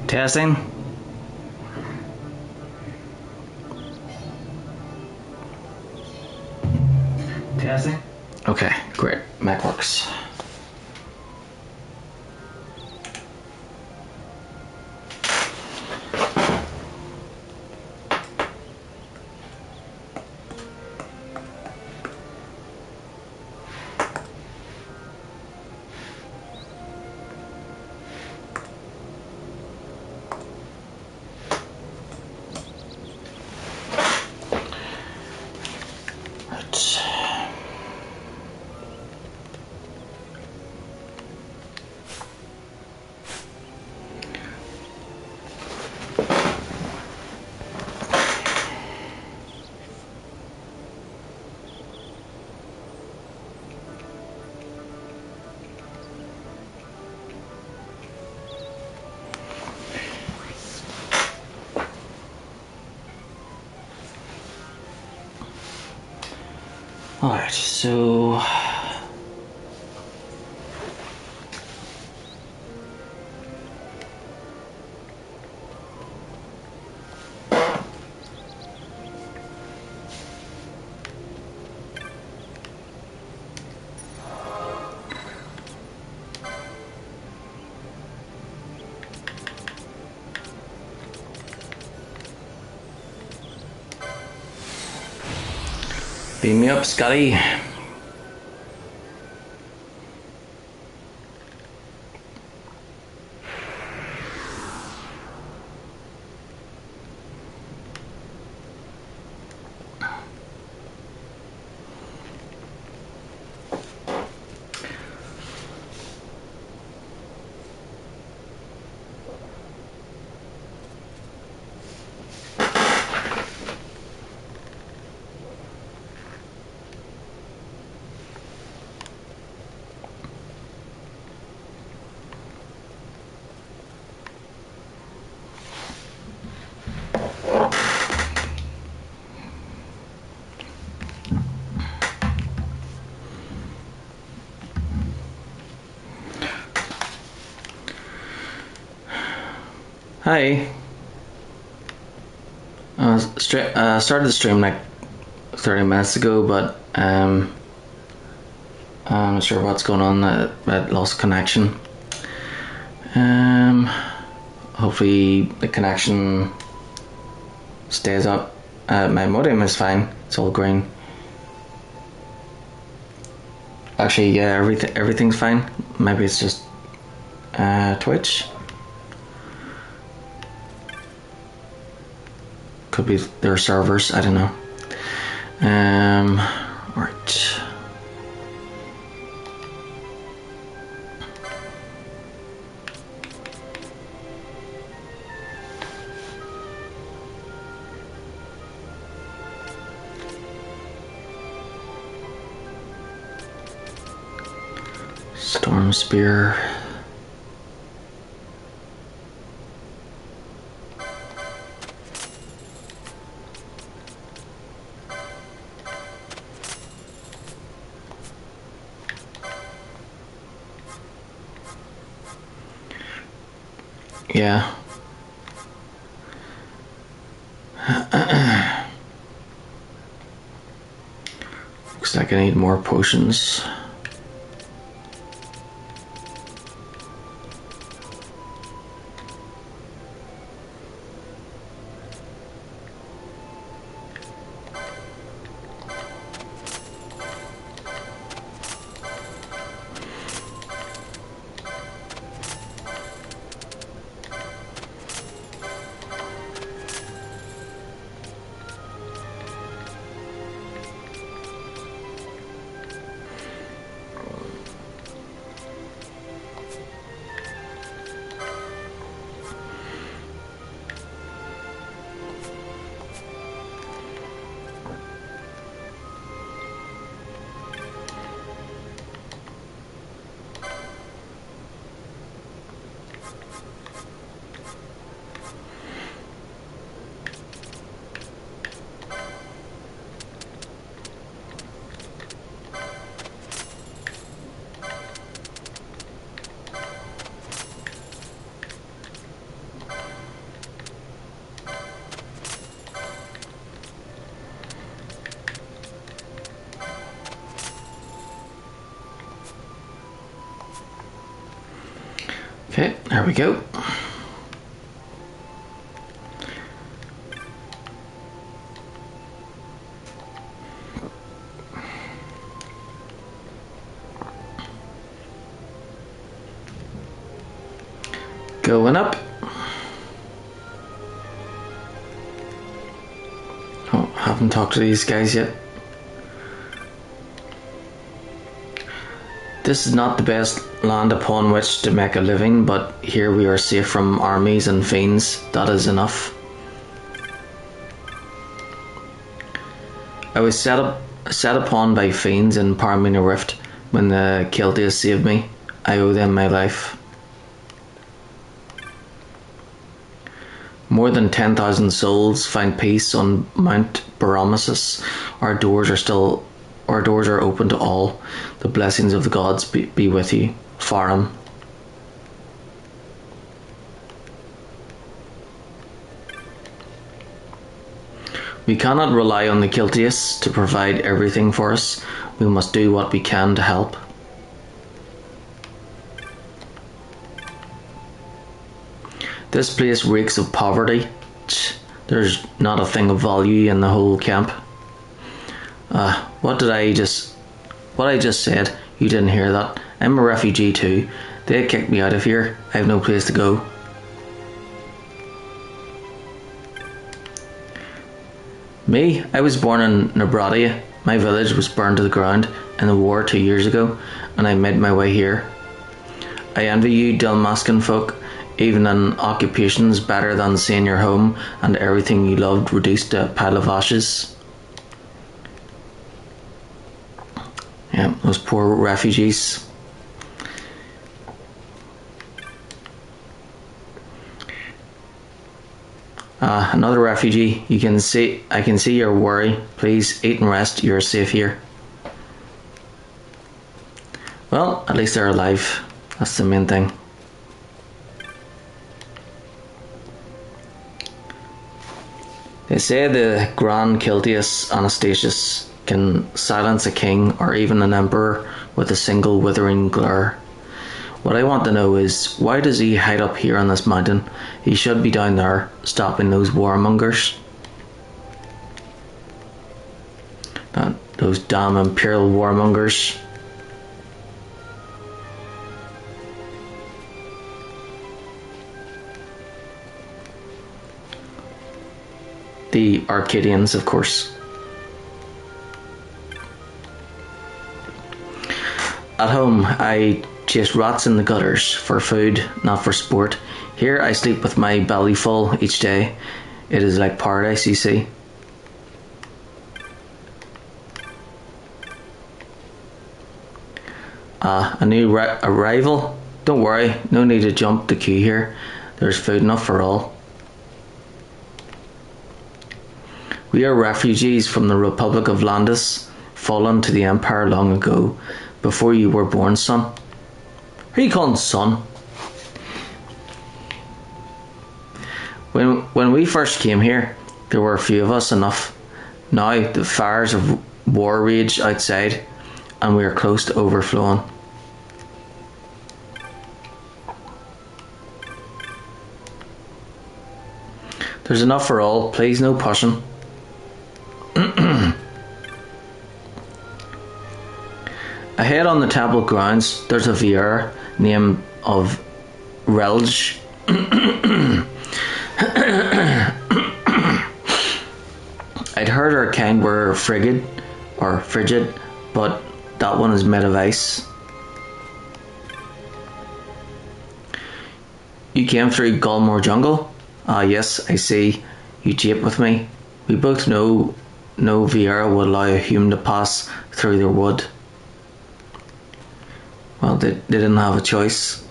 Testing. Testing. Okay, great. Mac works. Alright, so beam me up, Scotty. Hi. Started the stream like 30 minutes ago, but I'm not sure what's going on. I lost connection. Hopefully the connection stays up. My modem is fine. It's all green. Actually, yeah, everything's fine. Maybe it's just Twitch. Could be their servers, I don't know. Right. Storm Spear. Yeah. Looks like I need more potions. Okay, there we go. Going up. Oh, haven't talked to these guys yet. This is not the best land upon which to make a living, but here we are safe from armies and fiends. That is enough. I was set upon by fiends in Parmina Rift when the Keltias saved me. I owe them my life. More than 10,000 souls find peace on Mount Bur-Omisace. Our doors are open to all. The blessings of the gods be with you. Farum. We cannot rely on the Keltias to provide everything for us. We must do what we can to help. This place reeks of poverty. There's not a thing of value in the whole camp. What I just said, you didn't hear that. I'm a refugee too. They kicked me out of here. I have no place to go. Me? I was born in Nebradia. My village was burned to the ground in the war 2 years ago, and I made my way here. I envy you Dalmascan folk, even in occupations better than seeing your home and everything you loved reduced to a pile of ashes. Yeah, those poor refugees. Another refugee. I can see your worry. Please eat and rest. You're safe here. Well, at least they're alive. That's the main thing. They say the Grand Keltias Anastasius can silence a king or even an emperor with a single withering glare. What I want to know is, why does he hide up here on this mountain? He should be down there, stopping those warmongers. Those damn imperial warmongers. The Arcadians, of course. At home, I chase rats in the gutters for food, not for sport. Here, I sleep with my belly full each day. It is like paradise, you see. A new arrival? Don't worry, no need to jump the queue here. There's food enough for all. We are refugees from the Republic of Landis, fallen to the Empire long ago, before you were born, son. Who are you calling son? When we first came here, there were a few of us enough. Now the fires of war rage outside, and we are close to overflowing. There's enough for all, please no pushing. Ahead on the temple grounds, there's a VR named of Relge. I'd heard our kind were frigid, but that one is made of ice. You came through Gulmore Jungle? Ah yes, I see. You jape with me. We both know no VR would allow a human to pass through their wood. Well, they didn't have a choice.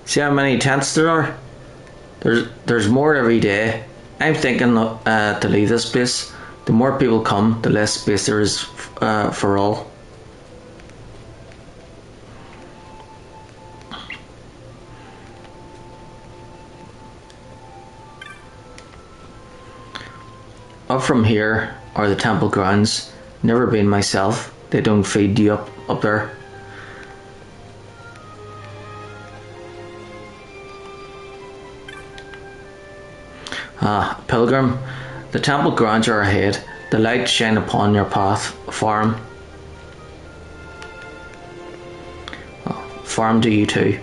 See how many tents there are? There's more every day. I'm thinking to leave this place. The more people come, the less space there is for all. Up from here are the temple grounds. Never been myself. They don't feed you up there. Ah, pilgrim. The temple grounds are ahead. The light shine upon your path. Farm. Oh, farm to you too.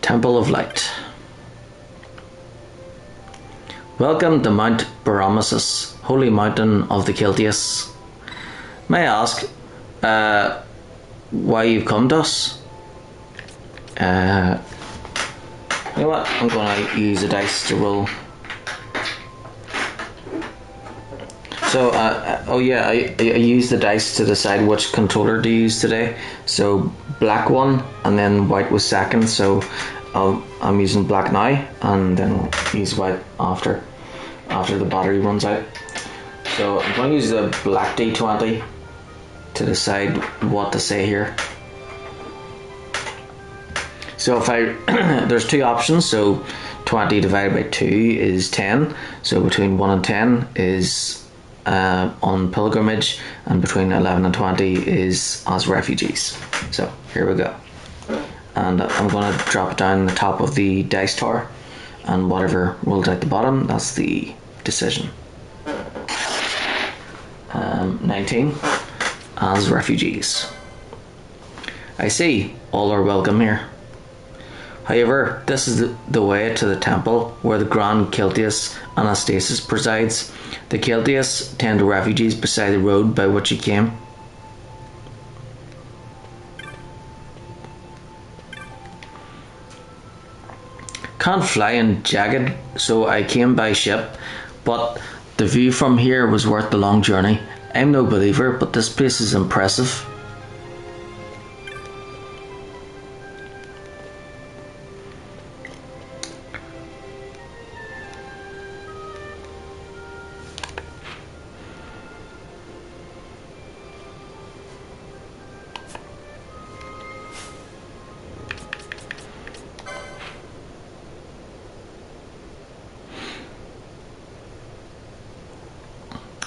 Temple of Light. Welcome to Mount Bur-Omisace, holy mountain of the Celtius. May I ask why you've come to us? You know what? I'm going to use a dice to roll. So, oh yeah, I used the dice to decide which controller to use today. So, black one, and then white was second. So, I'm using black now, and then I'll use white after the battery runs out. So, I'm going to use the black D20 to decide what to say here. So, if there's two options. So, 20 divided by 2 is 10. So, between 1 and 10 is on pilgrimage, and between 11 and 20 is as refugees. So here we go, and I'm going to drop it down the top of the dice tower, and whatever rolls out the bottom, that's the decision. 19 as refugees. I see, all are welcome here. However, this is the way to the temple where the Grand Celtius Anastasis presides. The Celtius tend to refugees beside the road by which he came. Can't fly in jagged, so I came by ship, but the view from here was worth the long journey. I'm no believer, but this place is impressive.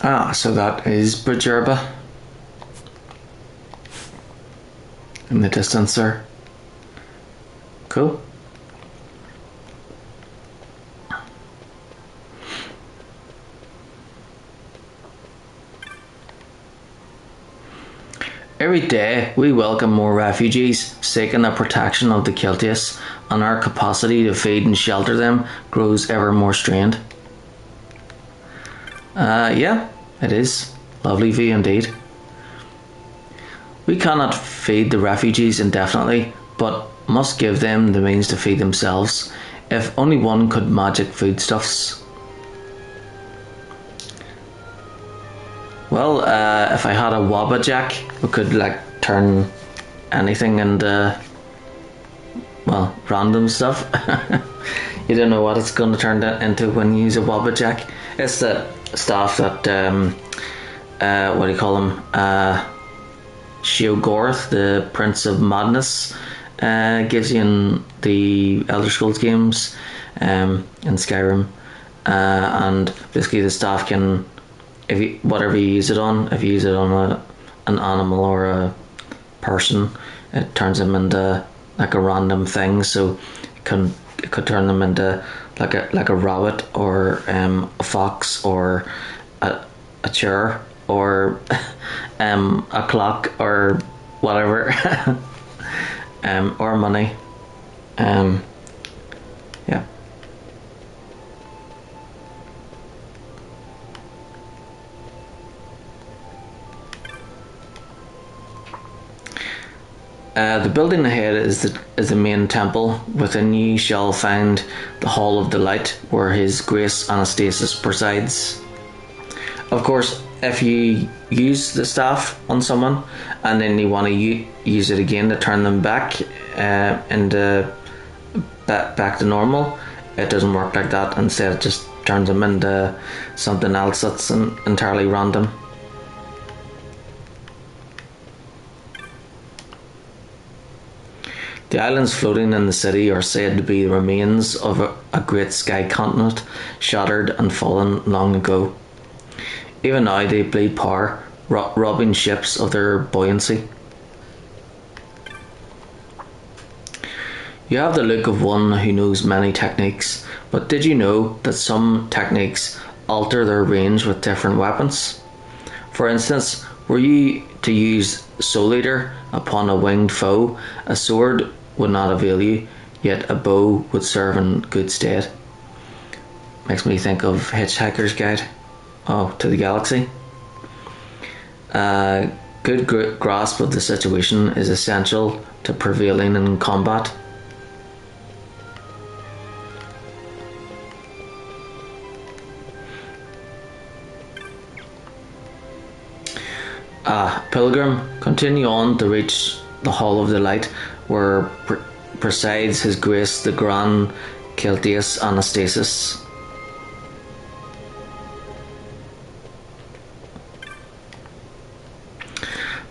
Ah, so that is Bajerba in the distance there. Cool. Every day we welcome more refugees seeking the protection of the Celtics, and our capacity to feed and shelter them grows ever more strained. Yeah, it is. Lovely view indeed. We cannot feed the refugees indefinitely, but must give them the means to feed themselves. If only one could magic foodstuffs. Well, if I had a Wabbajack, we could like turn anything into, well, random stuff. You don't know what it's going to turn into when you use a Wabbajack. It's the stuff that, what do you call him? Sheogorath, the Prince of Madness, gives you in the Elder Scrolls games, in Skyrim, and basically the staff can, whatever you use it on, if you use it on an animal or a person, it turns them into like a random thing. So it could turn them into like a rabbit or a fox or a chair or a clock or whatever, or money. Yeah. The building ahead is the main temple. Within you shall find the Hall of Delight, where His Grace Anastasis presides. Of course, if you use the staff on someone and then you want to use it again to turn them back into back to normal, it doesn't work like that. Instead, it just turns them into something else that's entirely random. The islands floating in the city are said to be the remains of a great sky continent, shattered and fallen long ago. Even now they bleed power, robbing ships of their buoyancy. You have the look of one who knows many techniques, but did you know that some techniques alter their range with different weapons? For instance, were you to use Soul Eater upon a winged foe, a sword would not avail you, yet a bow would serve in good stead. Makes me think of Hitchhiker's Guide to the Galaxy. Good grasp of the situation is essential to prevailing in combat. Pilgrim, continue on to reach the Hall of Delight, where presides His Grace the Grand Celtius Anastasis.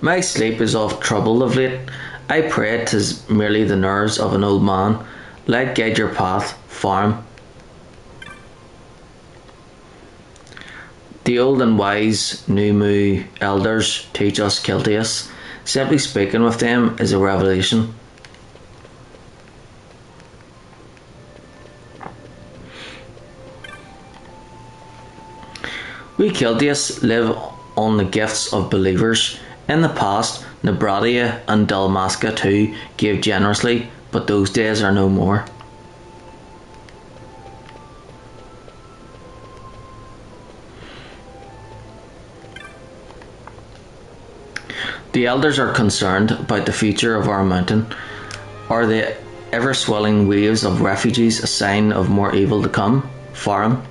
My sleep is oft troubled of late. I pray 'tis merely the nerves of an old man. Light guide your path, farm. The old and wise New Moo elders teach us Celtius. Simply speaking with them is a revelation. We Celtius live on the gifts of believers. In the past, Nebradia and Dalmasca too gave generously, but those days are no more. The elders are concerned about the future of our mountain. Are the ever-swelling waves of refugees a sign of more evil to come? Farum.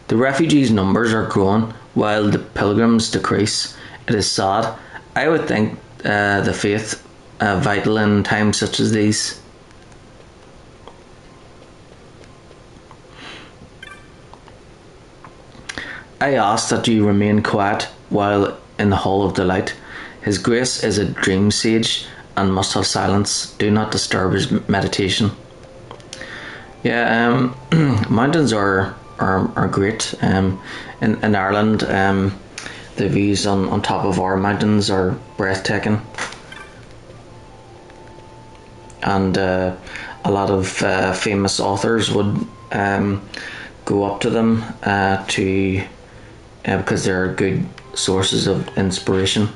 The refugees' numbers are growing while the pilgrims decrease. It is sad. I would think the faith vital in times such as these. I ask that you remain quiet while in the Hall of Delight. His Grace is a dream sage and must have silence. Do not disturb his meditation. Yeah, mountains are great. In Ireland, The views on top of our mountains are breathtaking, and a lot of famous authors would go up to them because they're good sources of inspiration.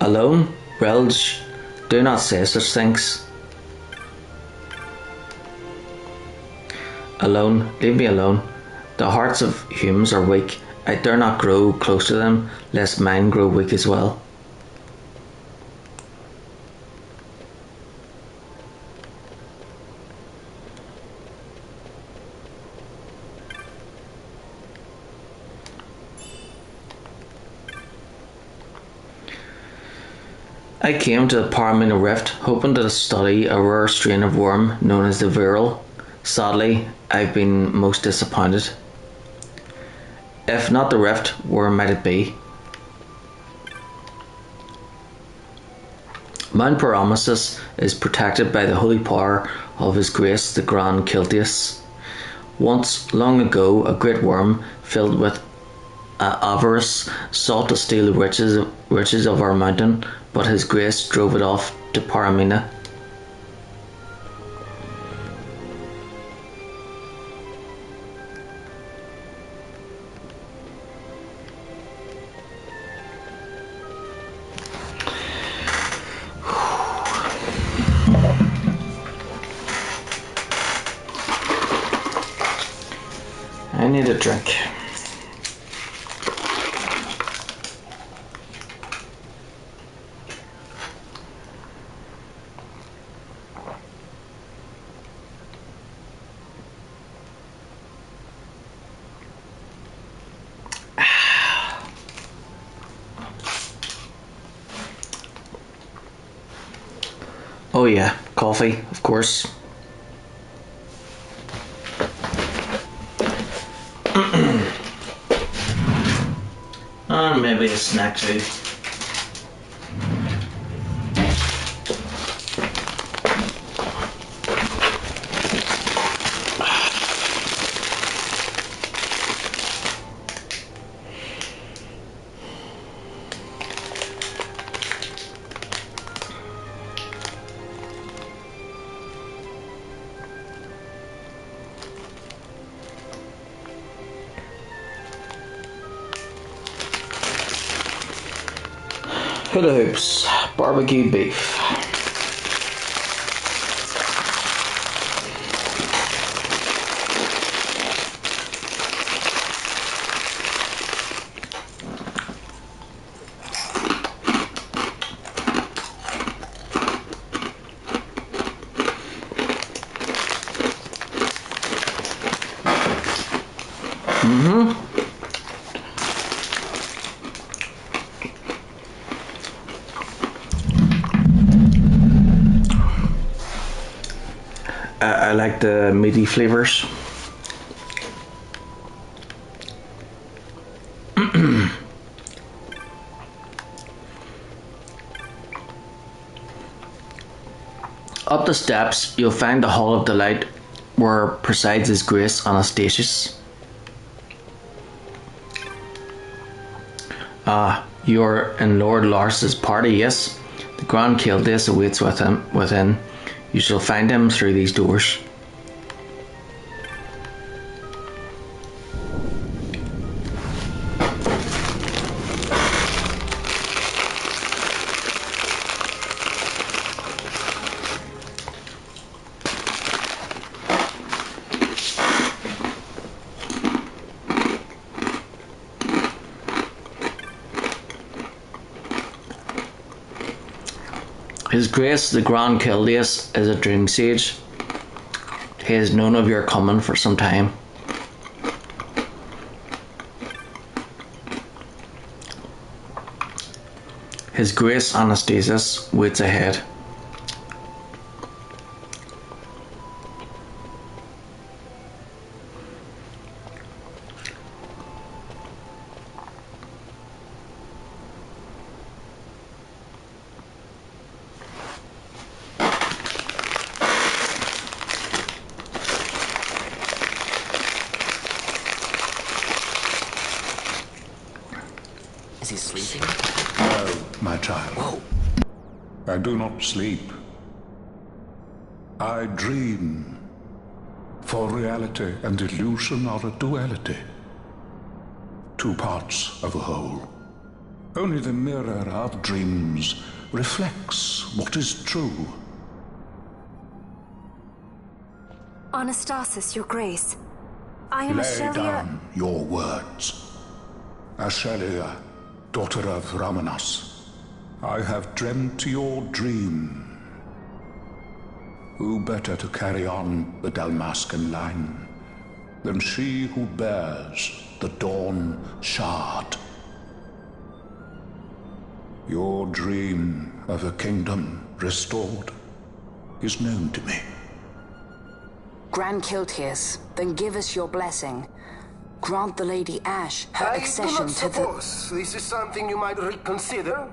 Alone, Relge, do not say such things. Alone, leave me alone. The hearts of humans are weak. I dare not grow close to them, lest mine grow weak as well. I came to the Bur-Omisace Rift hoping to study a rare strain of worm known as the viral. Sadly, I've been most disappointed. If not the rift, where might it be? Mount Bur-Omisace is protected by the holy power of His Grace the Grand Kiltius. Once, long ago, a great worm filled with avarice sought to steal the riches of our mountain, but His Grace drove it off to Bur-Omisace. I need a drink. Oh yeah, coffee, of course. And maybe a snack too. Hula hoops, barbecue beef. I like the meaty flavors. Up the steps, you'll find the Hall of Delight, where presides His Grace Anastasius. You're in Lord Lars's party, yes? The Grand Kiltius awaits within. You shall find him through these doors. His Grace the Grand Kiltius is a dream sage. He has known of your coming for some time. His Grace Anastasius waits ahead. Is he sleeping? No, my child. Whoa. I do not sleep. I dream. For reality and illusion are a duality. Two parts of a whole. Only the mirror of dreams reflects what is true. Anastasis, your grace. I am Lay Ashelia. down your words. Ashelia, daughter of Bur-Omisace, I have dreamt your dream. Who better to carry on the Dalmascan line than she who bears the Dawn Shard? Your dream of a kingdom restored is known to me. Grand Kiltias, then give us your blessing. Grant the Lady Ashe her accession to the... I do not suppose this is something you might reconsider.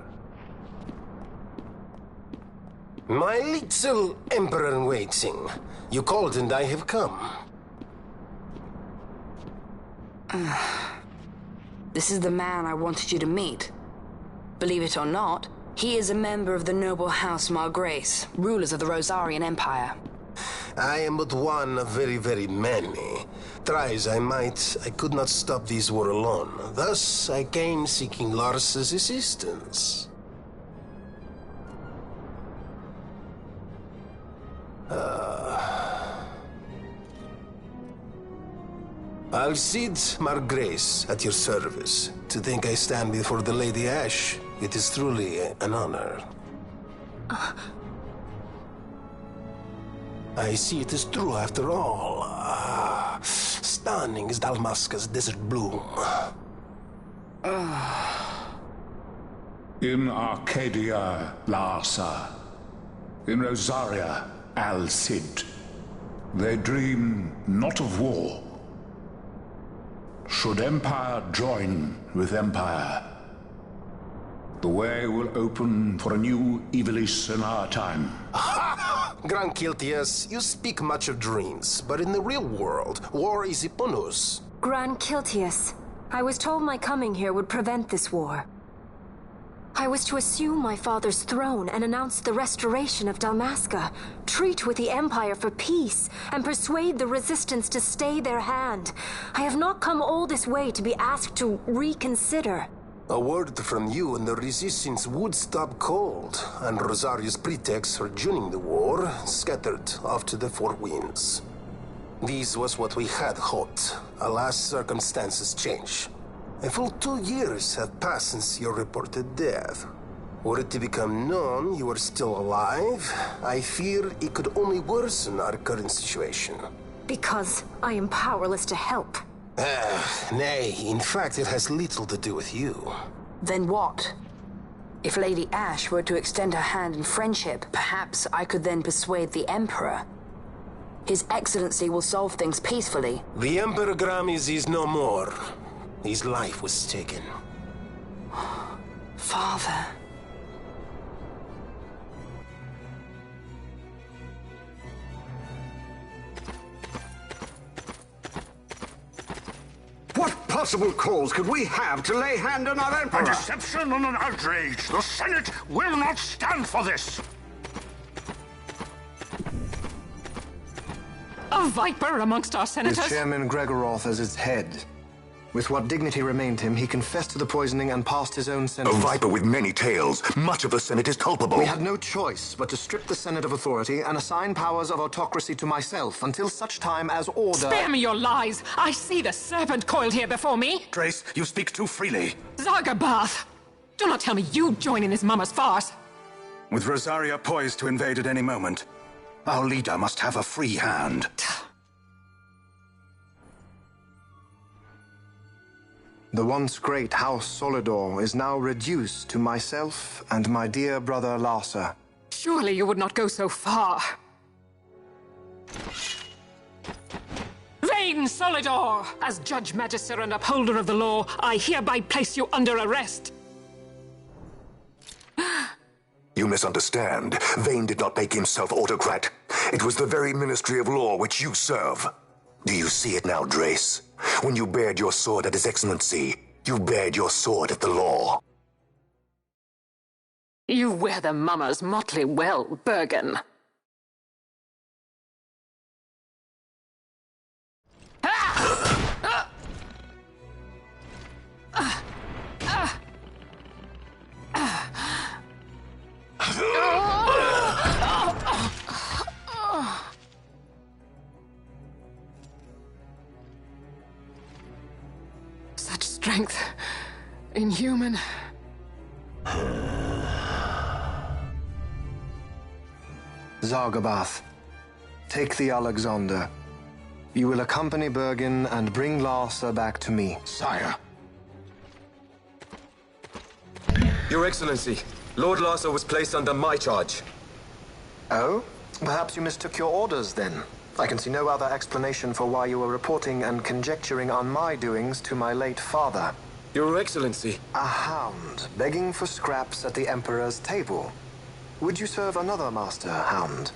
My little Emperor-in-waiting. You called and I have come. This is the man I wanted you to meet. Believe it or not, he is a member of the noble house Margrace, rulers of the Rosarian Empire. I am but one of very, very many. Try as I might, I could not stop this war alone. Thus, I came seeking Lars's assistance. Alcide Margrace at your service. To think I stand before the Lady Ashe, it is truly an honor. I see it is true after all. Stunning is Dalmasca's desert bloom. In Arcadia, Larsa. In Rosaria, Alcide. They dream not of war. Should empire join with empire, the way will open for a new Ivalice in our time. Grand Kiltias, you speak much of dreams, but in the real world, war is upon us. Grand Kiltias, I was told my coming here would prevent this war. I was to assume my father's throne and announce the restoration of Dalmasca, treat with the Empire for peace, and persuade the Resistance to stay their hand. I have not come all this way to be asked to reconsider. A word from you and the Resistance would stop cold, and Rosaria's pretext for joining the war scattered off to the four winds. This was what we had hoped. Alas, circumstances change. A full 2 years have passed since your reported death. Were it to become known you are still alive, I fear it could only worsen our current situation. Because I am powerless to help. Nay, in fact it has little to do with you. Then what? If Lady Ashe were to extend her hand in friendship, perhaps I could then persuade the Emperor. His Excellency will solve things peacefully. The Emperor Gramis is no more. His life was taken. Father. What possible cause could we have to lay hand on our Emperor? A deception and an outrage! The Senate will not stand for this! A viper amongst our senators? With Chairman Gregoroth as its head. With what dignity remained him, he confessed to the poisoning and passed his own A sentence. viper with many tails. Much of the Senate is culpable. We had no choice but to strip the Senate of authority and assign powers of autocracy to myself until such time as order... Spare me your lies! I see the serpent coiled here before me! Trace, you speak too freely. Zargabath! Do not tell me you join in this mama's farce! With Rosaria poised to invade at any moment, our leader must have a free hand. The once great House Solidor is now reduced to myself and my dear brother Larsa. Surely you would not go so far. Vain Solidor! As Judge Magister and upholder of the law, I hereby place you under arrest. You misunderstand. Vane did not make himself autocrat. It was the very Ministry of Law which you serve. Do you see it now, Drace? When you bared your sword at His Excellency, You bared your sword at the law. You wear the mummers motley well, Bergen. Such strength. Inhuman. Zargabath, take the Alexander. You will accompany Bergen and bring Larsa back to me. Sire. Your Excellency, Lord Larsa was placed under my charge. Oh? Perhaps you mistook your orders then. I can see no other explanation for why you were reporting and conjecturing on my doings to my late father. Your Excellency. A hound begging for scraps at the Emperor's table. Would you serve another master, Hound?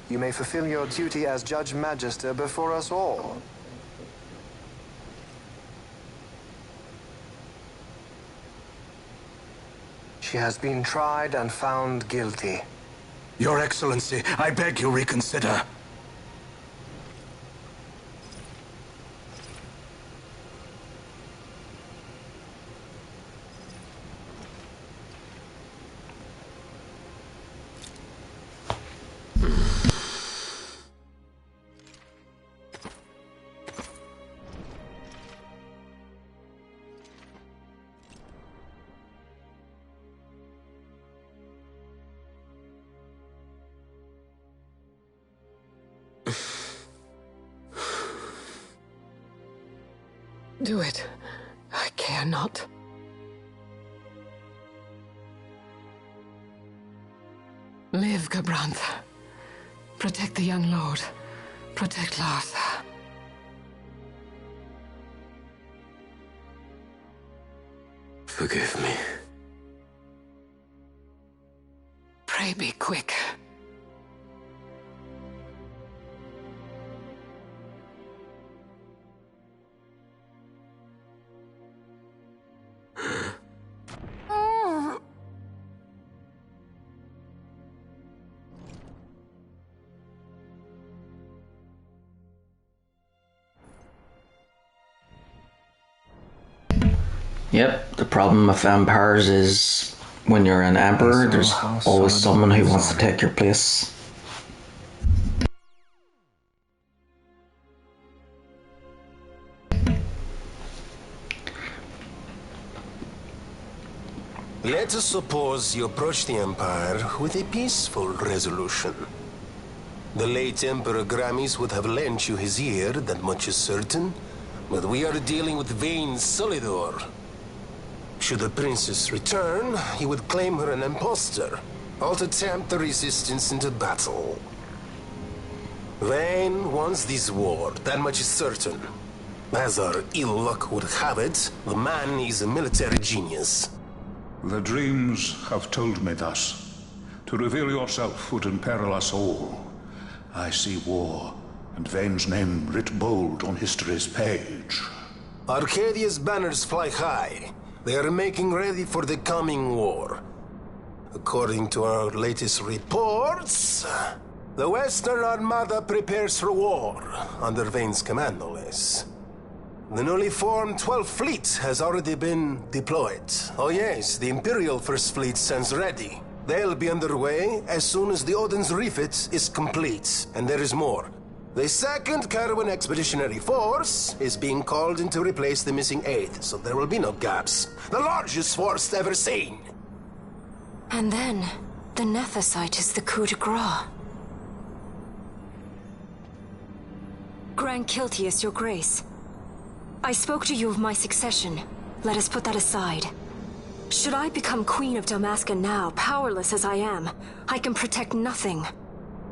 You may fulfill your duty as Judge Magister before us all. She has been tried and found guilty. Your Excellency, I beg you reconsider. Do it. I care not. Live, Gabranth. Protect the young lord. Protect Larsa. Forgive me. Pray be quick. Yep, the problem with vampires is when you're an emperor, there's always someone who wants to take your place. Let us suppose you approach the Empire with a peaceful resolution. The late Emperor Gramis would have lent you his ear, that much is certain, but we are dealing with vain Solidor. Should the princess return, he would claim her an impostor, or to tempt the resistance into battle. Vayne wants this war, that much is certain. As our ill luck would have it, the man is a military genius. The dreams have told me thus. To reveal yourself would imperil us all. I see war, and Vayne's name writ bold on history's page. Arcadia's banners fly high. They are making ready for the coming war. According to our latest reports, the Western Armada prepares for war, under Vayne's command, no less. The newly formed 12th Fleet has already been deployed. Oh yes, the Imperial First Fleet stands ready. They'll be underway as soon as the Odin's refit is complete. And there is more. The 2nd Caravan Expeditionary Force is being called in to replace the missing 8th, so there will be no gaps. The largest force ever seen. And then, the Nethicite is the coup de grace. Grand Kiltius, your grace. I spoke to you of my succession. Let us put that aside. Should I become Queen of Dalmasca now, powerless as I am, I can protect nothing.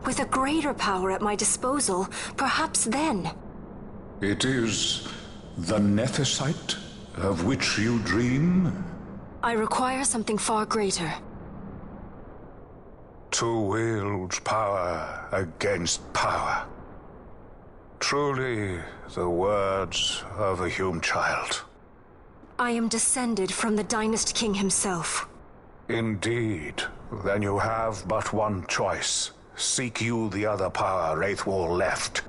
With a greater power at my disposal, perhaps then. It is the Nethicite of which you dream? I require something far greater. To wield power against power. Truly, the words of a Hume child. I am descended from the Dynast King himself. Indeed. Then you have but one choice. Seek you the other power Wraithwall left.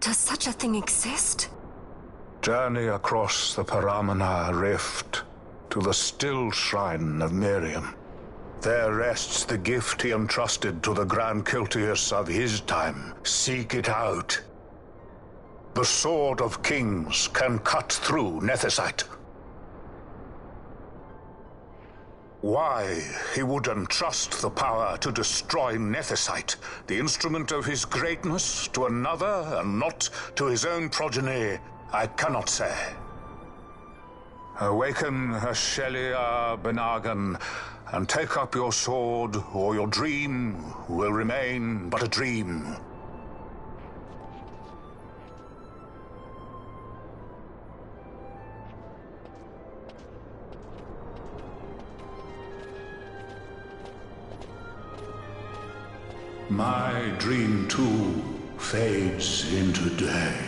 Does such a thing exist? Journey across the Paramana Rift to the still shrine of Miriam. There rests the gift he entrusted to the Grand Kiltius of his time. Seek it out. The Sword of Kings can cut through Nethicite. Why he would entrust the power to destroy Nethicite, the instrument of his greatness, to another and not to his own progeny, I cannot say. Awaken Ashelia Benagan, and take up your sword, or your dream will remain but a dream. My dream too fades into day.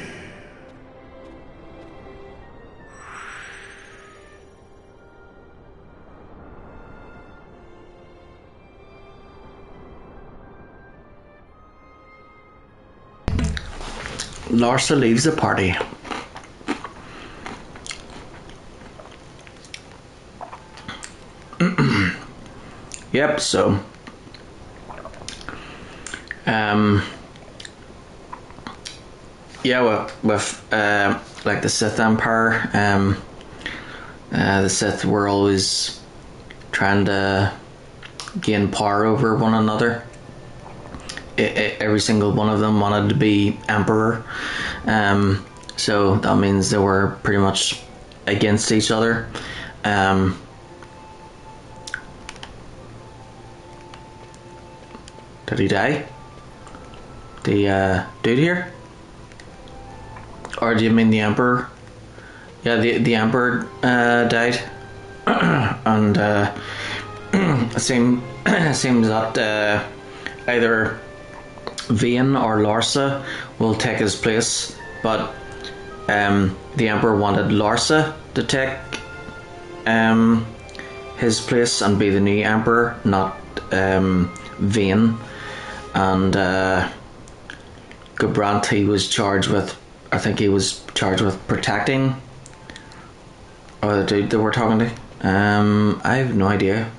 Larsa leaves the party. Yep, so yeah, with like the Sith Empire, the Sith were always trying to gain power over one another. Every single one of them wanted to be emperor, so that means they were pretty much against each other. Did he die? The dude here? Or do you mean the emperor? Yeah, the emperor died. And it seems that either Vane or Larsa will take his place, but the emperor wanted Larsa to take his place and be the new emperor, not Vane. And Gubrant, he was charged with, I think he was charged with protecting, or the dude that we're talking to. I have no idea.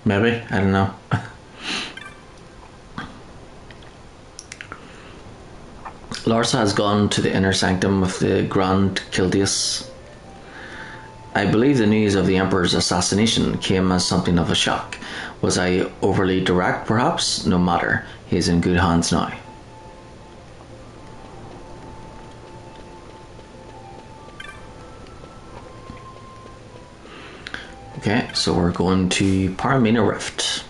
Maybe, I don't know. Larsa has gone to the inner sanctum of the Grand Kiltius. I believe the news of the Emperor's assassination came as something of a shock. Was I overly direct, perhaps? No matter. He is in good hands now. Okay, so we're going to Paramina Rift.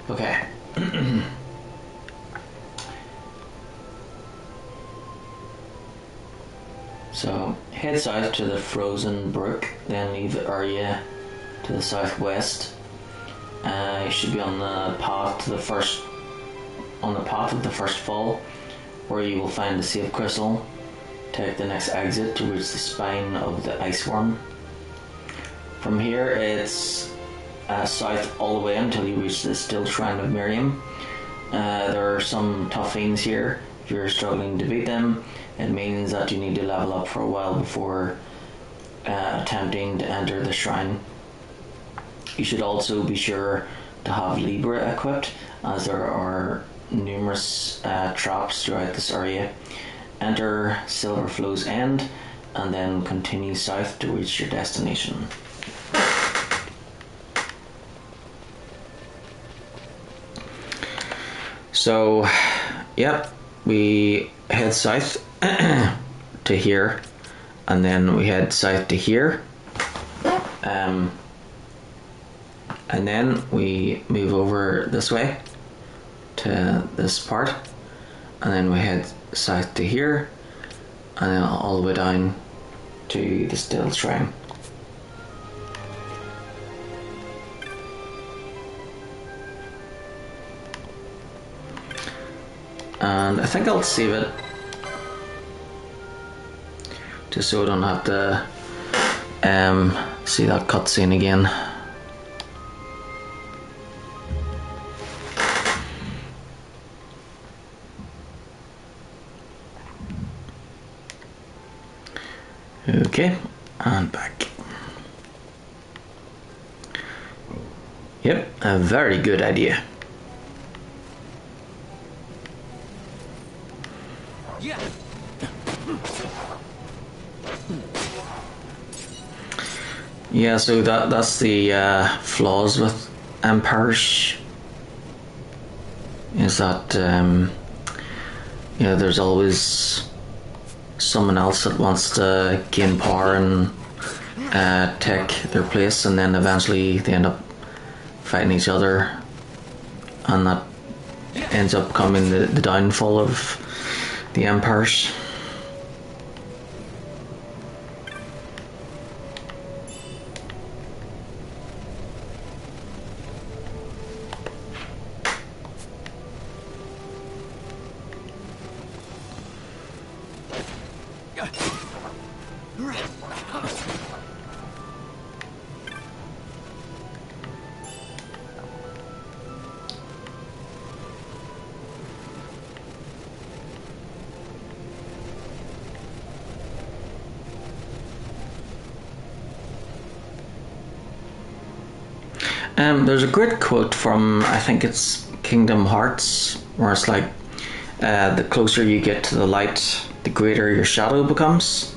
Okay. So head south to the frozen brook, then leave the area to the southwest. You should be on the path to the first, on the path of the first fall, where you will find the safe crystal. Take the next exit to reach the spine of the ice worm. From here, it's south all the way until you reach the Still Shrine of Miriam. There are some tough fiends here. If you're struggling to beat them, it means that you need to level up for a while before attempting to enter the shrine. You should also be sure to have Libra equipped, as there are numerous traps throughout this area. Enter Silverflow's End and then continue south to reach your destination. So, yep, we head south to here, and then we head south to here, and then we move over this way to this part, and then we head south to here, and then all the way down to the Still Shrine. And I think I'll save it just so I don't have to see that cutscene again. Okay, and back. Yep, a very good idea. Yeah, so that's the flaws with empires, is that there's always someone else that wants to gain power and take their place, and then eventually they end up fighting each other, and that ends up becoming the downfall of the empires. There's a great quote from, I think it's Kingdom Hearts, where it's like, the closer you get to the light, the greater your shadow becomes,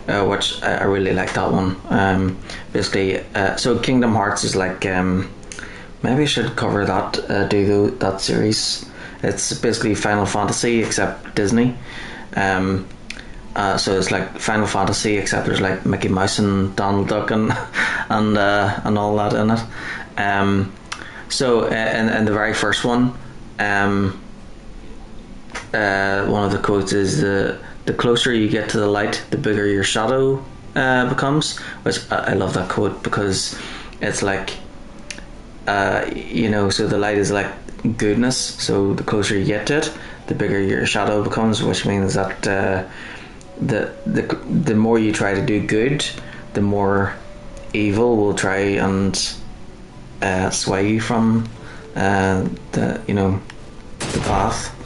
which I really like that one. Basically, so Kingdom Hearts is like, maybe I should cover that, do that series. It's basically Final Fantasy except Disney. So it's like Final Fantasy except there's like Mickey Mouse and Donald Duck and all that in it. So in the very first one, one of the quotes is the closer you get to the light, the bigger your shadow becomes. Which I love that quote, because it's like, so the light is like goodness. So the closer you get to it, the bigger your shadow becomes, which means that the more you try to do good, the more evil will try and sway you from the path.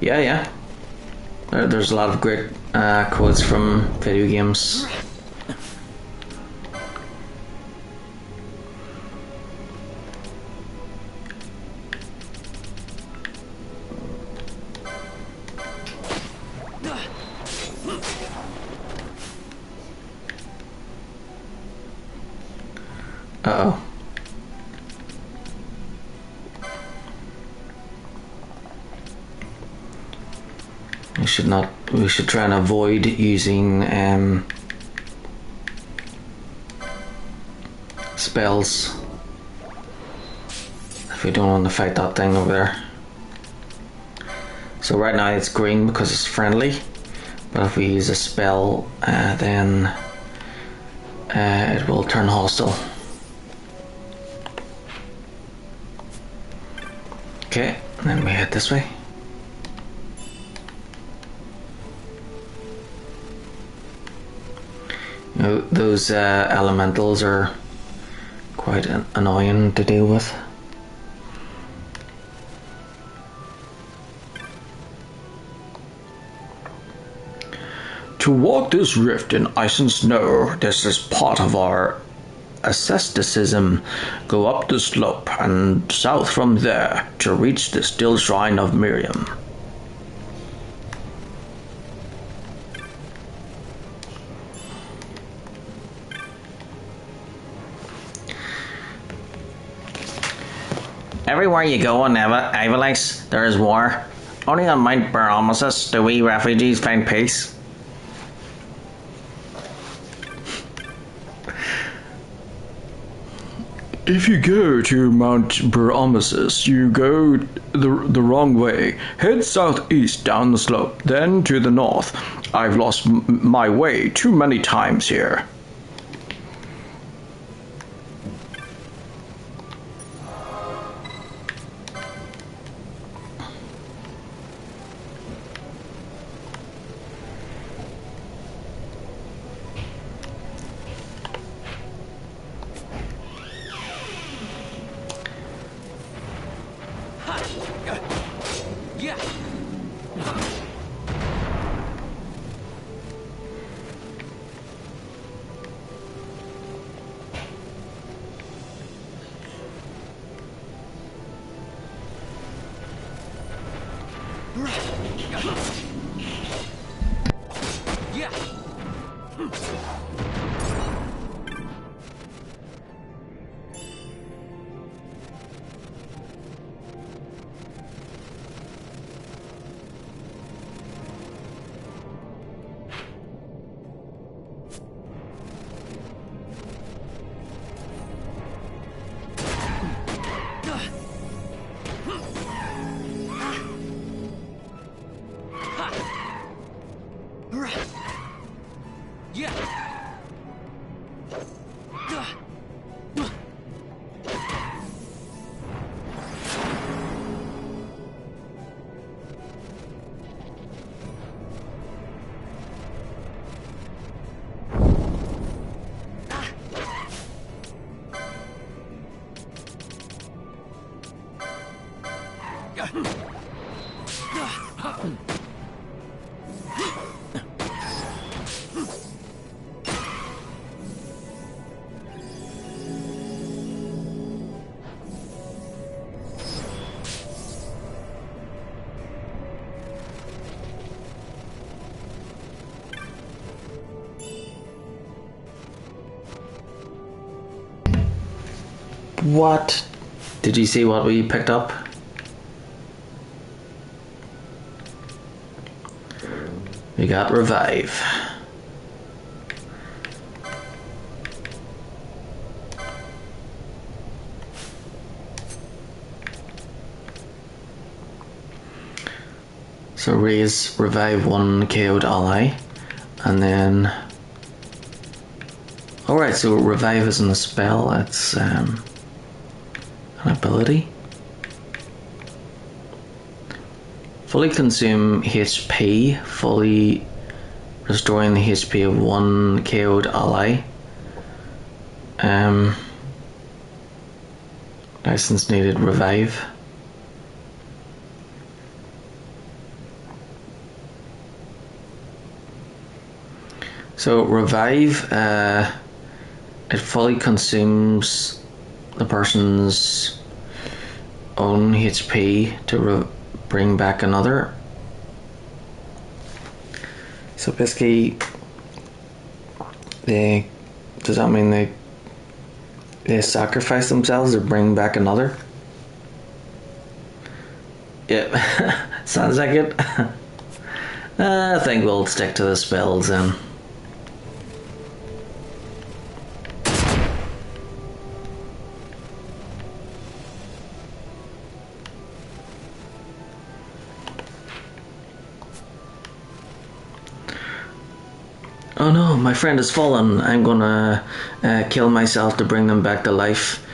Yeah. There's a lot of great quotes from video games. Uh-oh. We should try and avoid using spells if we don't want to fight that thing over there. So right now it's green because it's friendly, but if we use a spell, then it will turn hostile. Okay, and then we head this way. You know, those elementals are quite annoying to deal with. To walk this rift in ice and snow, this is part of our asceticism. Go up the slope and south from there to reach the still shrine of Miriam. Everywhere you go in Avalax, there is war. Only on Mount Bur-Omisace do we refugees find peace. If you go to Mount Bur-Omisace, you go the wrong way. Head southeast down the slope, then to the north. I've lost my way too many times here. What? Did you see what we picked up? We got revive. So raise revive one KO'd ally, and then alright, so revive isn't a spell, it's an ability. Fully consume HP, fully restoring the HP of one KO'd ally. License needed, revive. So revive, it fully consumes the person's own HP to bring back another. So basically, does that mean they sacrifice themselves to bring back another? Yeah, sounds like it. I think we'll stick to the spells then. Oh no, my friend has fallen. I'm gonna kill myself to bring them back to life.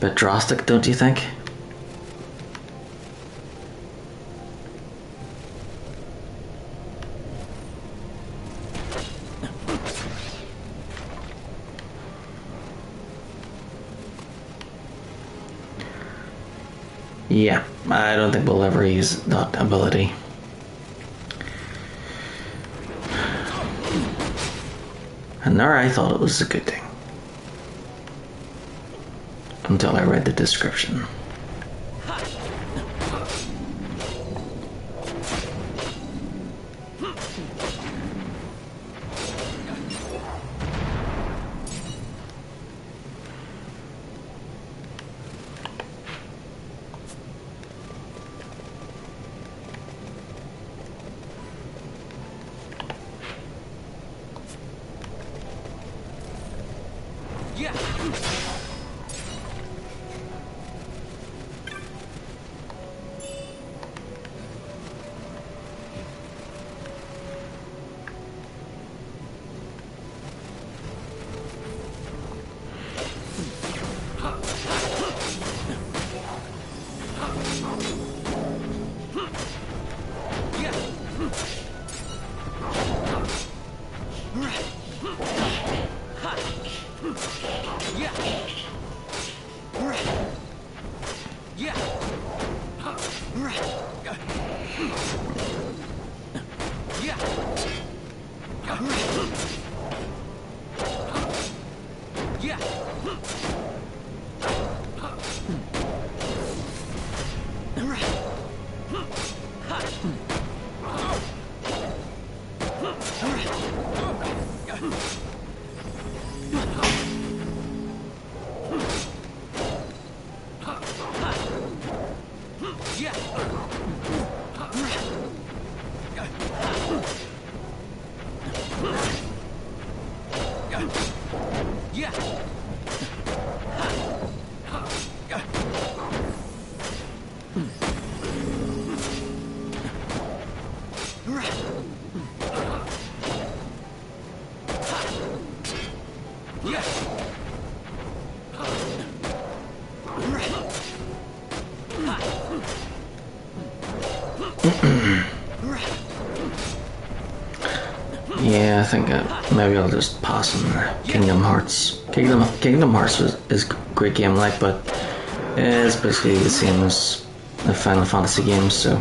Bit drastic, don't you think? Yeah, I don't think we'll ever use that ability. And there I thought it was a good thing. Until I read the description. Yeah, I think maybe I'll just pass on Kingdom Hearts. Kingdom Hearts is a great game, like, but it's basically the same as the Final Fantasy games, so.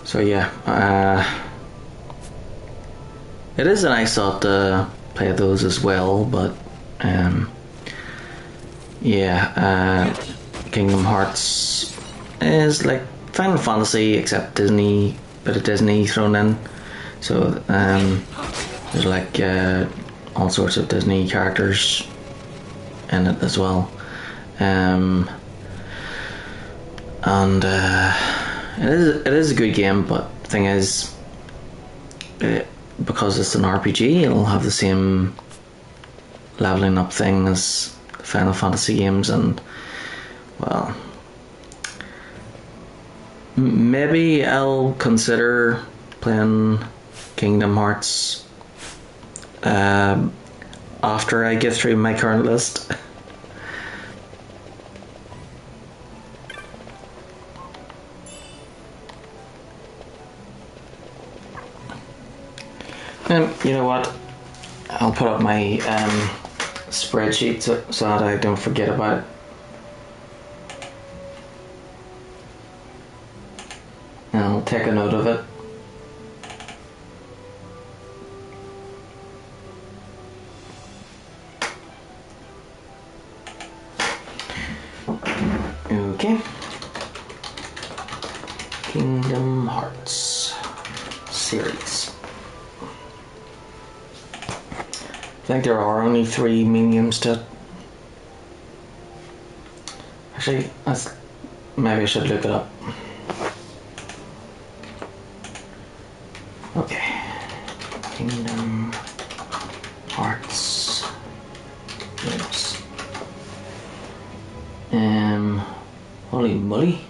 So yeah, it is a nice thought to play those as well, but yeah, Kingdom Hearts is like Final Fantasy except Disney, bit of Disney thrown in. So there's like all sorts of Disney characters in it as well, and it is a good game. But the thing is, because it's an RPG, it'll have the same leveling up thing as the Final Fantasy games, and well, maybe I'll consider playing Kingdom Hearts after I get through my current list. You know what? I'll put up my spreadsheet so that I don't forget about it. And I'll take a note of it. Okay. Kingdom Hearts series. I think there are only 3 mediums to it. Actually, maybe I should look it up. Okay. Kingdom Hearts games. Holy Holy moly.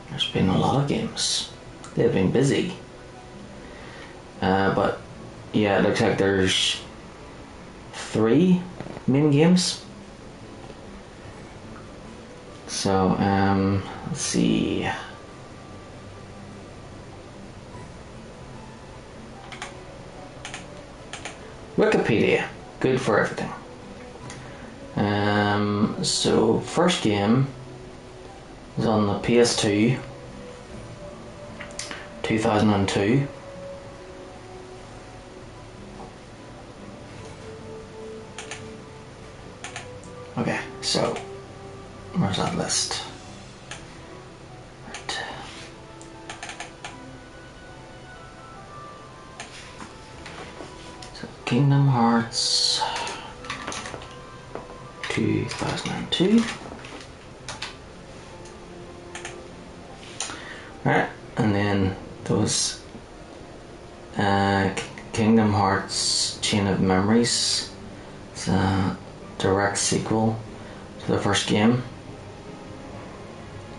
There's been a lot of games. They've been busy. But yeah, it looks like there's 3 main games. So, let's see. Wikipedia, good for everything. So first game was on the PS2, 2002. Okay, so where's that list? Right. So Kingdom Hearts 2002. Alright, and then there was Kingdom Hearts Chain of Memories. It's a direct sequel to the first game.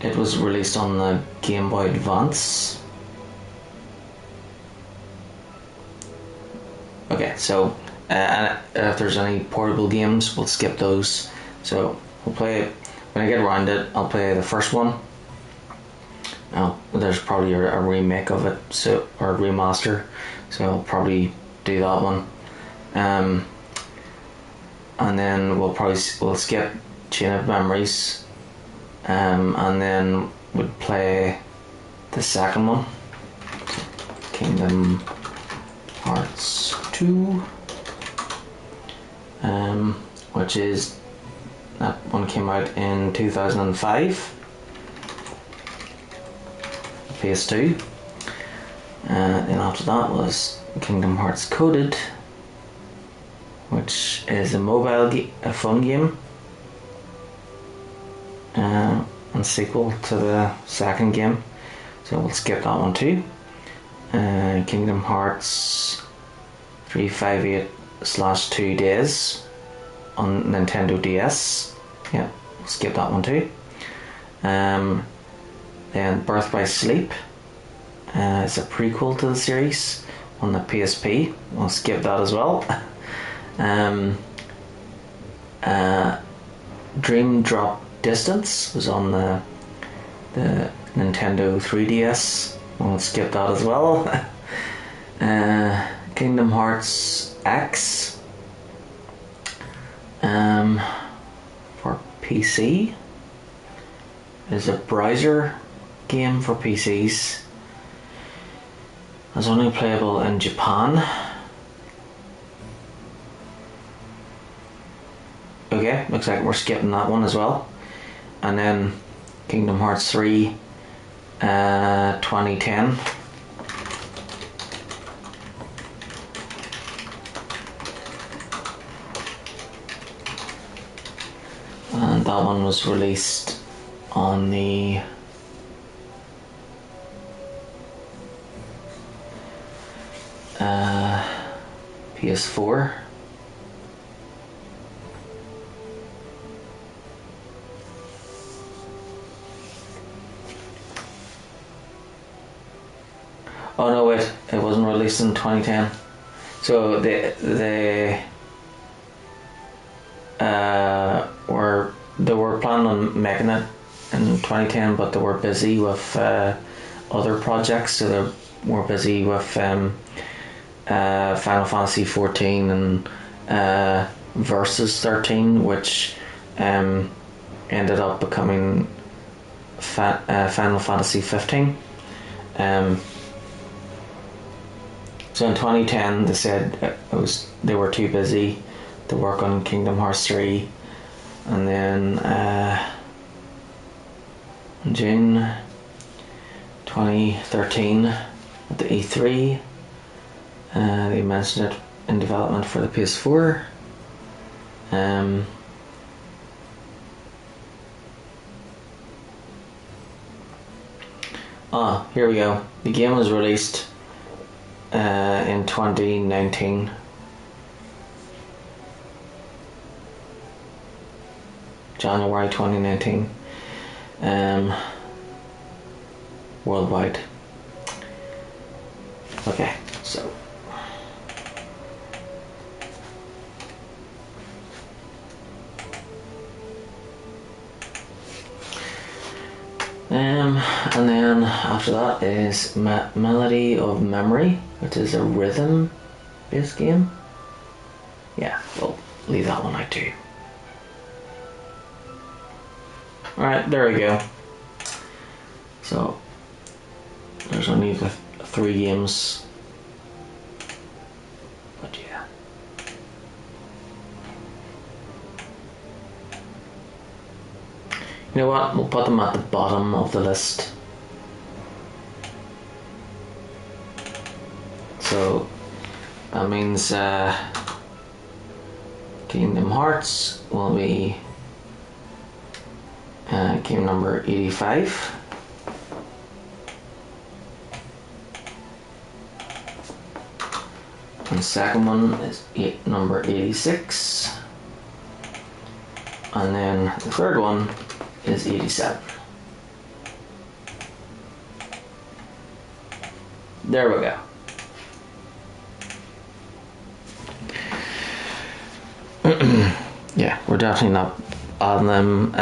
It was released on the Game Boy Advance. Okay, so if there's any portable games, we'll skip those. So we'll play, when I get around it, I'll play the first one. Now, there's probably a remake of it, so, or a remaster, so I'll probably do that one. And then we'll skip Chain of Memories, and then we'll play the second one, Kingdom Hearts 2, which is, that one came out in 2005, PS2. Then after that was Kingdom Hearts Coded, which is a a phone game, and sequel to the second game, so we'll skip that one too. Kingdom Hearts 358/2 Days on Nintendo DS, yeah, we'll skip that one too. Then Birth by Sleep is a prequel to the series on the PSP, we'll skip that as well. Dream Drop Distance was on the Nintendo 3DS, we'll skip that as well. Kingdom Hearts X for PC is a browser game for PCs. It's only playable in Japan. Okay, looks like we're skipping that one as well. And then Kingdom Hearts 3 2010. And that one was released on the PS4. Oh no, wait! It wasn't released in 2010. So they were planning on making it in 2010, but they were busy with other projects. So they were busy with Final Fantasy 14 and Versus 13, which ended up becoming Final Fantasy 15. So in 2010, they said they were too busy to work on Kingdom Hearts 3, and then in June 2013 at the E3, they mentioned it in development for the PS4. Here we go. The game was released in 2019. January 2019. Worldwide. Okay, so and then after that is Melody of Memory, which is a rhythm-based game. Yeah, we'll leave that one out too. Alright, there we go. So, there's only the 3 games. But yeah. You know what? We'll put them at the bottom of the list. So, that means Kingdom Hearts will be game number 85. And the second one is number 86. And then the third one is 87. There we go. Yeah, we're definitely not adding them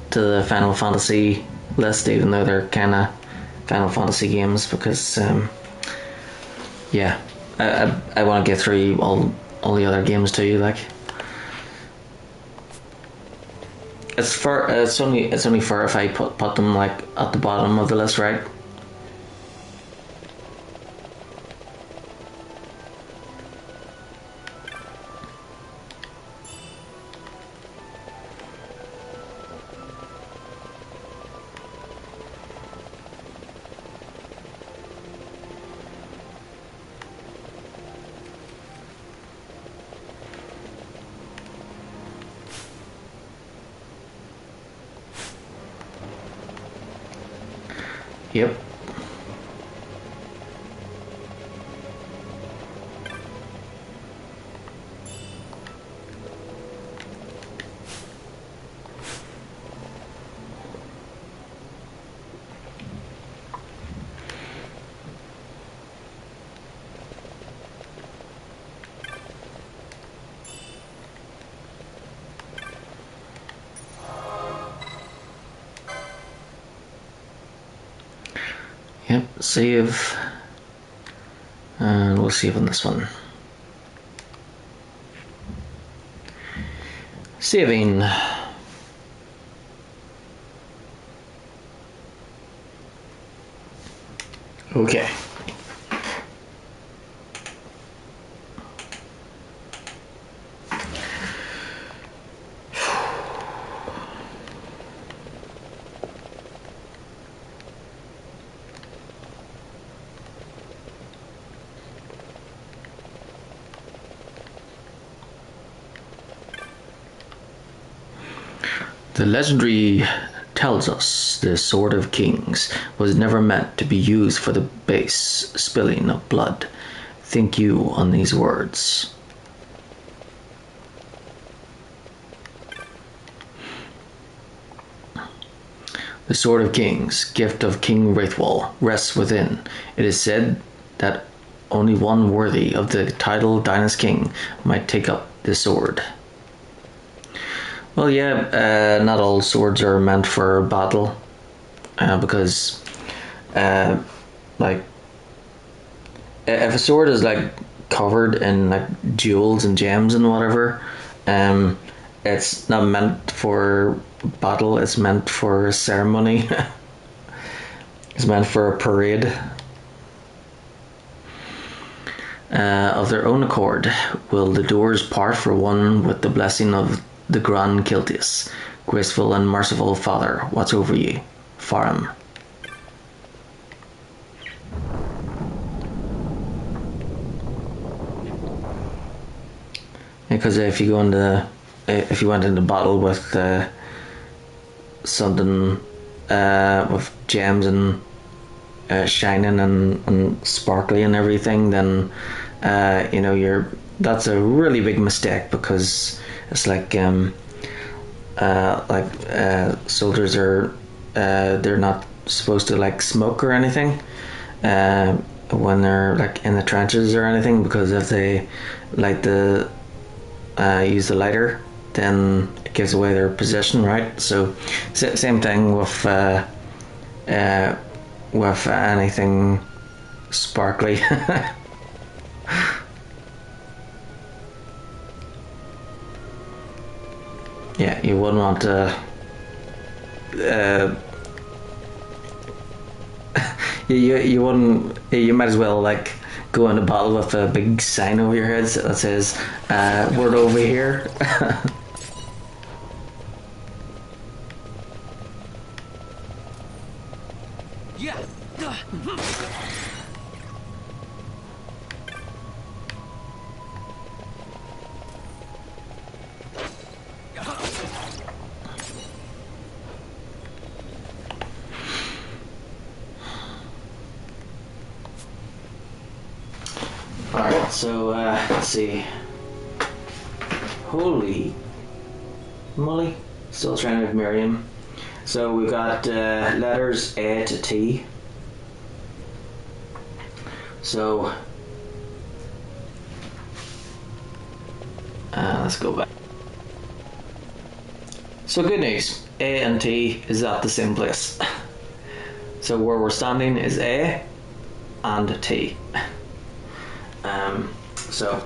to the Final Fantasy list, even though they're kind of Final Fantasy games, because yeah, I want to get through all the other games too. Like, it's only fair if I put them like at the bottom of the list, right? Yep. Yep, save, and we'll save on this one. Saving. Okay. The legendary tells us the Sword of Kings was never meant to be used for the base spilling of blood. Think you on these words. The Sword of Kings, gift of King Wraithwall, rests within. It is said that only one worthy of the title Dyna's King might take up the sword. Well, yeah, not all swords are meant for battle, because, like, if a sword is like covered in like jewels and gems and whatever, it's not meant for battle. It's meant for ceremony. It's meant for a parade. Of their own accord, will the doors part for one with the blessing of the Grand Kiltius, graceful and merciful Father, what's over you? Farum. Because if you went into battle with something with gems and shining and sparkly and everything, then you know, that's a really big mistake, because it's like soldiers are they're not supposed to like smoke or anything when they're like in the trenches or anything, because if they like the use the lighter, then it gives away their position, right? So same thing with anything sparkly. Yeah, you wouldn't want to you wouldn't, you might as well like go in a battle with a big sign over your head that says "Word over here." Yeah. Alright, so let's see. Holy moly, still trying with Miriam. So we've got letters A to T. So let's go back. So good news, A and T is at the same place. So where we're standing is A and T. So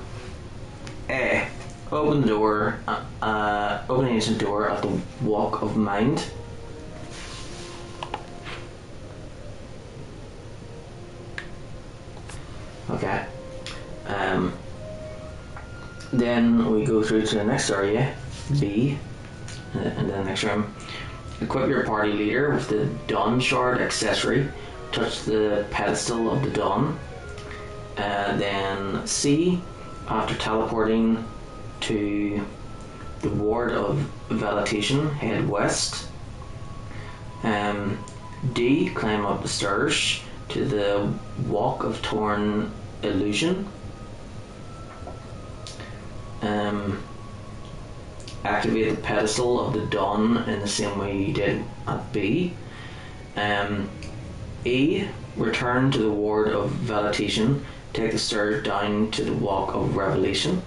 A, open the door, open the ancient door at the Walk of Mind. Okay. Then we go through to the next area, B, and the next room. Equip your party leader with the Dawn Shard accessory. Touch the pedestal of the Dawn. Then C, after teleporting to the Ward of Vegetation, head west. D, climb up the stairs to the Walk of Torn Illusion. Activate the pedestal of the Dawn in the same way you did at B. E, return to the Ward of Vegetation. Take the stairs down to the Walk of Revelation.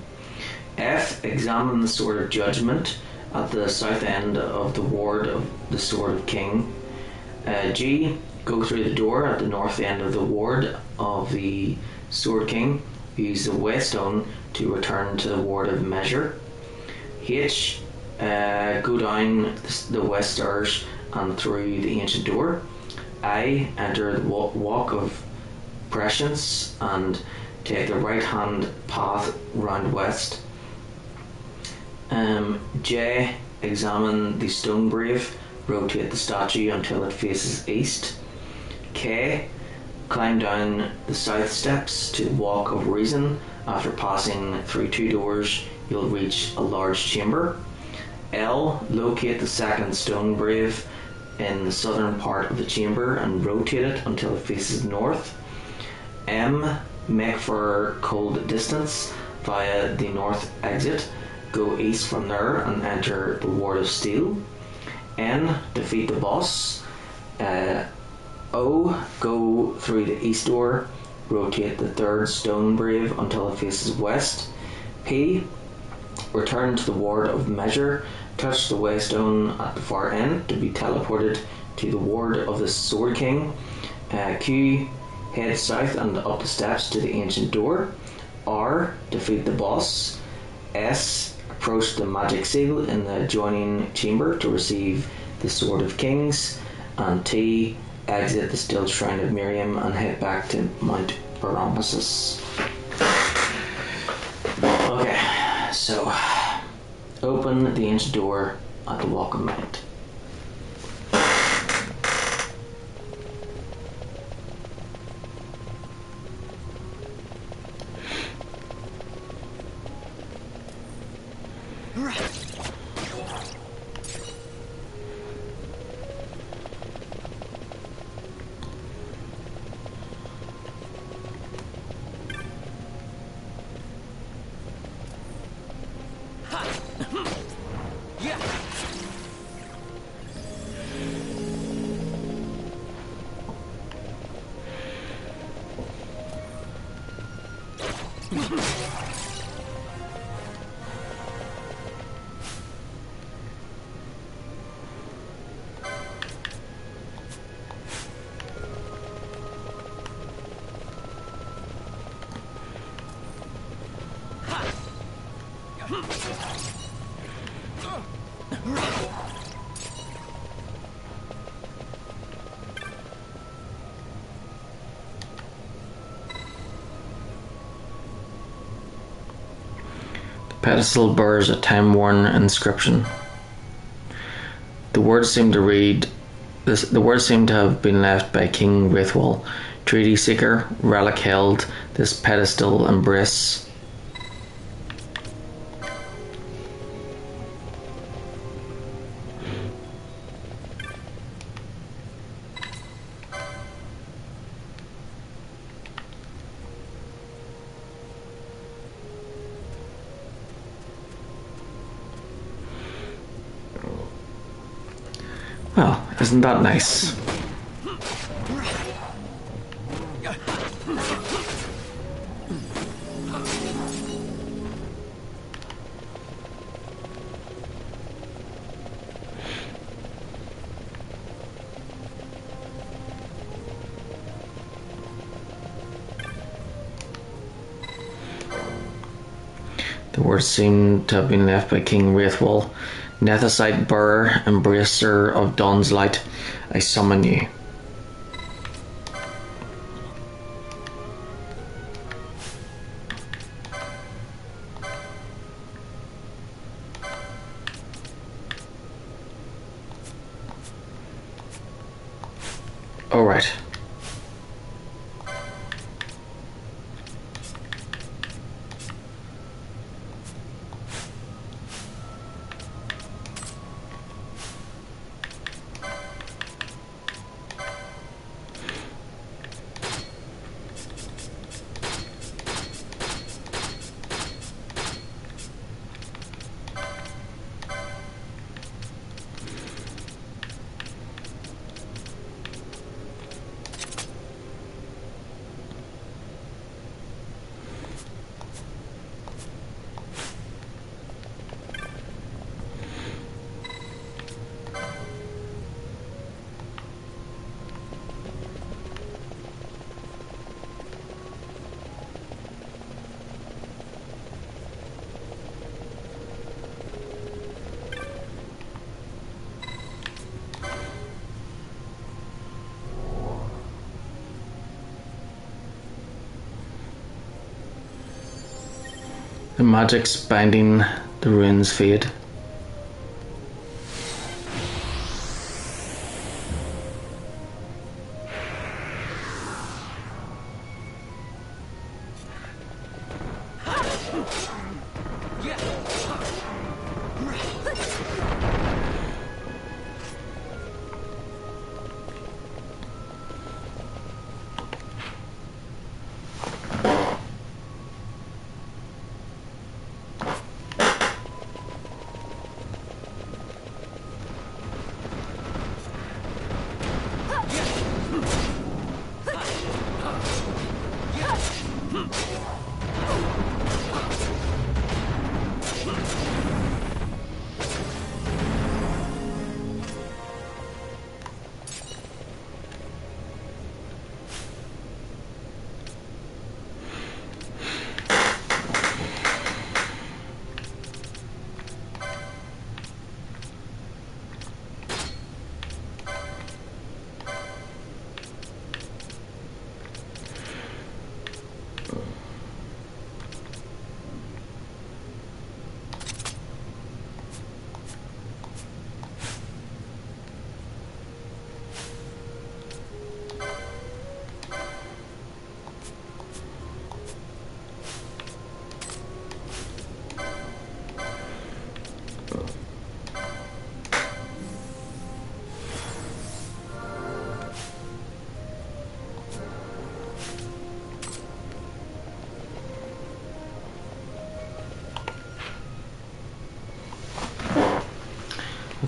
F, examine the Sword of Judgment at the south end of the Ward of the Sword of King. G, go through the door at the north end of the Ward of the Sword King. Use the Waystone to return to the Ward of Measure. H, go down the west stairs and through the ancient door. I, enter the Walk of Prescience and take the right hand path round west. J, examine the stone brave, rotate the statue until it faces east. K, climb down the south steps to the Walk of Reason. After passing through 2 doors, you'll reach a large chamber. L, locate the second stone brave in the southern part of the chamber and rotate it until it faces north. M, make for cold distance via the north exit. Go east from there and enter the Ward of Steel. N, defeat the boss. O, go through the east door. Rotate the third stone brave until it faces west. P, return to the Ward of Measure. Touch the Waystone at the far end to be teleported to the Ward of the Sword King. Q, head south and up the steps to the ancient door. R, defeat the boss. S, approach the magic seal in the adjoining chamber to receive the Sword of Kings. And T, exit the still shrine of Miriam and head back to Mount Bur-Omisace. Okay, so open the ancient door at the Walk of Mind. Pedestal bears a time-worn inscription. The words seem to read the words seem to have been left by King Wraithwall. Treaty Seeker, relic held, this pedestal embrace. Well, isn't that nice? The words seem to have been left by King Wraithwall. Nethicite bearer, embracer of dawn's light, I summon you. All right. The magic's binding the runes fade.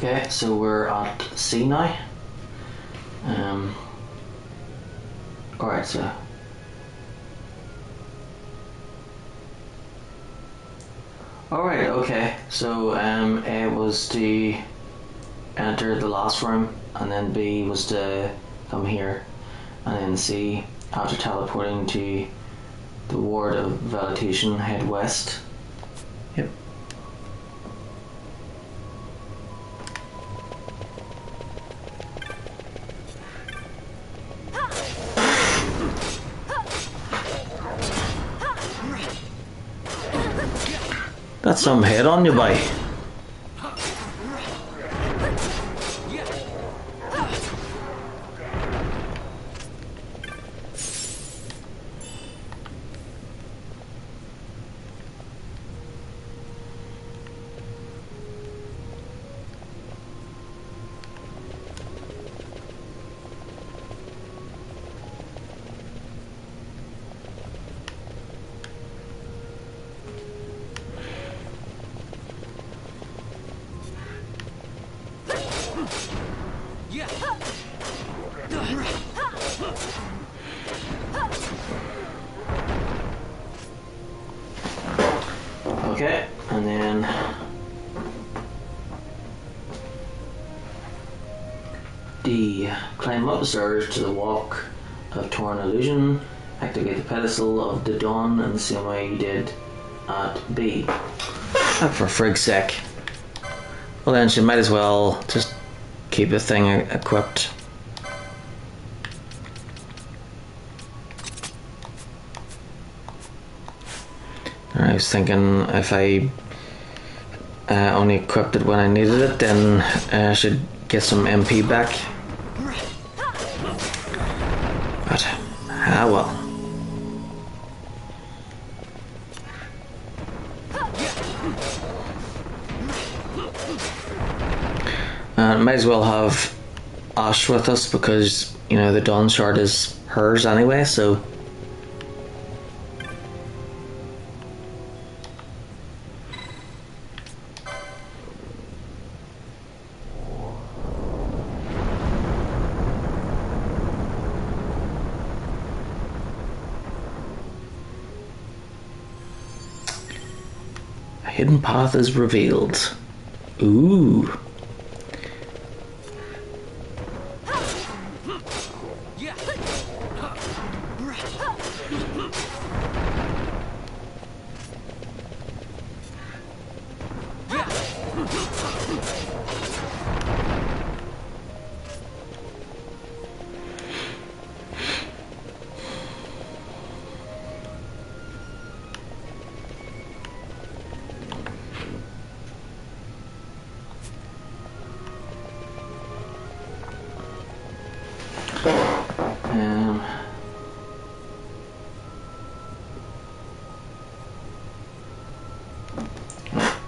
Okay, so we're at C now. Alright, so alright, okay. So A was to enter the last room, and then B was to come here, and then C, after teleporting to the ward of Vegetation, head west. Yep. That's some head on you, boy. Okay, and then D, climb up the stairs to the walk of Torn Illusion, activate the pedestal of the dawn in the same way you did at B. For frig's sake. Well then she might as well just keep the thing equipped. I was thinking if I only equipped it when I needed it, then I should get some MP back. But, well. Might as well have Ash with us because, you know, the Dawn Shard is hers anyway, so. A hidden path is revealed. Ooh.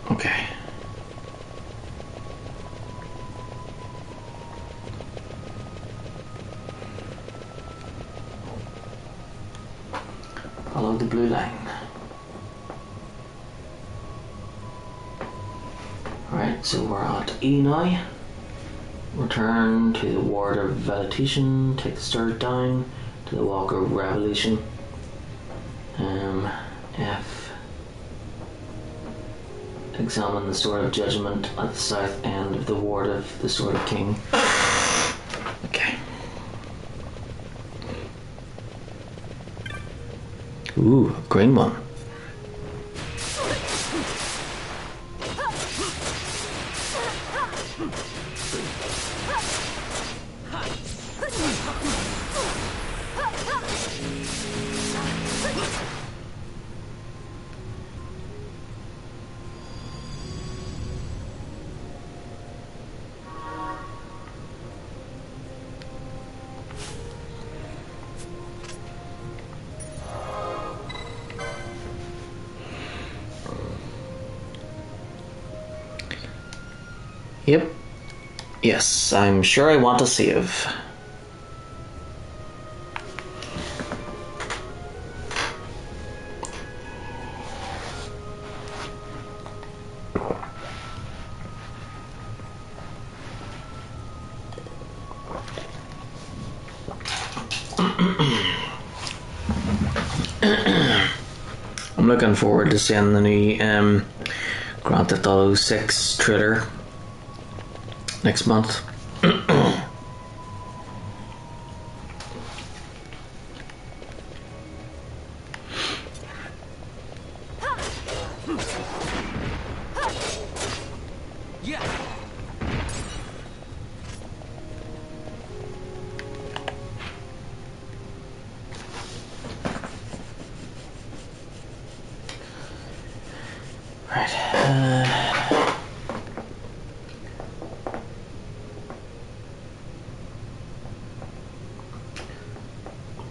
Okay. Follow the blue line. Alright, so we're at E now. Return to the ward of Vegetation, take the stairs down to the walk of Revelation. F. Examine the Sword of Judgment at the south end of the ward of the Sword of King. Okay. Ooh, a green one. Yep. Yes, I'm sure I want to save. I'm looking forward to seeing the new Grand Theft Auto 6 trailer next month.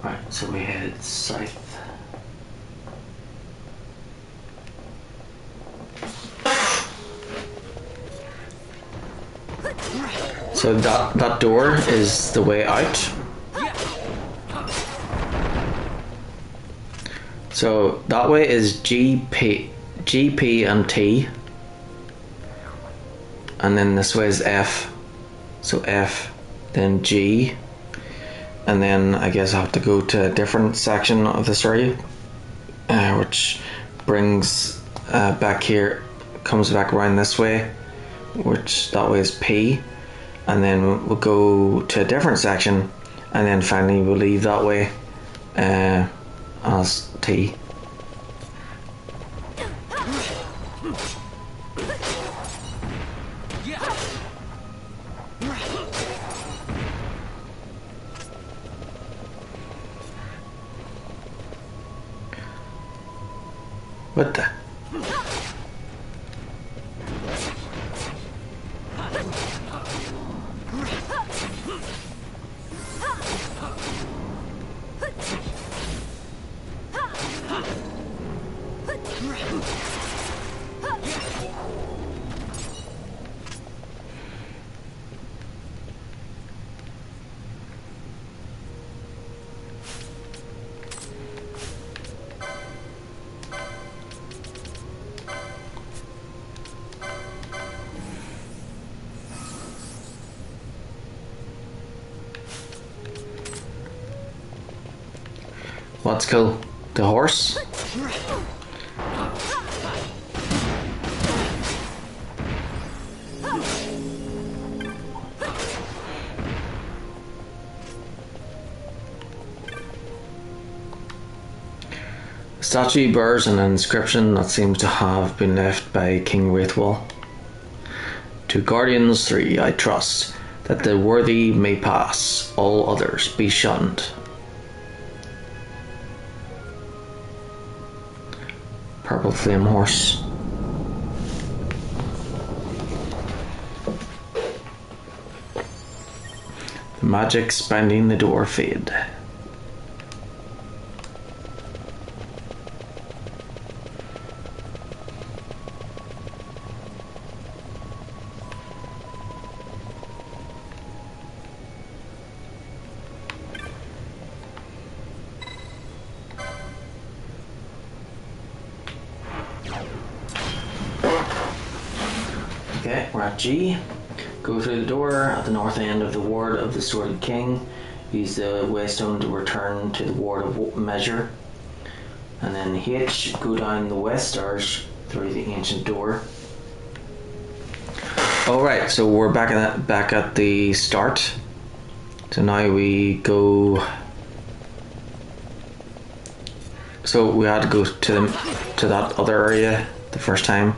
Right, so we head south. So that door is the way out. So that way is GP and T. And then this way is F. So F, then G. And then I guess I have to go to a different section of this area, which brings back here, comes back around this way, which that way is P. And then we'll go to a different section, and then finally we'll leave that way as T. What the? What's cool? The horse? The statue bears an inscription that seems to have been left by King Wraithwall. To Guardians 3 I trust, that the worthy may pass, all others be shunned. Purple flame horse. The magic binding the door fade. Okay, we're at G. Go through the door at the north end of the ward of the Sworded King. Use the waystone to return to the ward of Measure. And then H, go down the west stairs through the ancient door. Alright, so we're back at the start. So now we go. So we had to go to that other area the first time.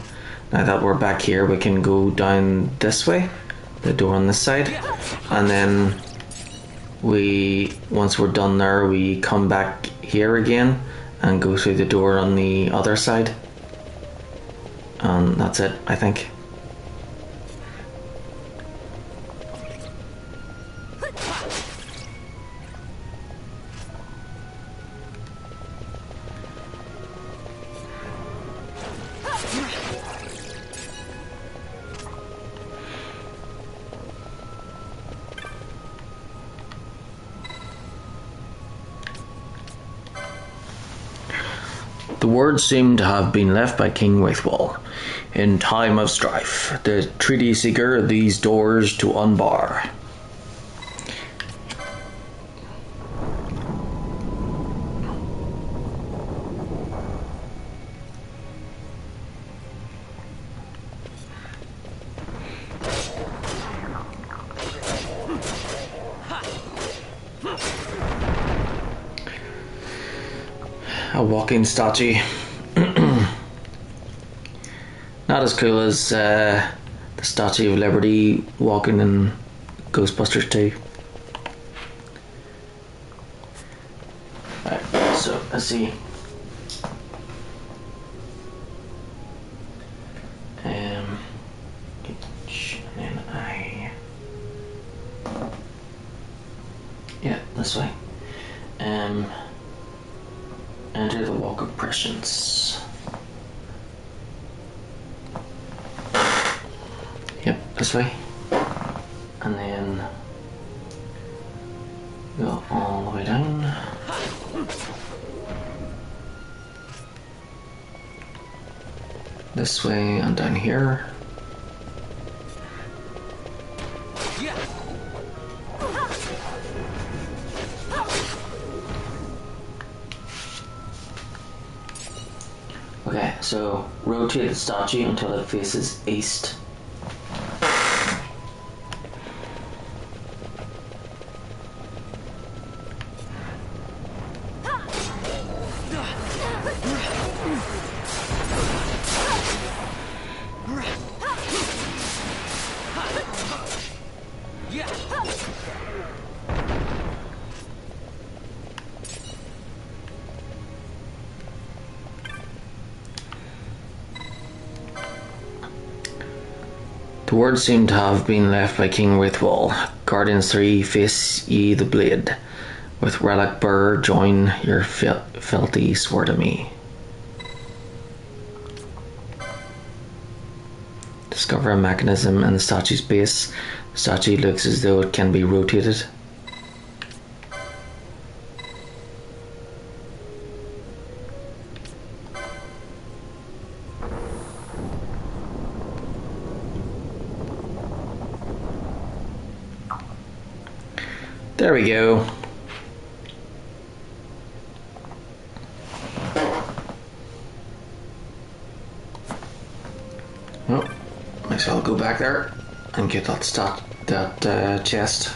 Now that we're back here, we can go down this way, the door on this side, and then once we're done there, we come back here again and go through the door on the other side, and that's it, I think. The words seem to have been left by King Wraithwall. In time of strife, the treaty seeker these doors to unbar. walking statue. Not as cool as the Statue of Liberty walking in Ghostbusters 2. Right, so let's see. And then yeah, this way. Enter the Walk of Prescience. Yep, this way. And then go all the way down. This way and down here. Okay, so rotate the statue until it faces east. The words seem to have been left by King Wraithwall. Guardians 3, face ye the blade. With Relic Bur, join your filthy sword to me. Discover a mechanism in the statue's base. The statue looks as though it can be rotated. There we go. Oh, might as well go back there and get that chest.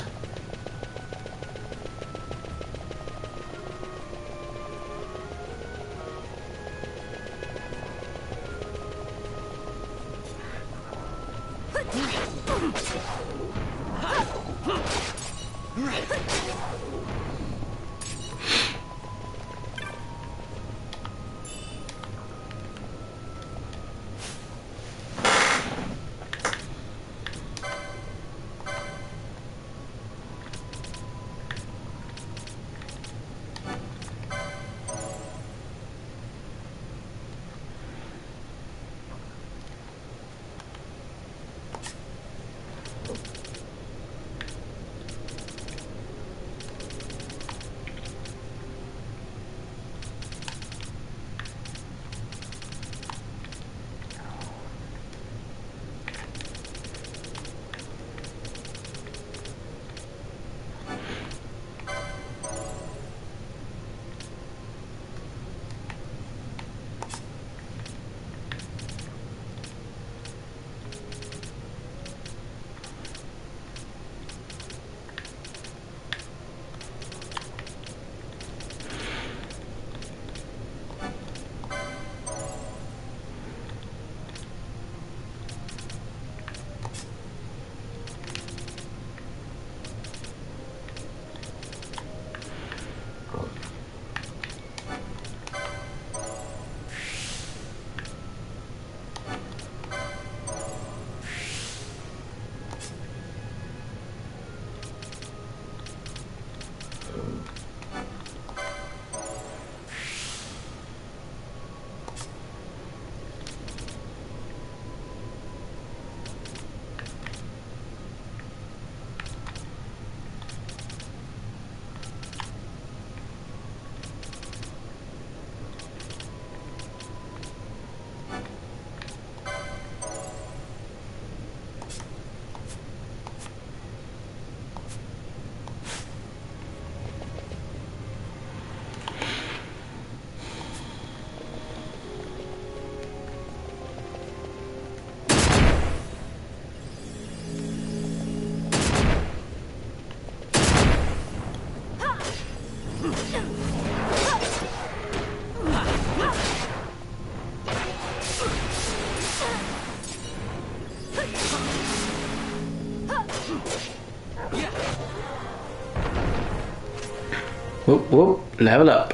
Whoop, whoop, level up.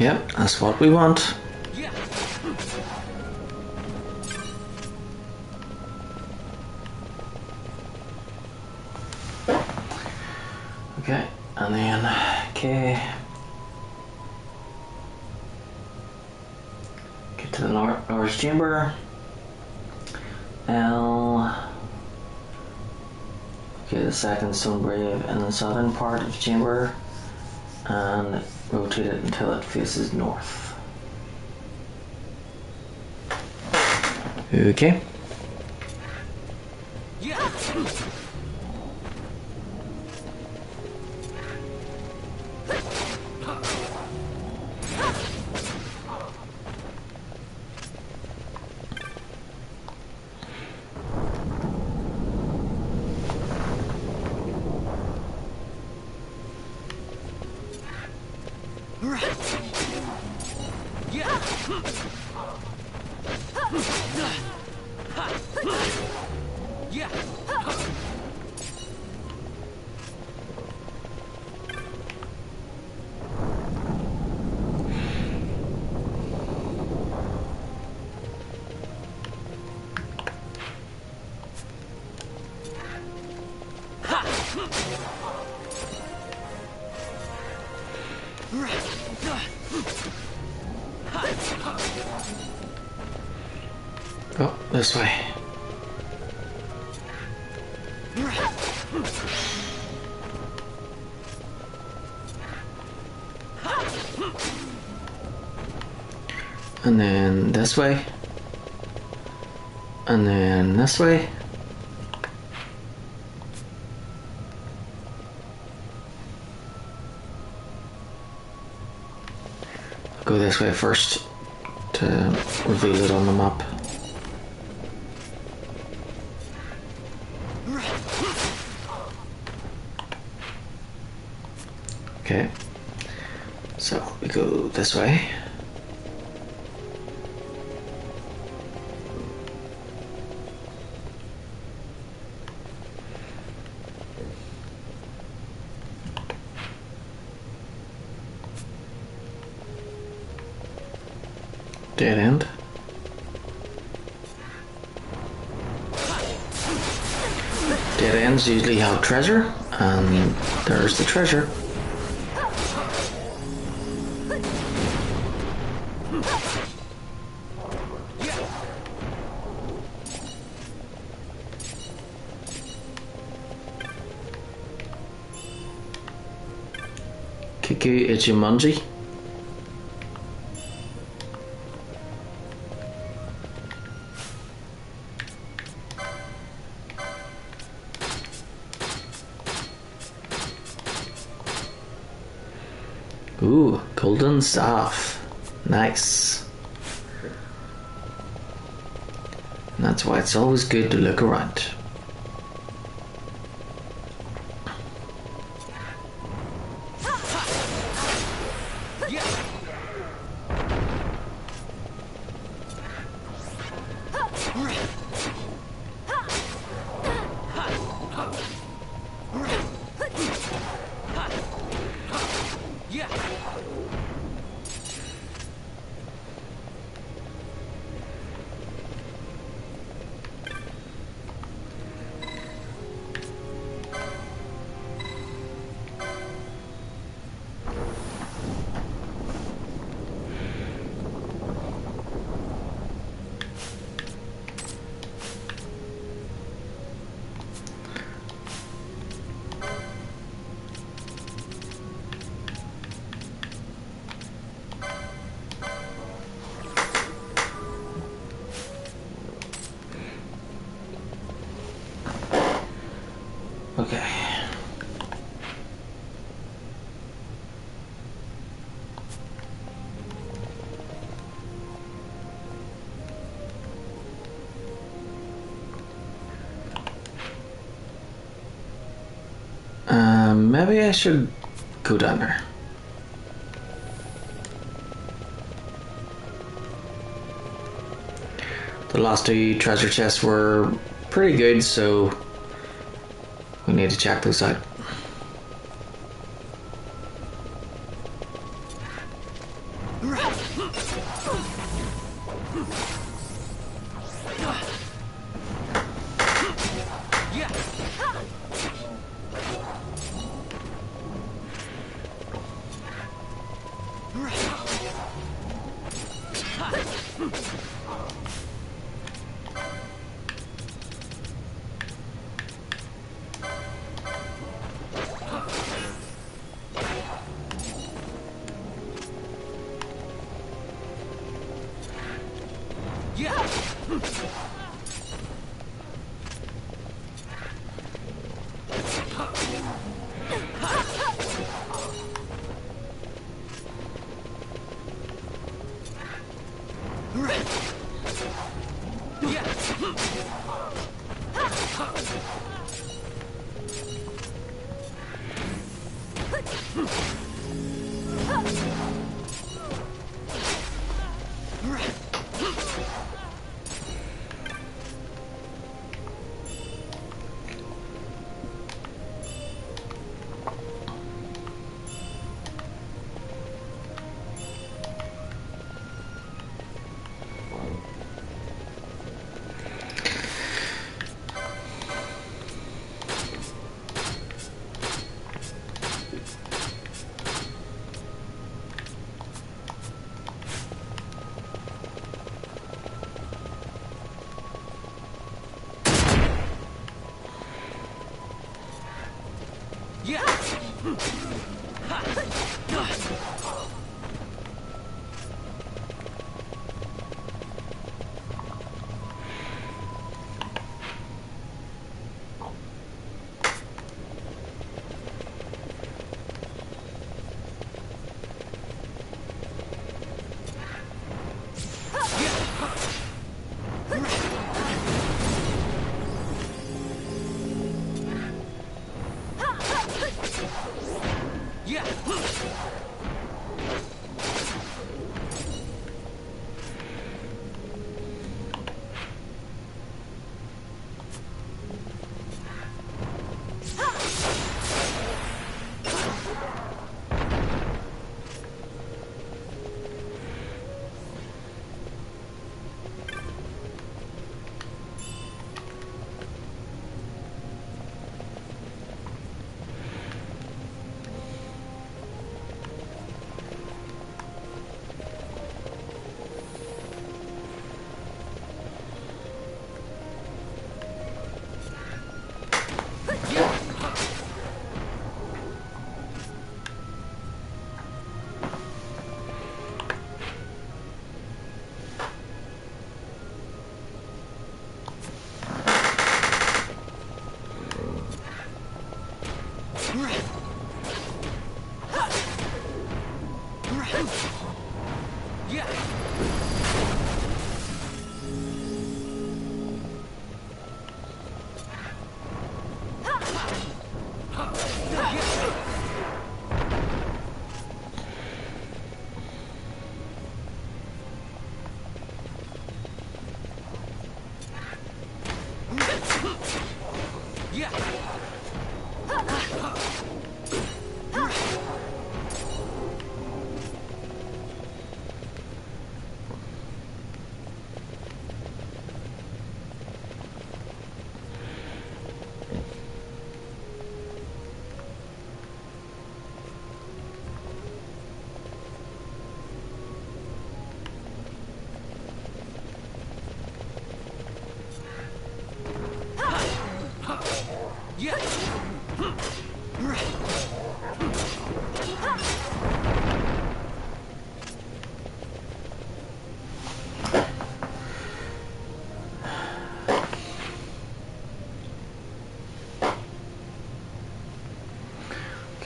Yep, that's what we want. Okay, and then K. Get to the large chamber. L. Okay, the second stone grave in the southern part of the chamber, and rotate it until it faces north. Okay. Oh, this way. And then this way. And then this way. I'll go this way first to reveal it on the map. Okay, so we go this way. Dead end. Dead ends usually have treasure, and there's the treasure. Kiku Ichimonji. Ooh, golden staff. Nice. And that's why it's always good to look around. Okay. Maybe I should go down there. The last two treasure chests were pretty good, so we need to check those out.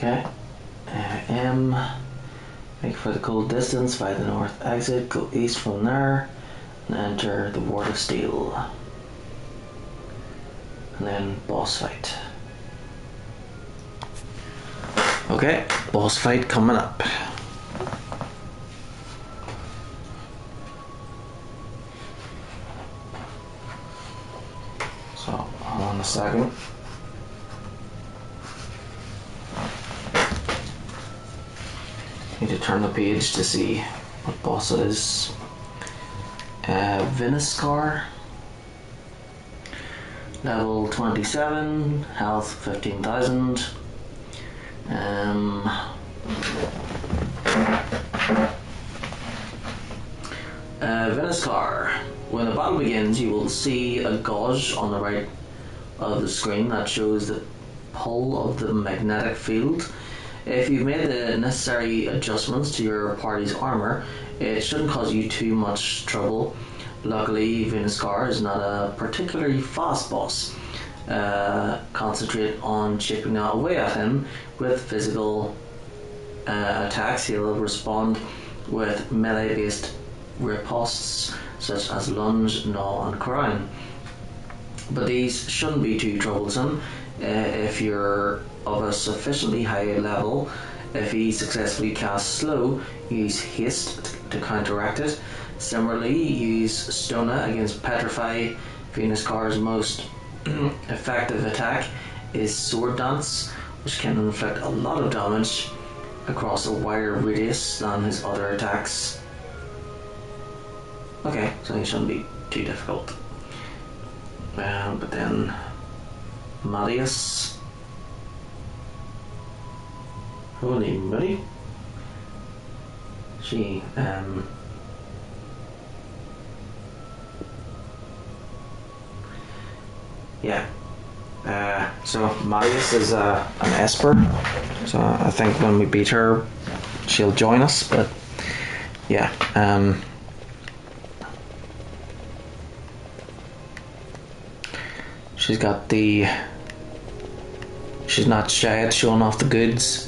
Okay. Make for the cold distance via the north exit, go east from there, and enter the Ward of Steel. And then boss fight. Okay, boss fight coming up. So, hold on a second. Need to turn the page to see what boss it is. Viniscar. Level 27, health 15,000. Viniscar. When the battle begins, you will see a gauge on the right of the screen that shows the pull of the magnetic field. If you've made the necessary adjustments to your party's armor, it shouldn't cause you too much trouble. Luckily, Viniscar is not a particularly fast boss. Concentrate on chipping away at him with physical attacks. He'll respond with melee-based riposts such as lunge, gnaw, and crown. But these shouldn't be too troublesome if you're of a sufficiently high level. If he successfully casts slow, use haste to counteract it. Similarly, use Stona against Petrify. Viniscar's most effective attack is Sword Dance, which can inflict a lot of damage across a wider radius than his other attacks. Okay, so he shouldn't be too difficult. But then Marius. Holy moly. She, yeah. So Marius is an Esper. So I think when we beat her, she'll join us. But yeah, she's got the. She's not shy at showing off the goods.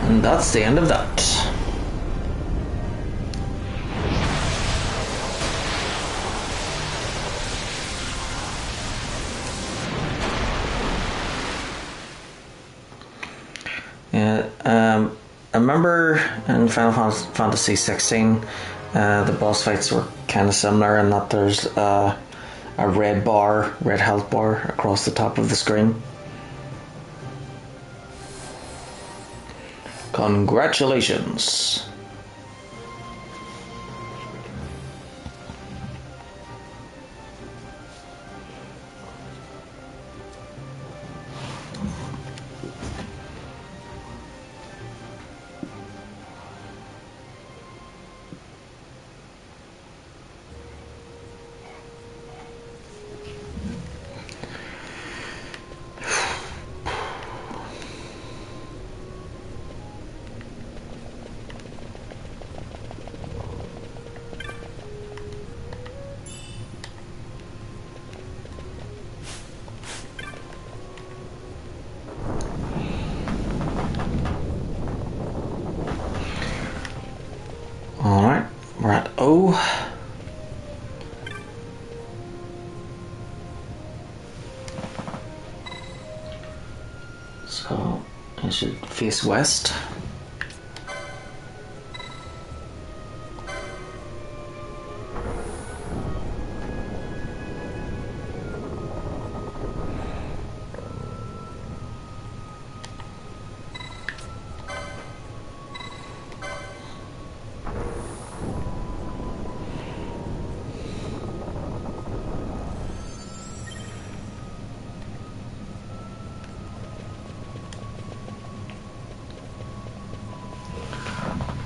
And that's the end of that. Yeah, I remember in Final Fantasy XVI, the boss fights were kind of similar in that there's a red health bar across the top of the screen. Congratulations. Alright, we're at O. So I should face west.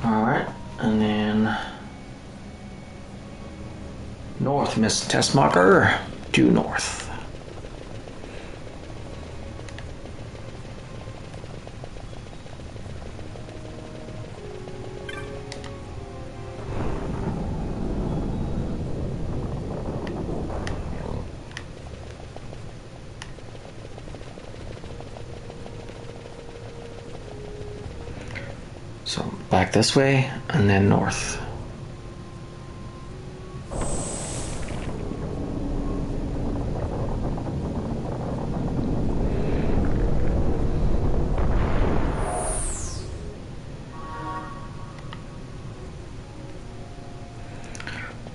Alright, and then north, Miss Test Marker, due north. So back this way and then north.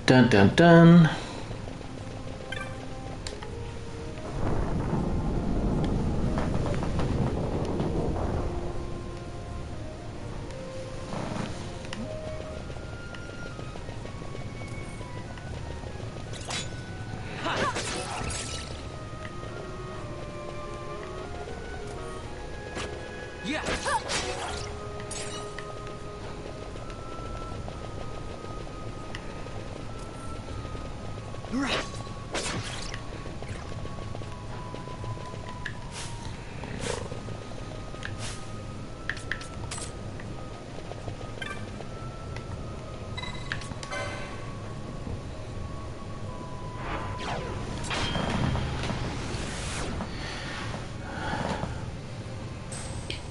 Dun dun dun.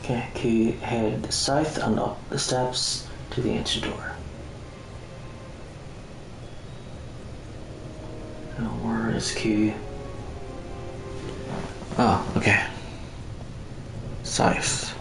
Okay, Q, head south and up the steps to the ancient door. Now where is Q? Oh, okay. South.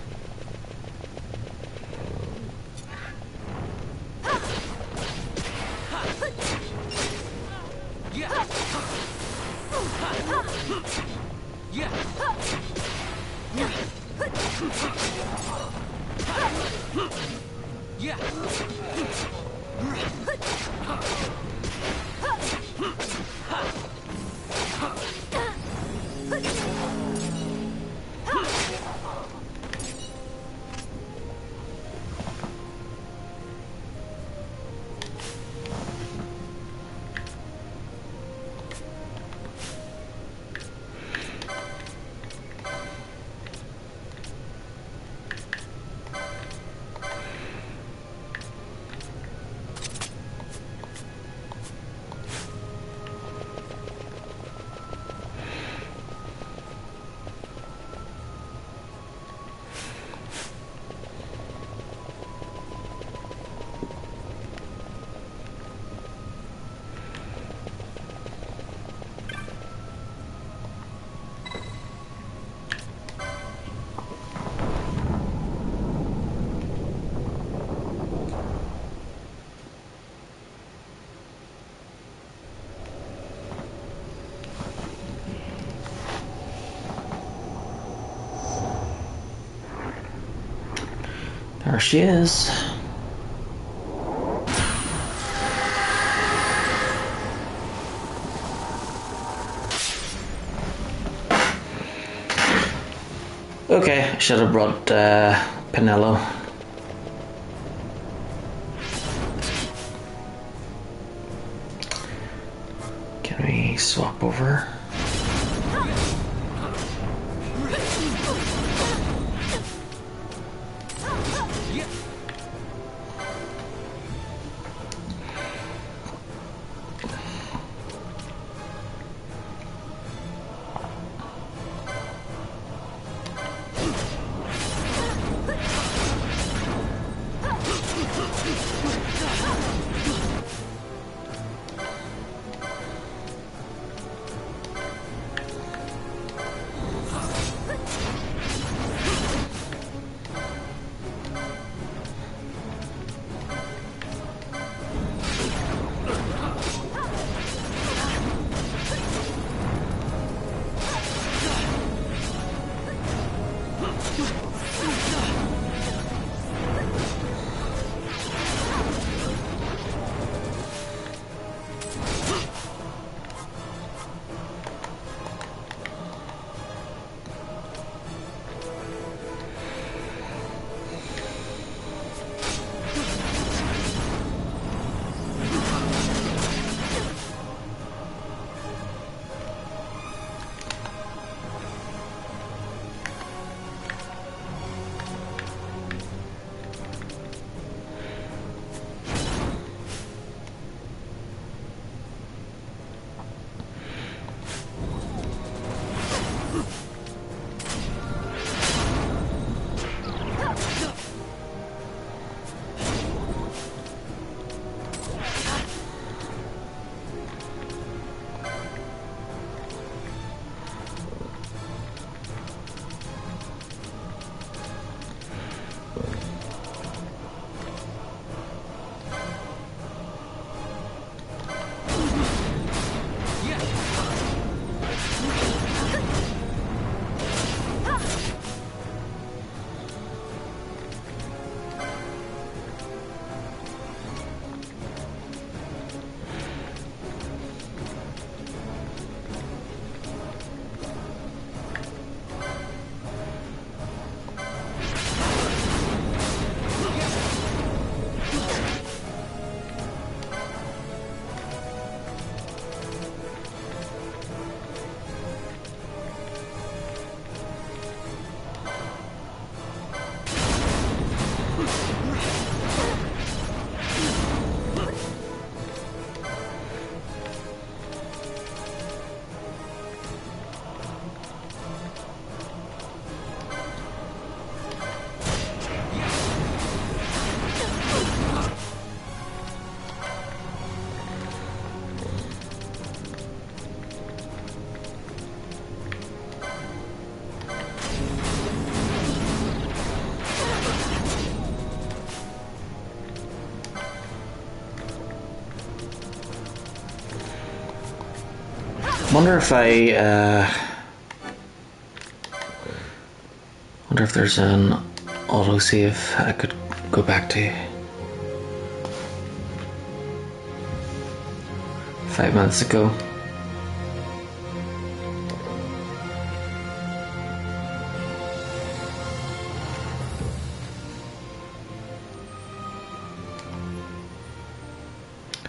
There she is. Okay, I should have brought Pinello. Can we swap over? Wonder if wonder if there's an autosave I could go back to. 5 minutes ago.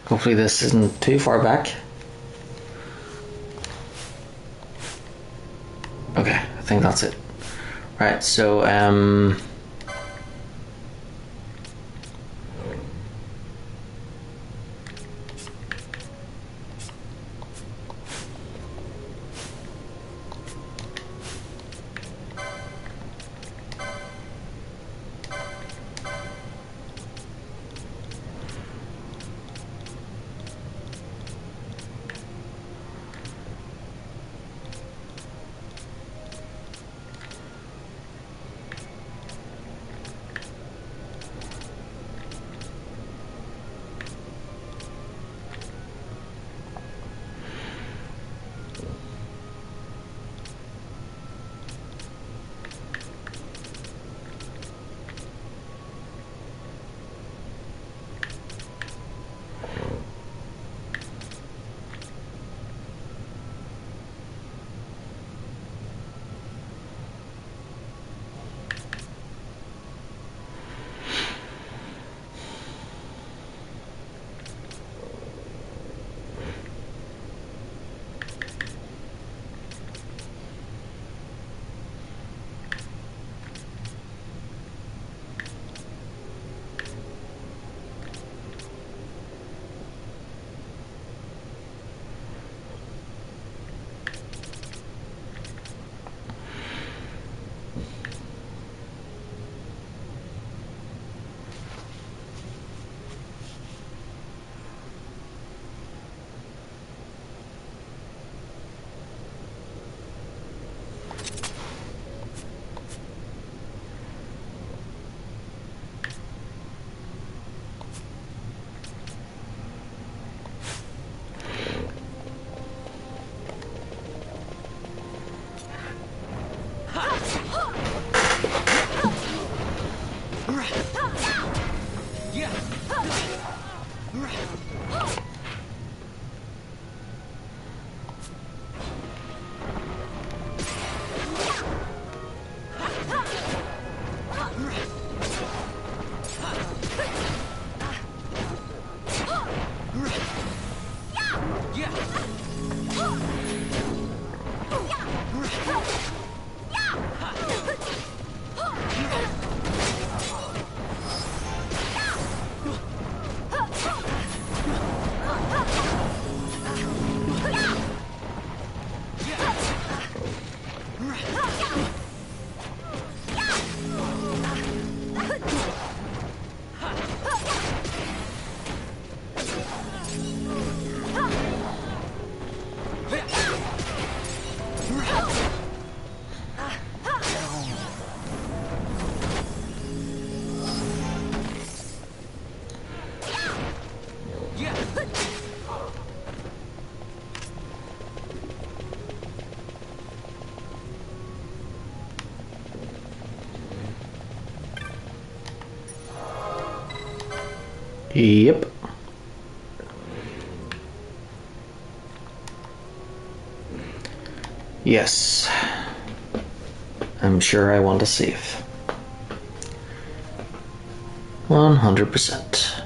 Hopefully this isn't too far back. Okay, I think that's it. Right, so Yep. Yes. I'm sure I want to save. 100%.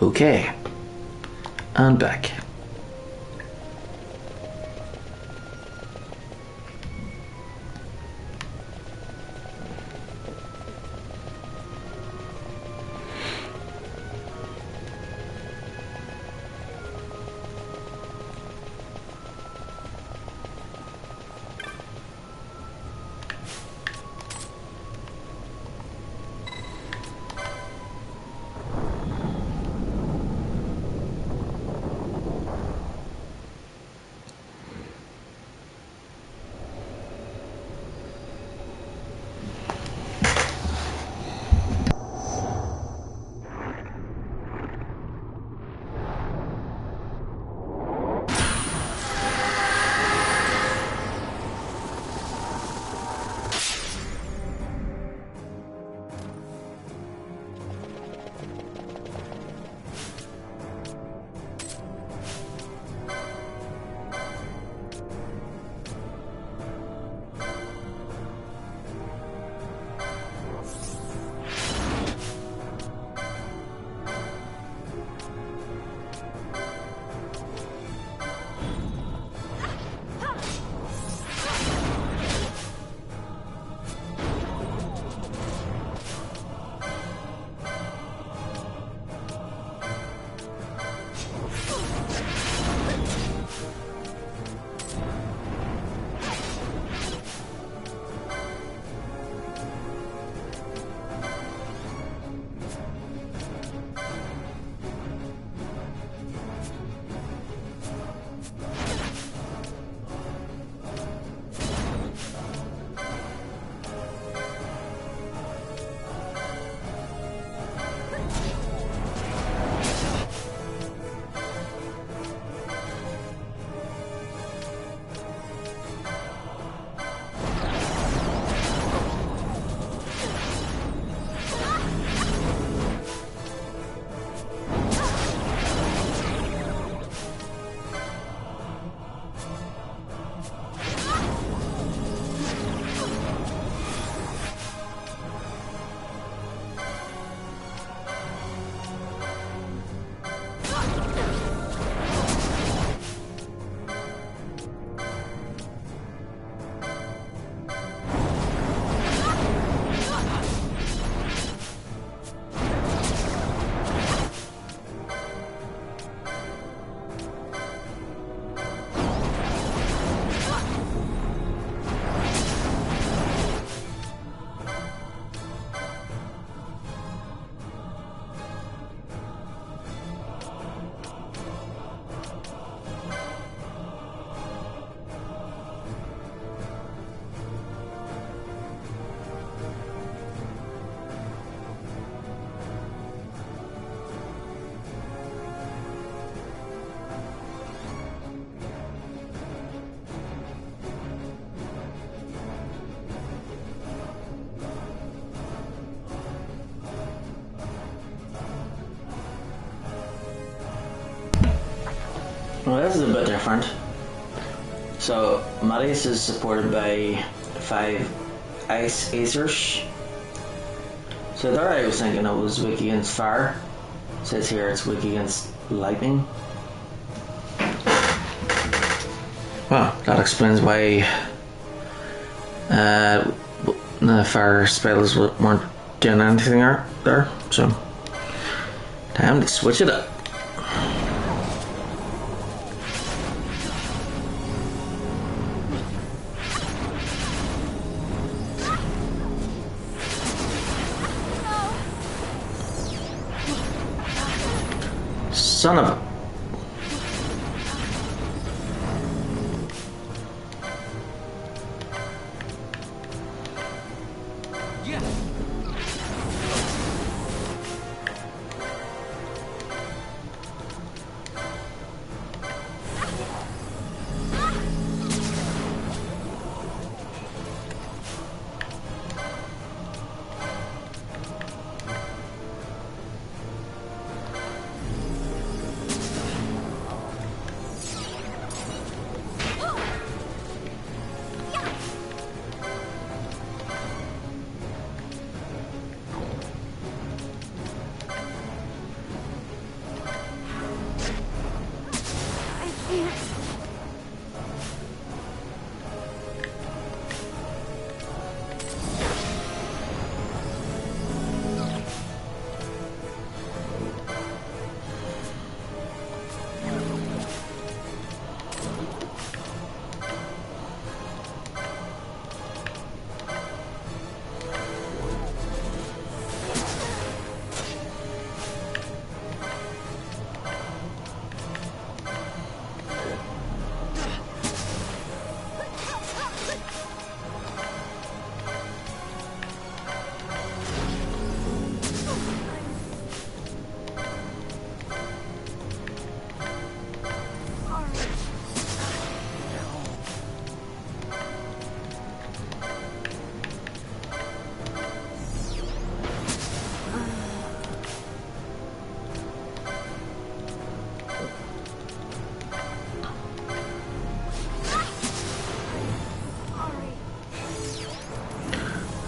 Okay. And back. Well, this is a bit different. So, Marius is supported by 5 ice acers. So there I was thinking it was weak against fire. It says here it's weak against lightning. Well, that explains why the fire spells weren't doing anything there. So, time to switch it up. Son of a...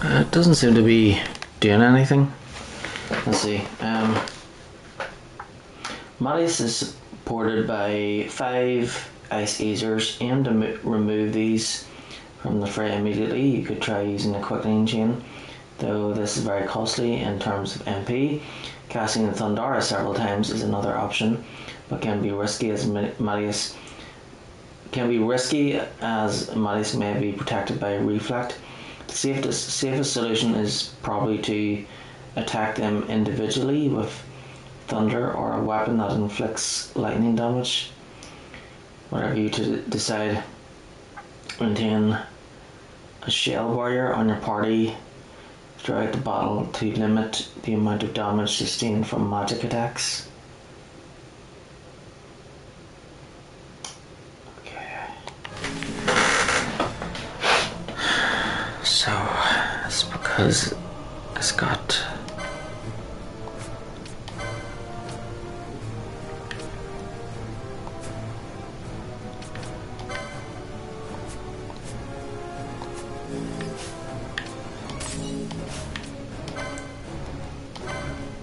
It doesn't seem to be doing anything. Let's see. Marius is supported by 5 ice easers. Aim to remove these from the fray immediately. You could try using a quickening chain, though this is very costly in terms of MP. Casting the Thundara several times is another option, but can be risky as Marius may be protected by Reflect. The safest solution is probably to attack them individually with thunder or a weapon that inflicts lightning damage. Whatever you decide. Maintain a shell barrier on your party throughout the battle to limit the amount of damage sustained from magic attacks. So, it's because it's got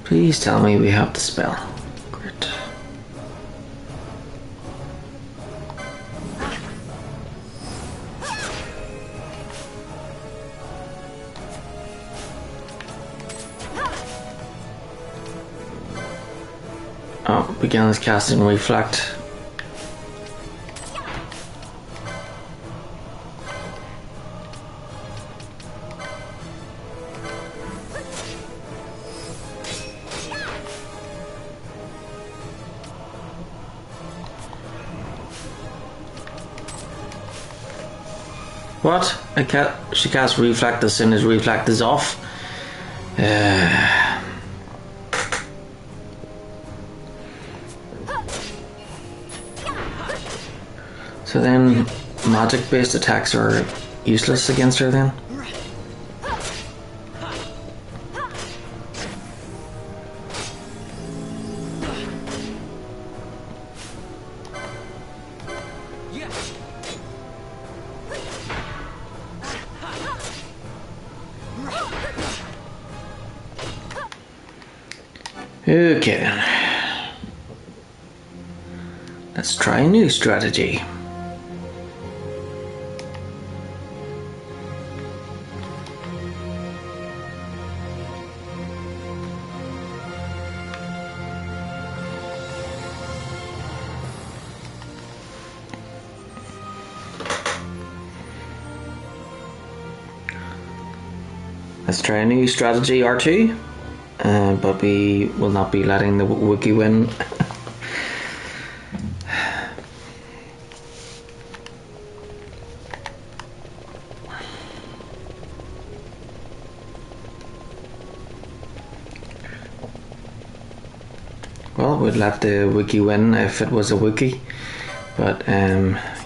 please tell me we have the spell. Great. Oh, begins casting Reflect. What? She casts Reflect as soon as Reflect is off. So then magic-based attacks are useless against her then? Okay then. Let's try a new strategy. Let's try a new strategy R2. But we will not be letting the wiki win. Well, we'd let the wiki win if it was a wiki, but yeah.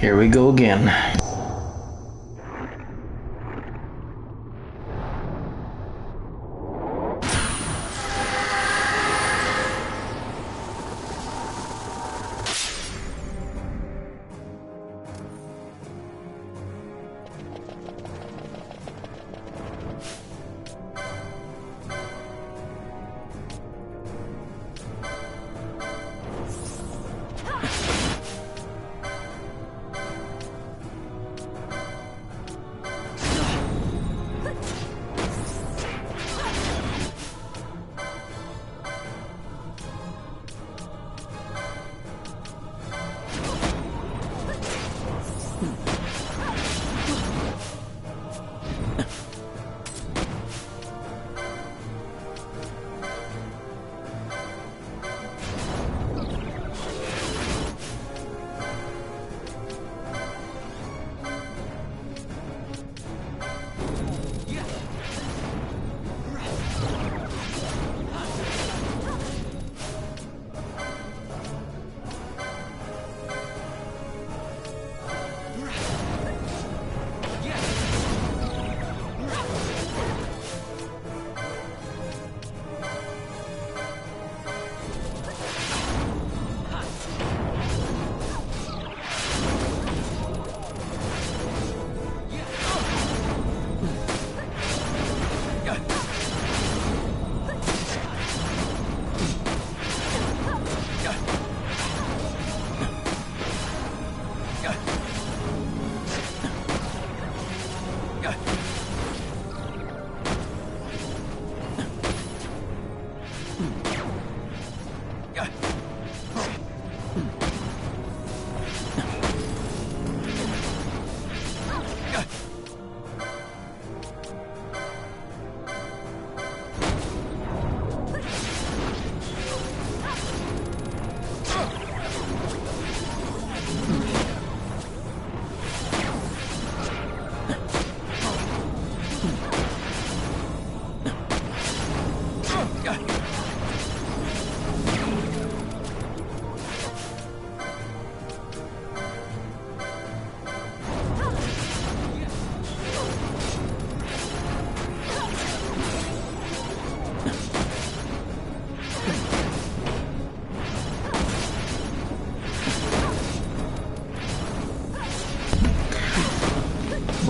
Here we go again.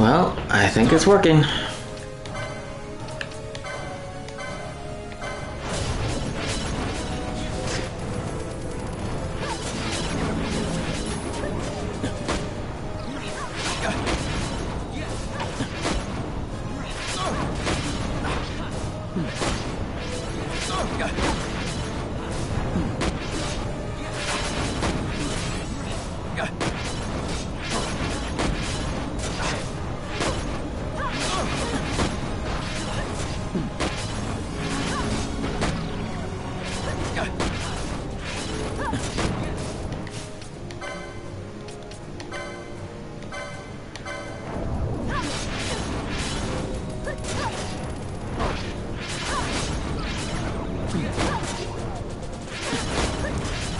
Well, I think it's working.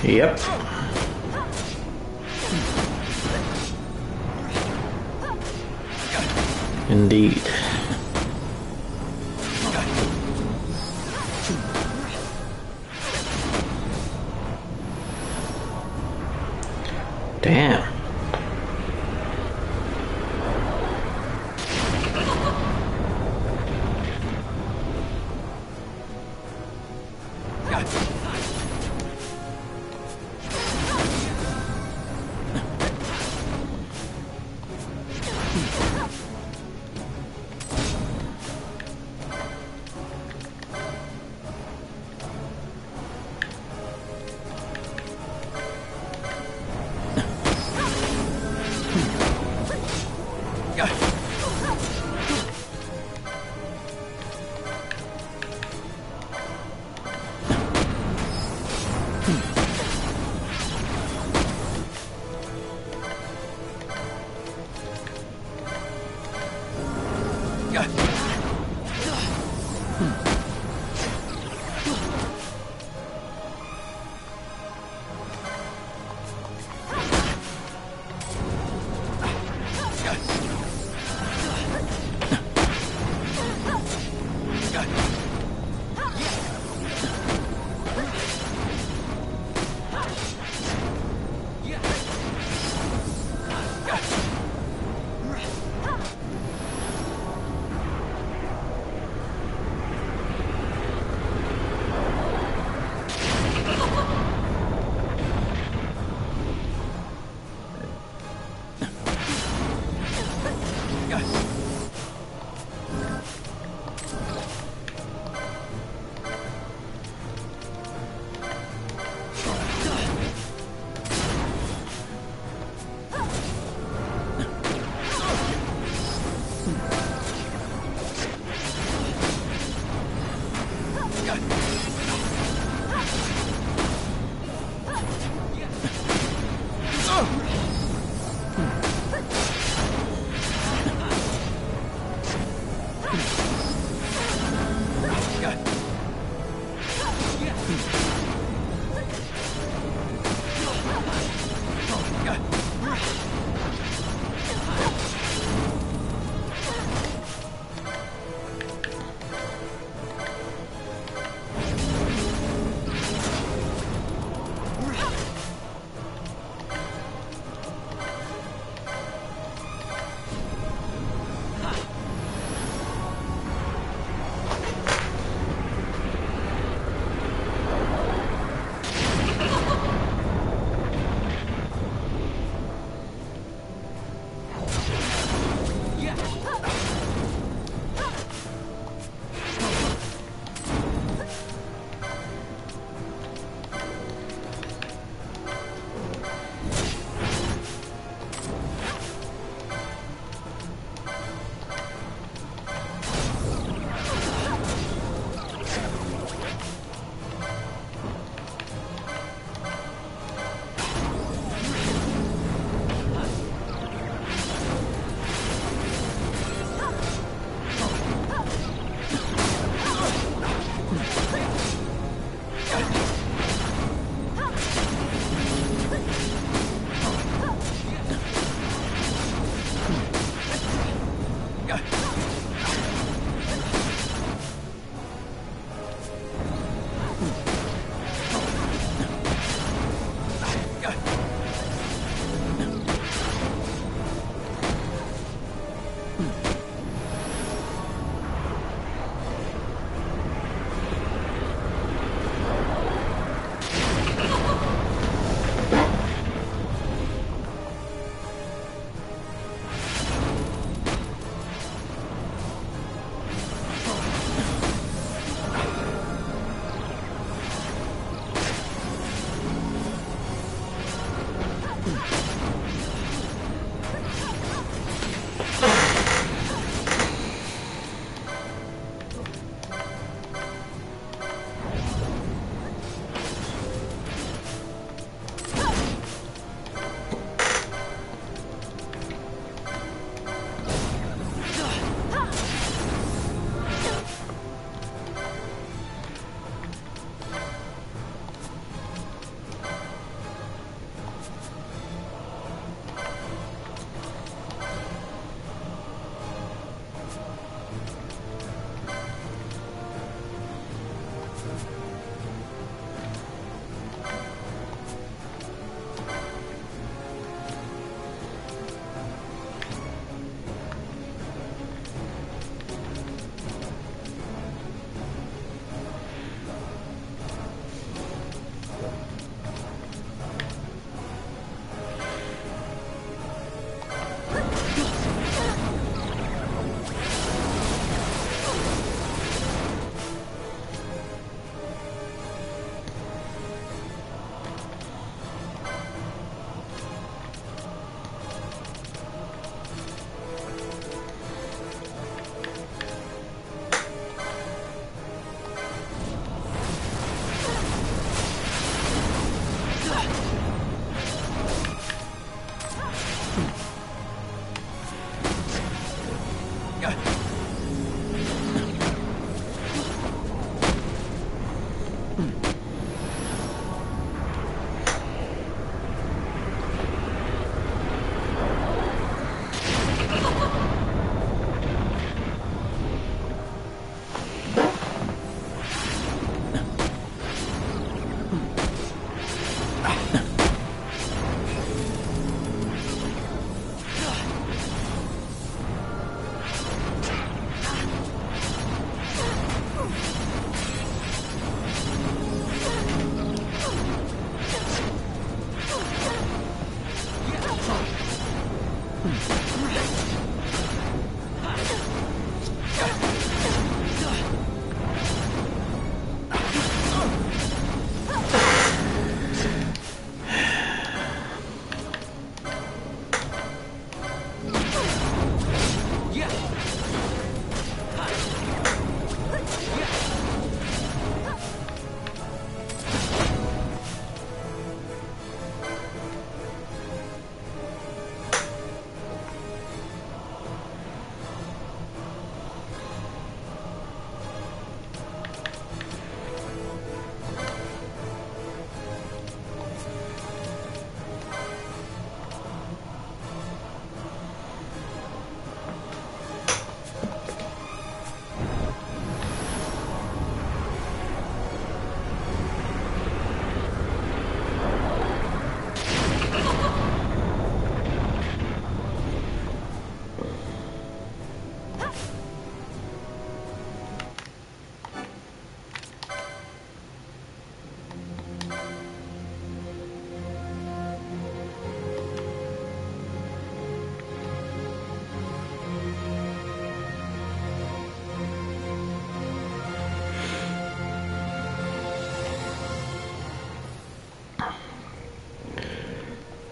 Yep. Indeed. Damn.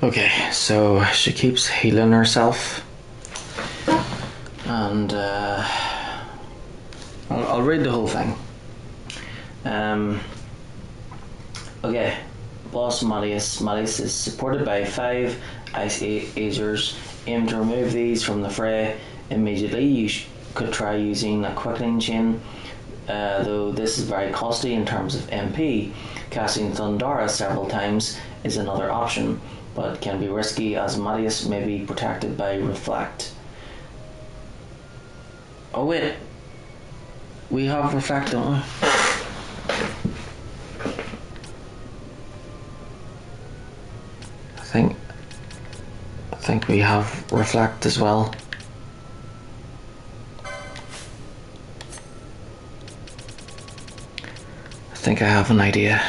Okay, so she keeps healing herself, and I'll read the whole thing. Okay, boss Marius. Marius is supported by 5 ice azers. Aim to remove these from the fray immediately. You could try using a quickening chain, though this is very costly in terms of MP. Casting Thundara several times is another option, but can be risky as Marius may be protected by Reflect. Oh wait, we have Reflect, don't we? I think we have Reflect as well. I think I have an idea.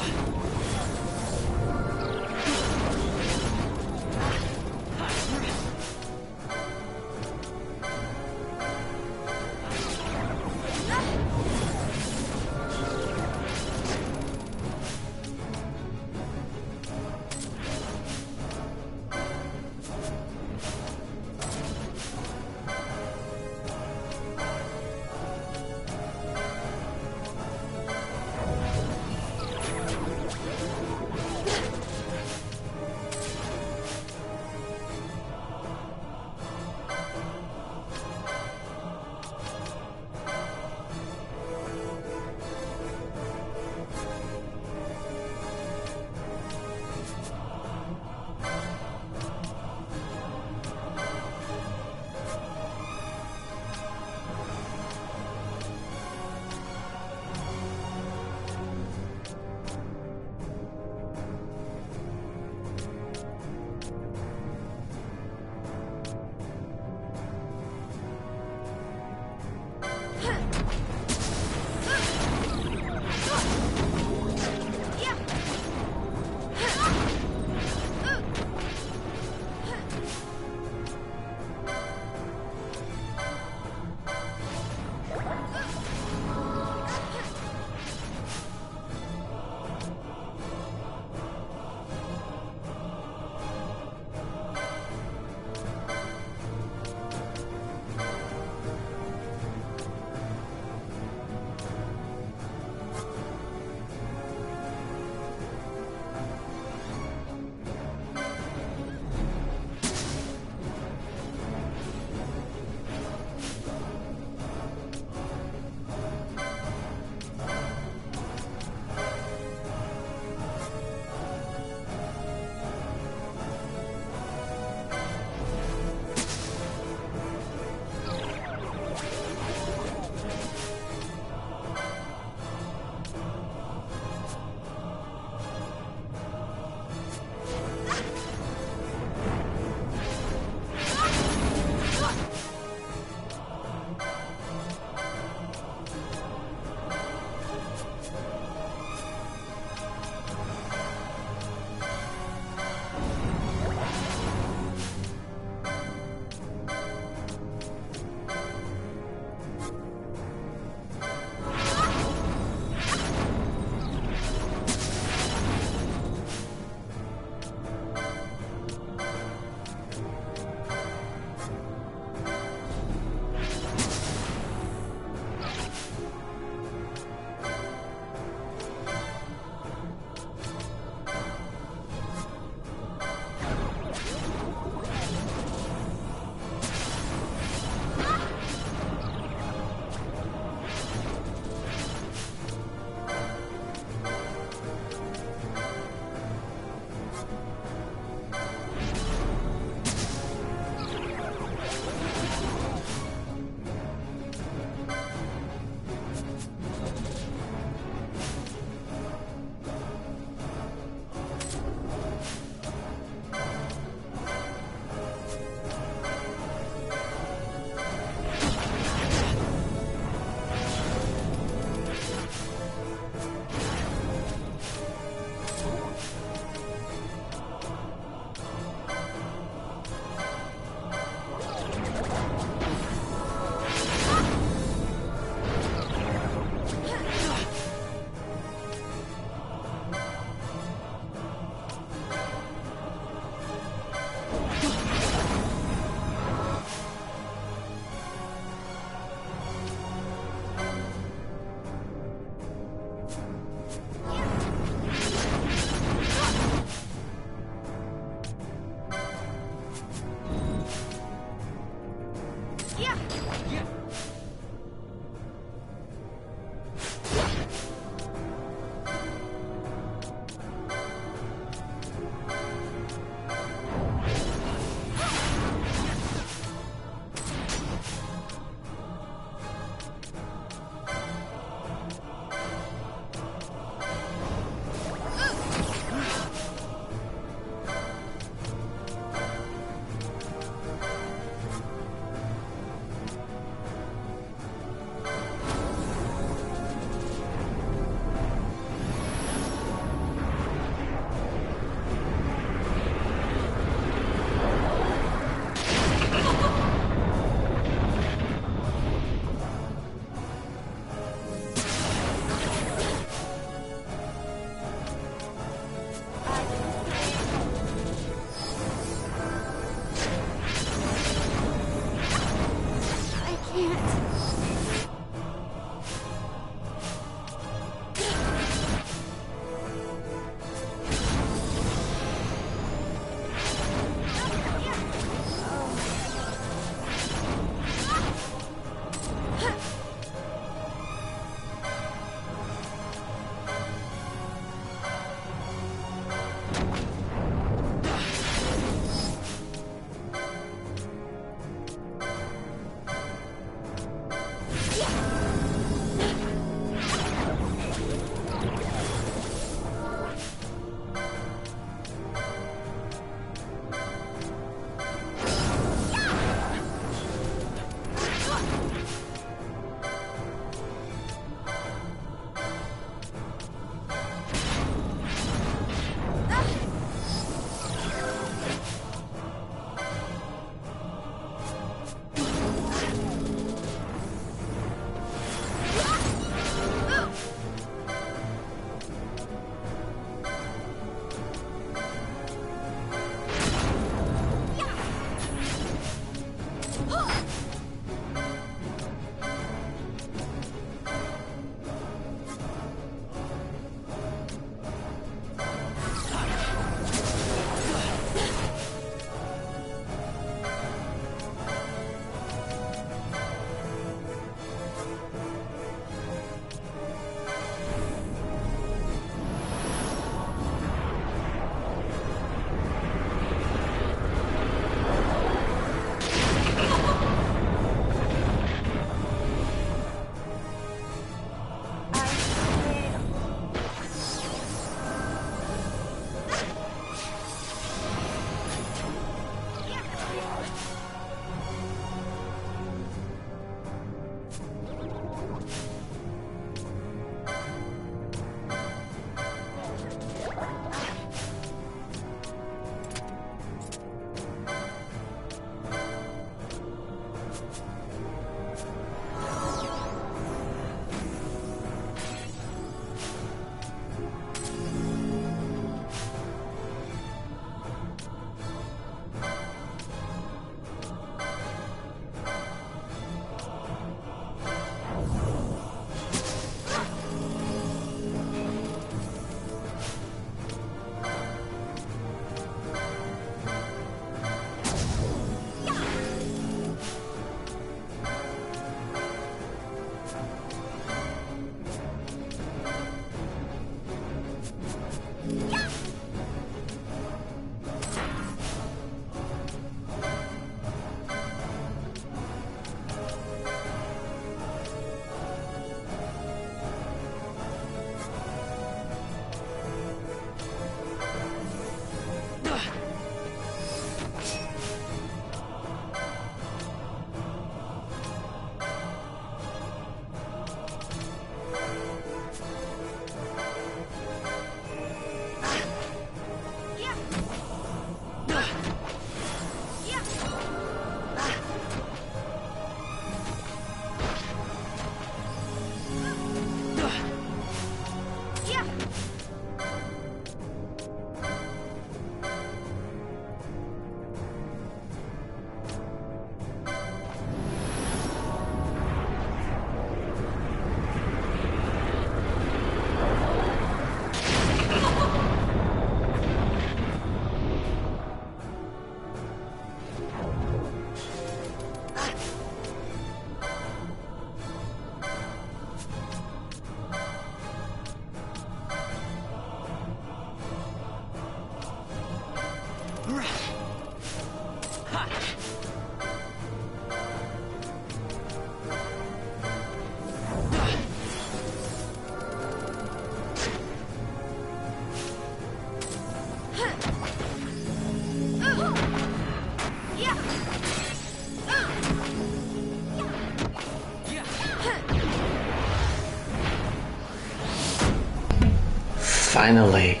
Finally.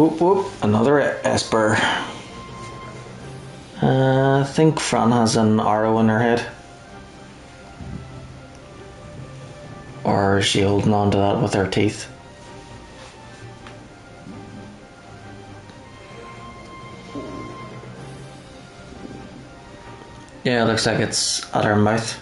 Whoop whoop, another Esper. I think Fran has an arrow in her head. Or is she holding on to that with her teeth? Yeah, it looks like it's at her mouth.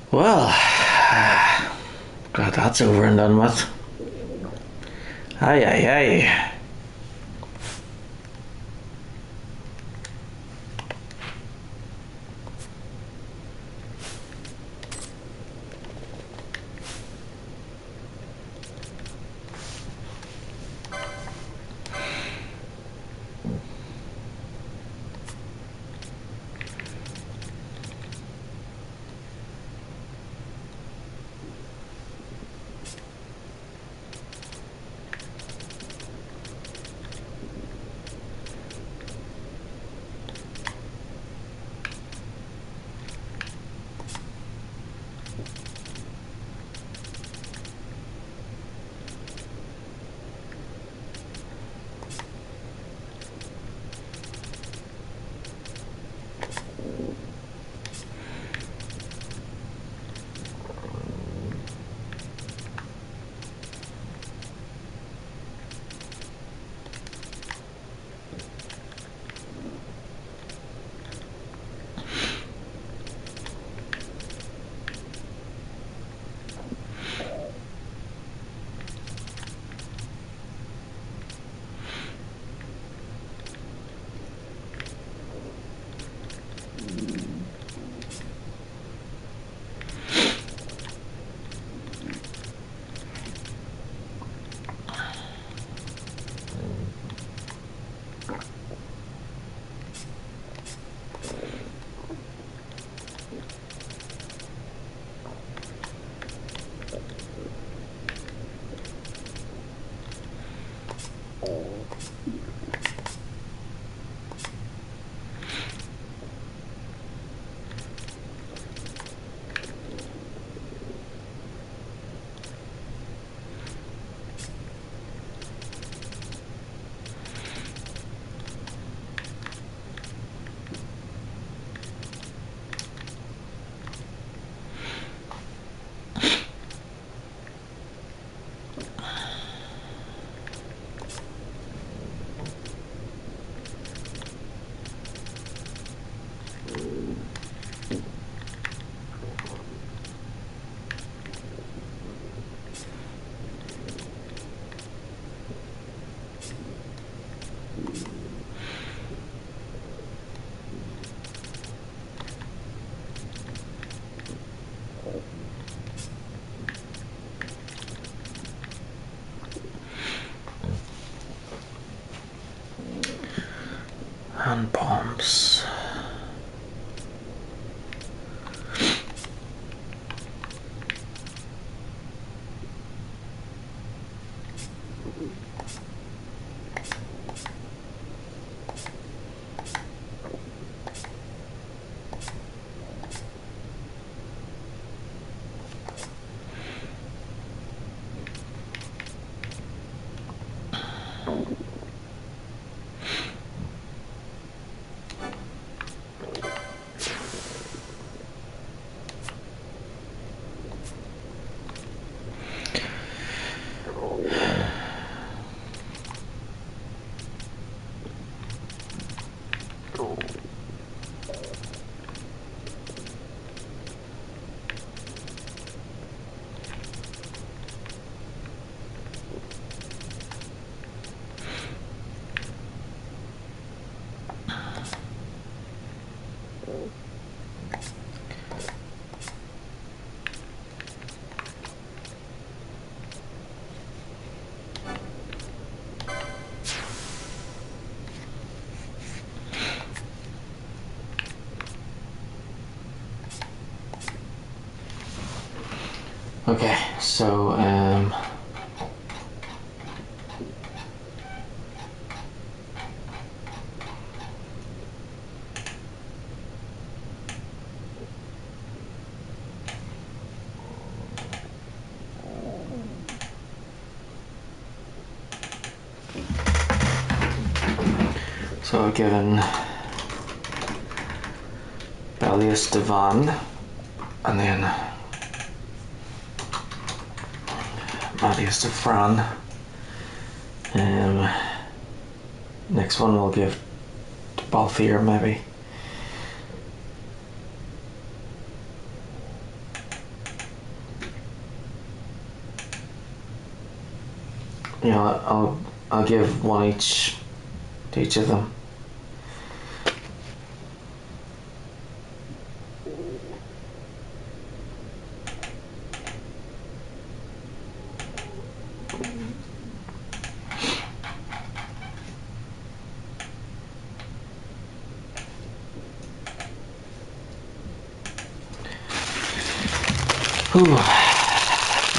Well, glad that's over and done with. Aye, aye, aye. And bombs. Okay, so So I've given Belius to Van, and then Mattias to Fran. Next one we'll give to Balthier, maybe. You know, I'll give one each to each of them. Ooh.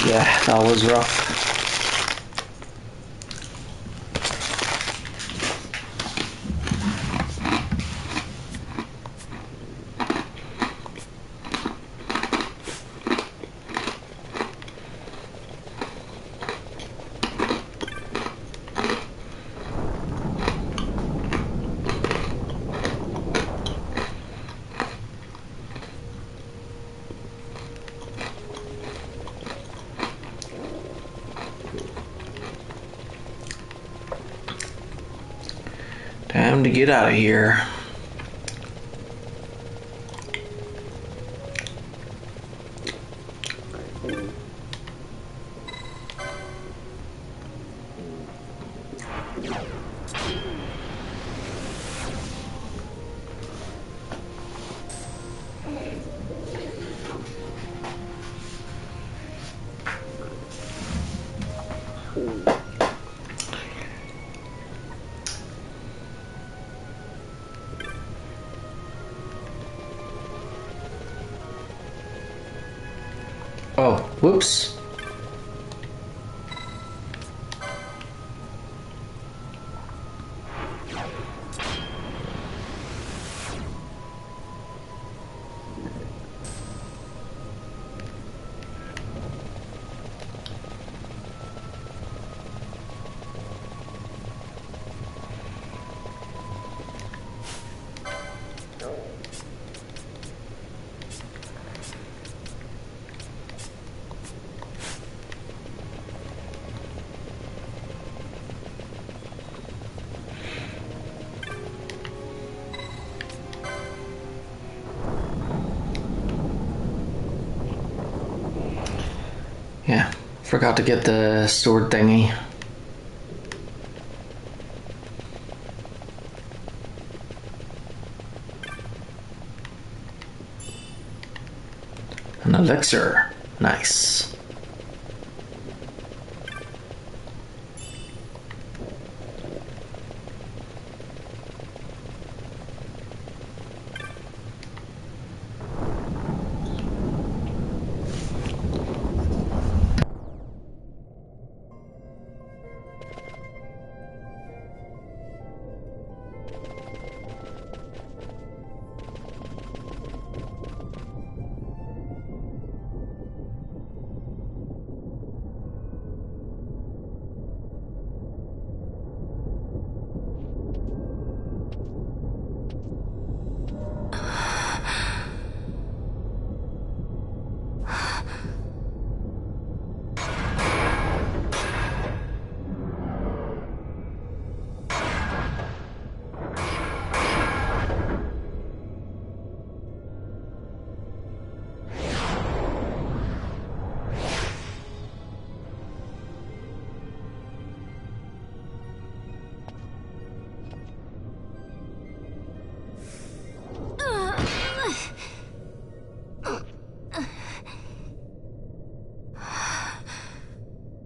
Yeah, that was rough. Time to get out of here. Oh, whoops. Yeah, forgot to get the sword thingy. An elixir. Nice.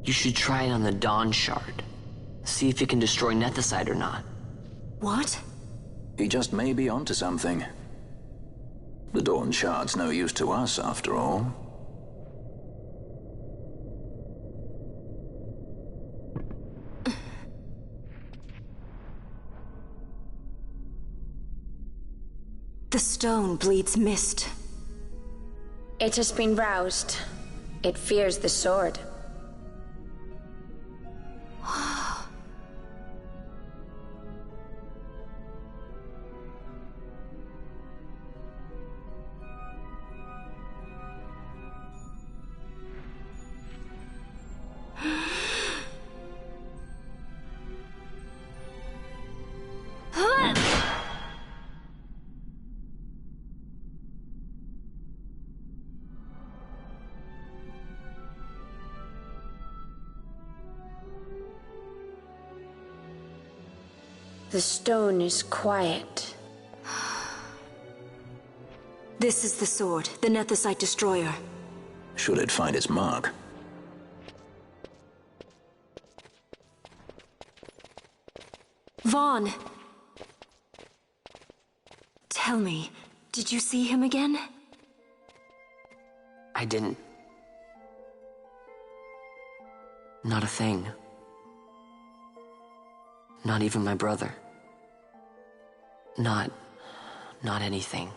You should try it on the Dawn Shard. See if it can destroy Nethicide or not. What? He just may be onto something. The Dawn Shard's no use to us, after all. The stone bleeds mist. It has been roused. It fears the sword. The stone is quiet. This is the sword, the Nethicite destroyer. Should it find its mark? Vaughn! Tell me, did you see him again? I didn't. Not a thing. Not even my brother. Not anything.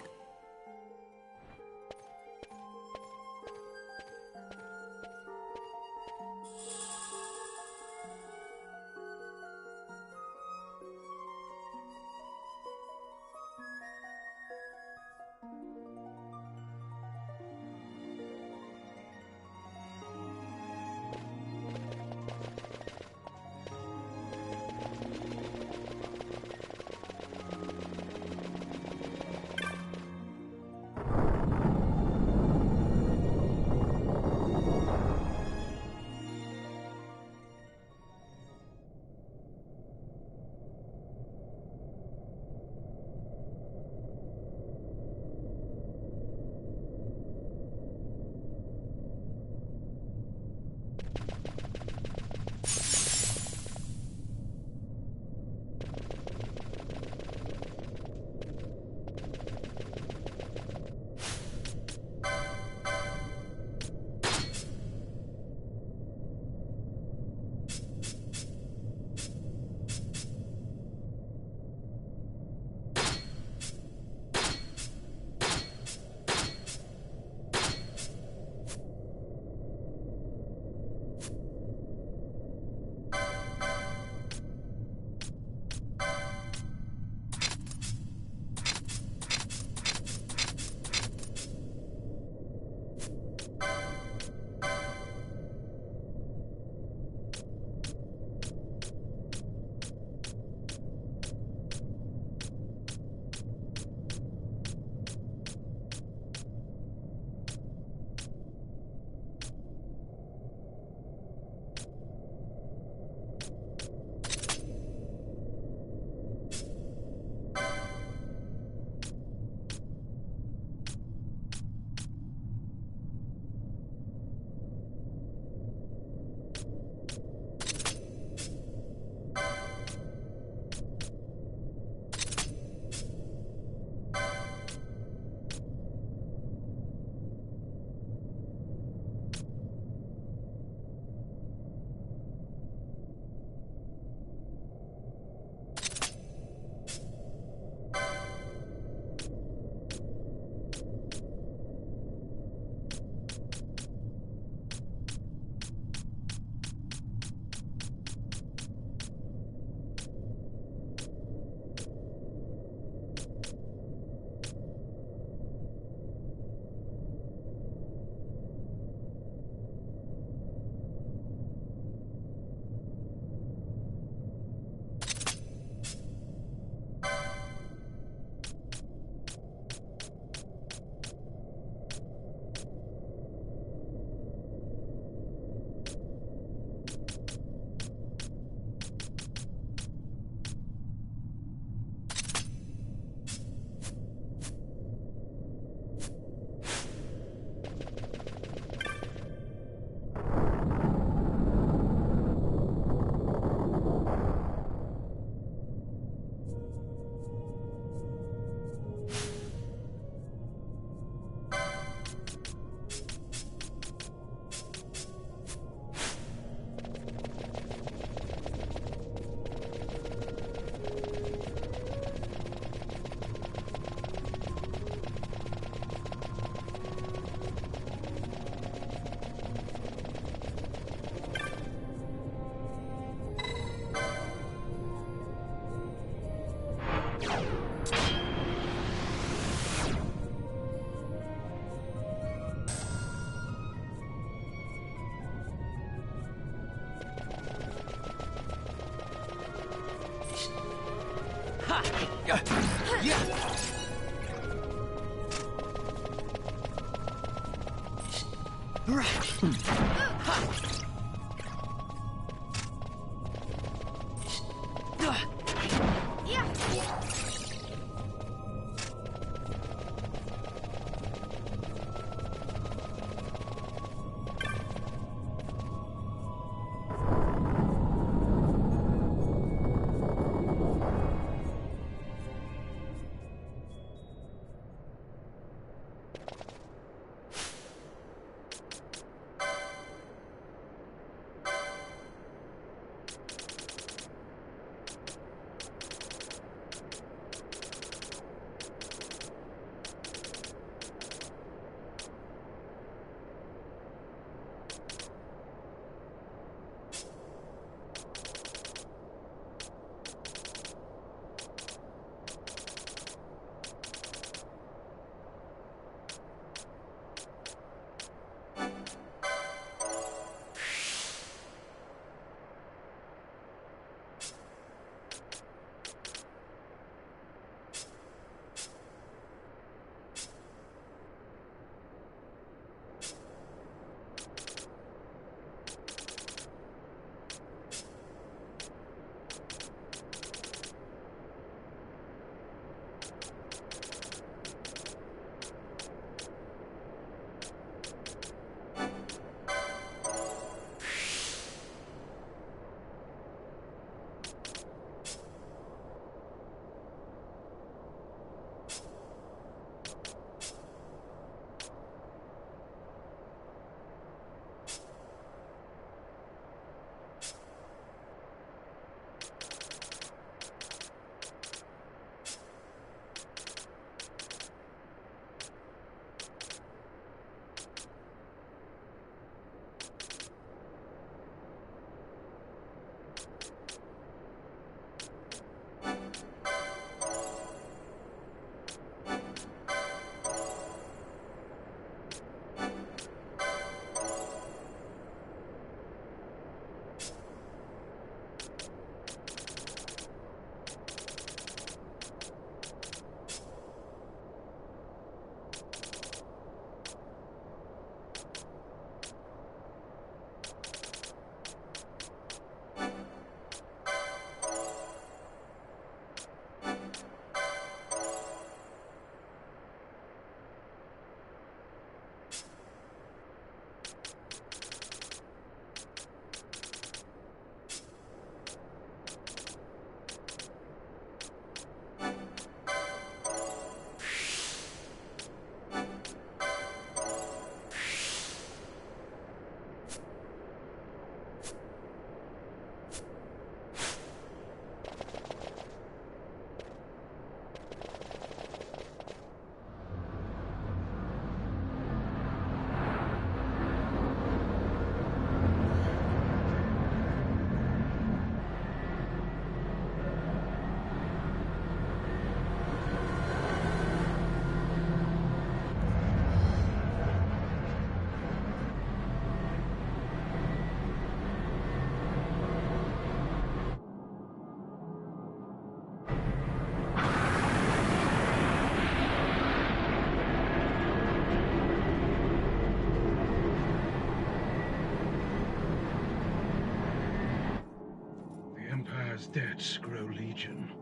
debts grow legion.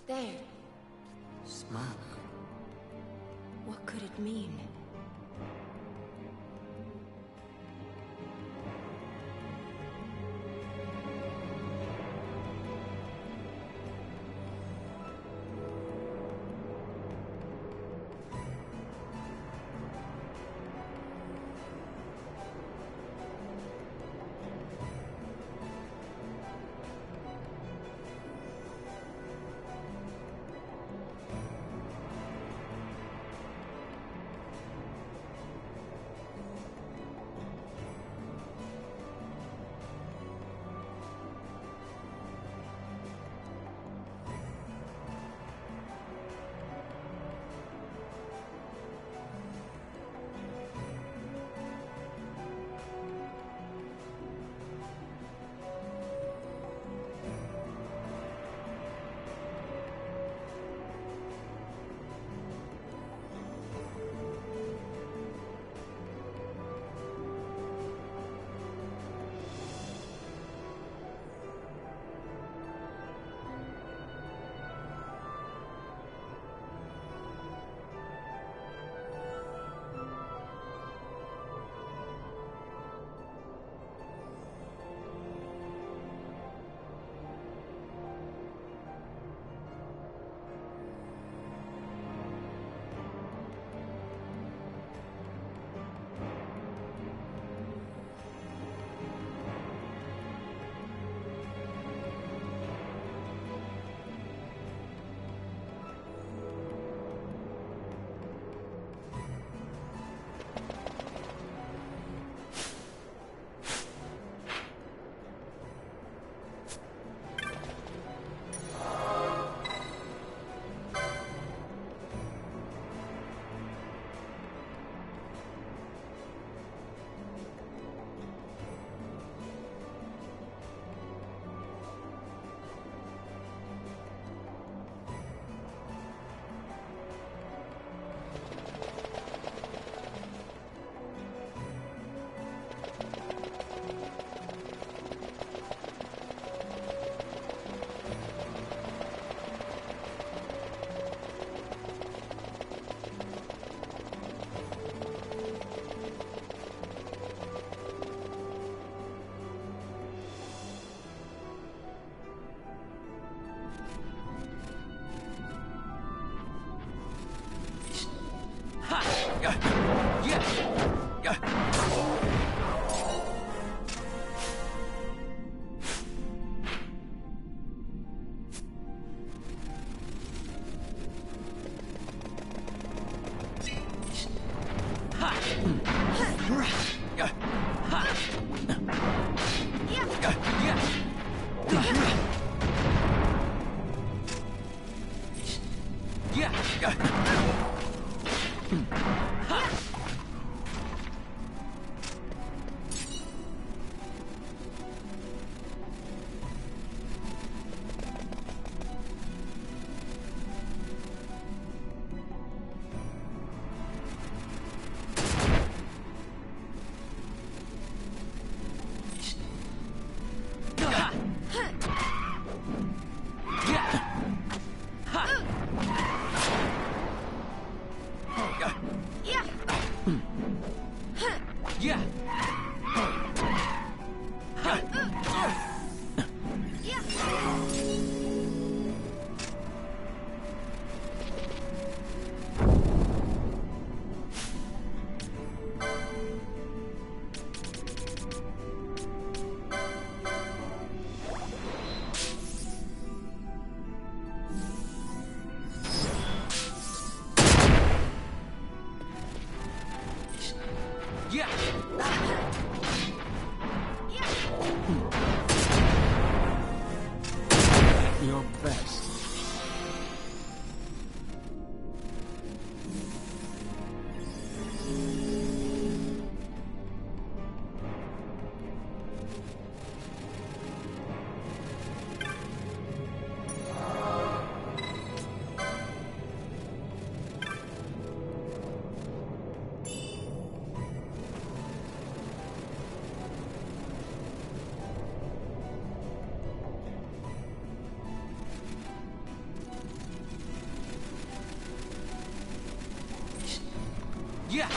There. Smoke. What could it mean? Your best. Yeah.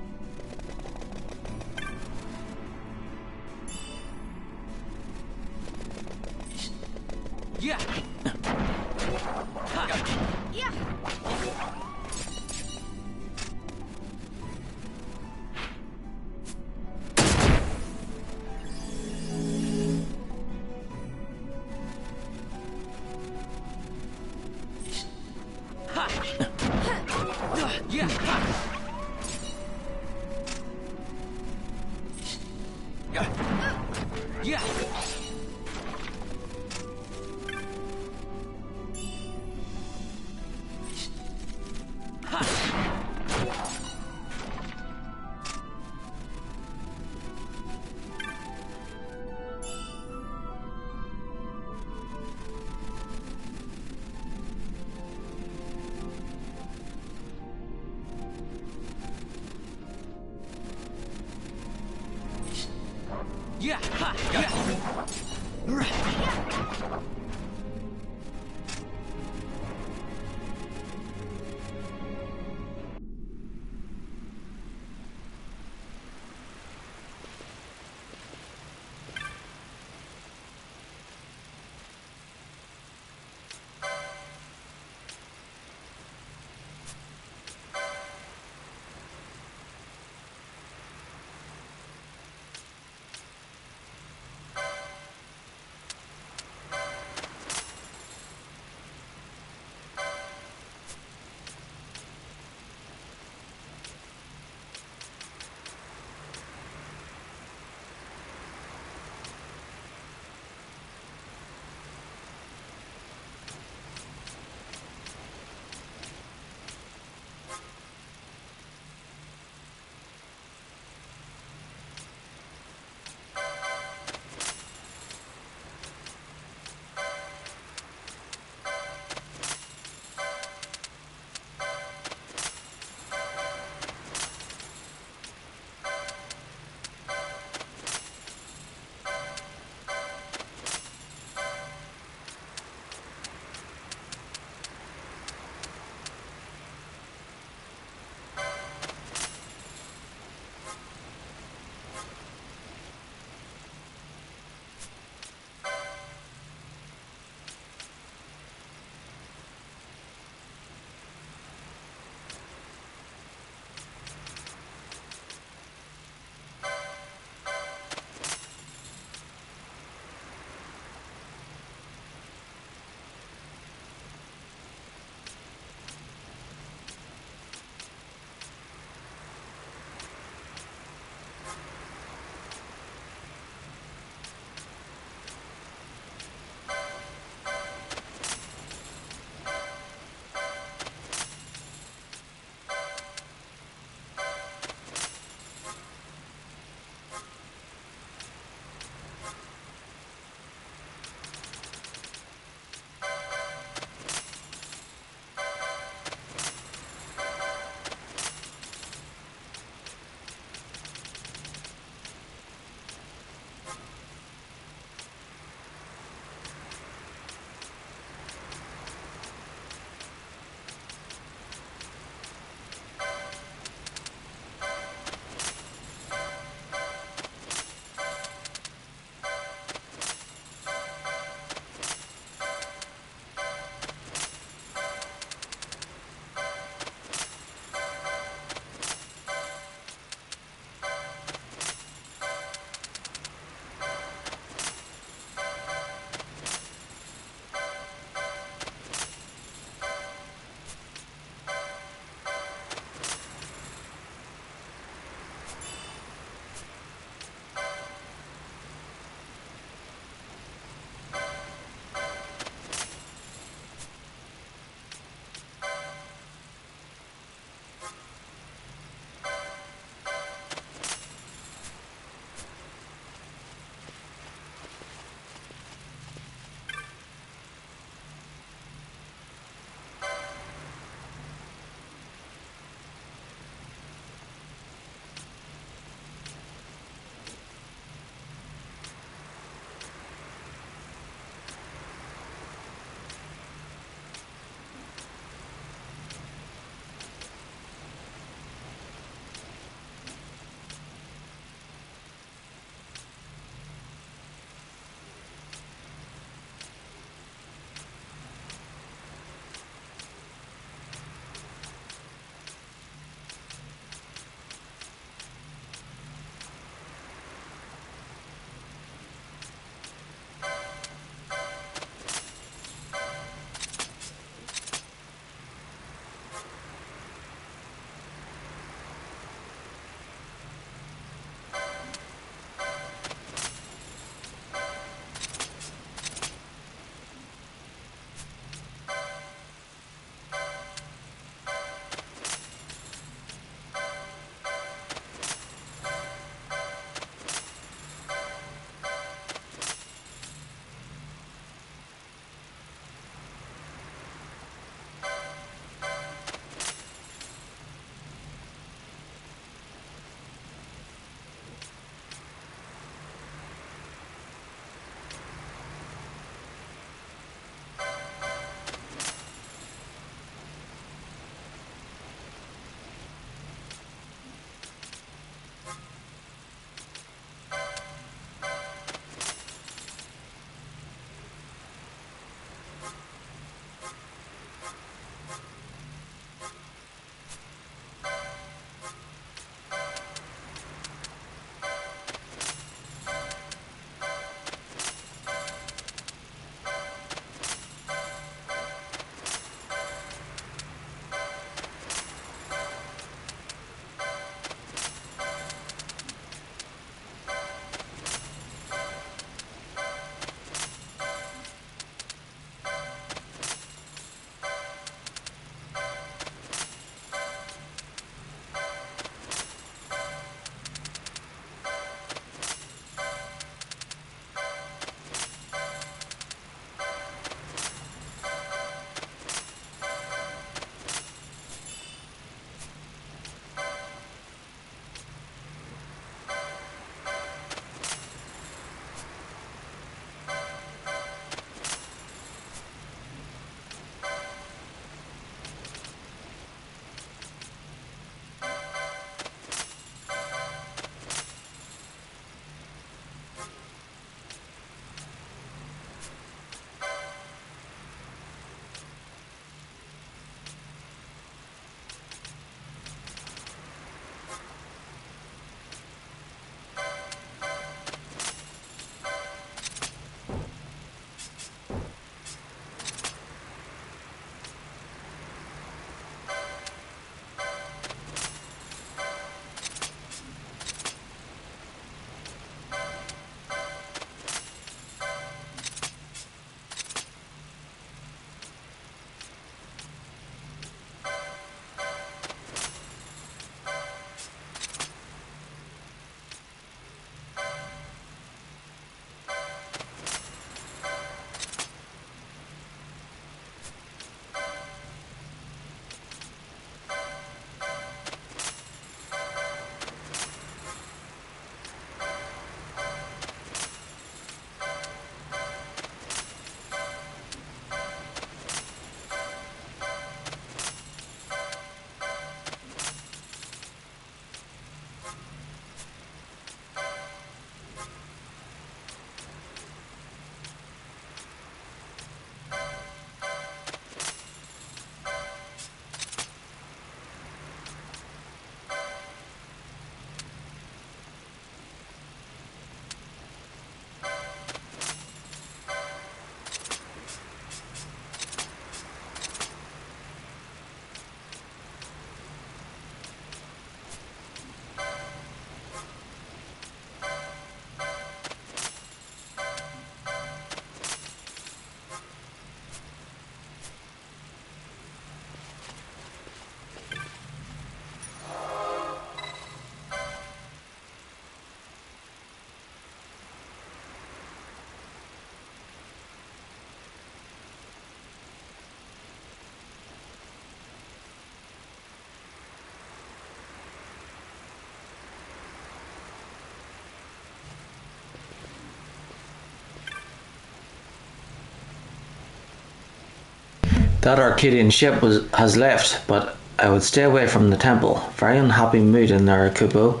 That Arcadian ship has left, but I would stay away from the temple. Very unhappy mood in there, Kupo.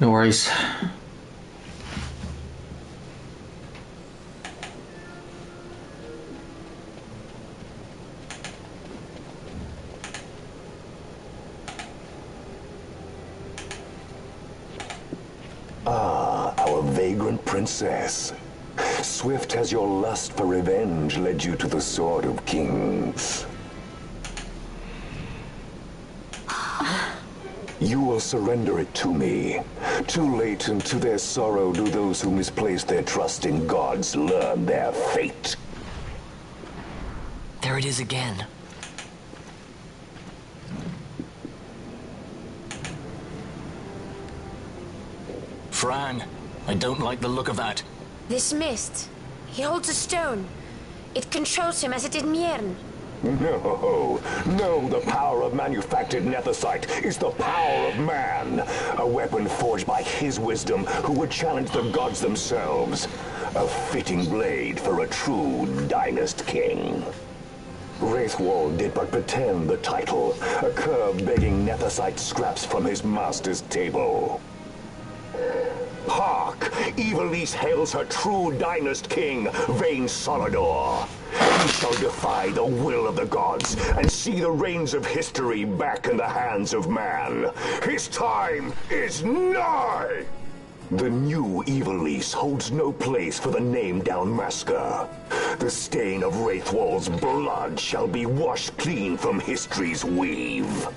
No worries. Ah, our vagrant princess. Swift has your lust for revenge led you to the Sword of Kings. You will surrender it to me. Too late, and to their sorrow do those who misplace their trust in gods learn their fate. There it is again. Fran, I don't like the look of that. This mist. He holds a stone. It controls him as it did Mjern. No, the power of manufactured nethicite is the power of man. A weapon forged by his wisdom who would challenge the gods themselves. A fitting blade for a true dynast king. Wraithwall did but pretend the title, a cur begging nethicite scraps from his master's table. Hark! Evilise hails her true dynast king, Vain Solidor. He shall defy the will of the gods and see the reins of history back in the hands of man. His time is nigh! The new Evilise holds no place for the name Dalmasca. The stain of Wraithwall's blood shall be washed clean from history's weave.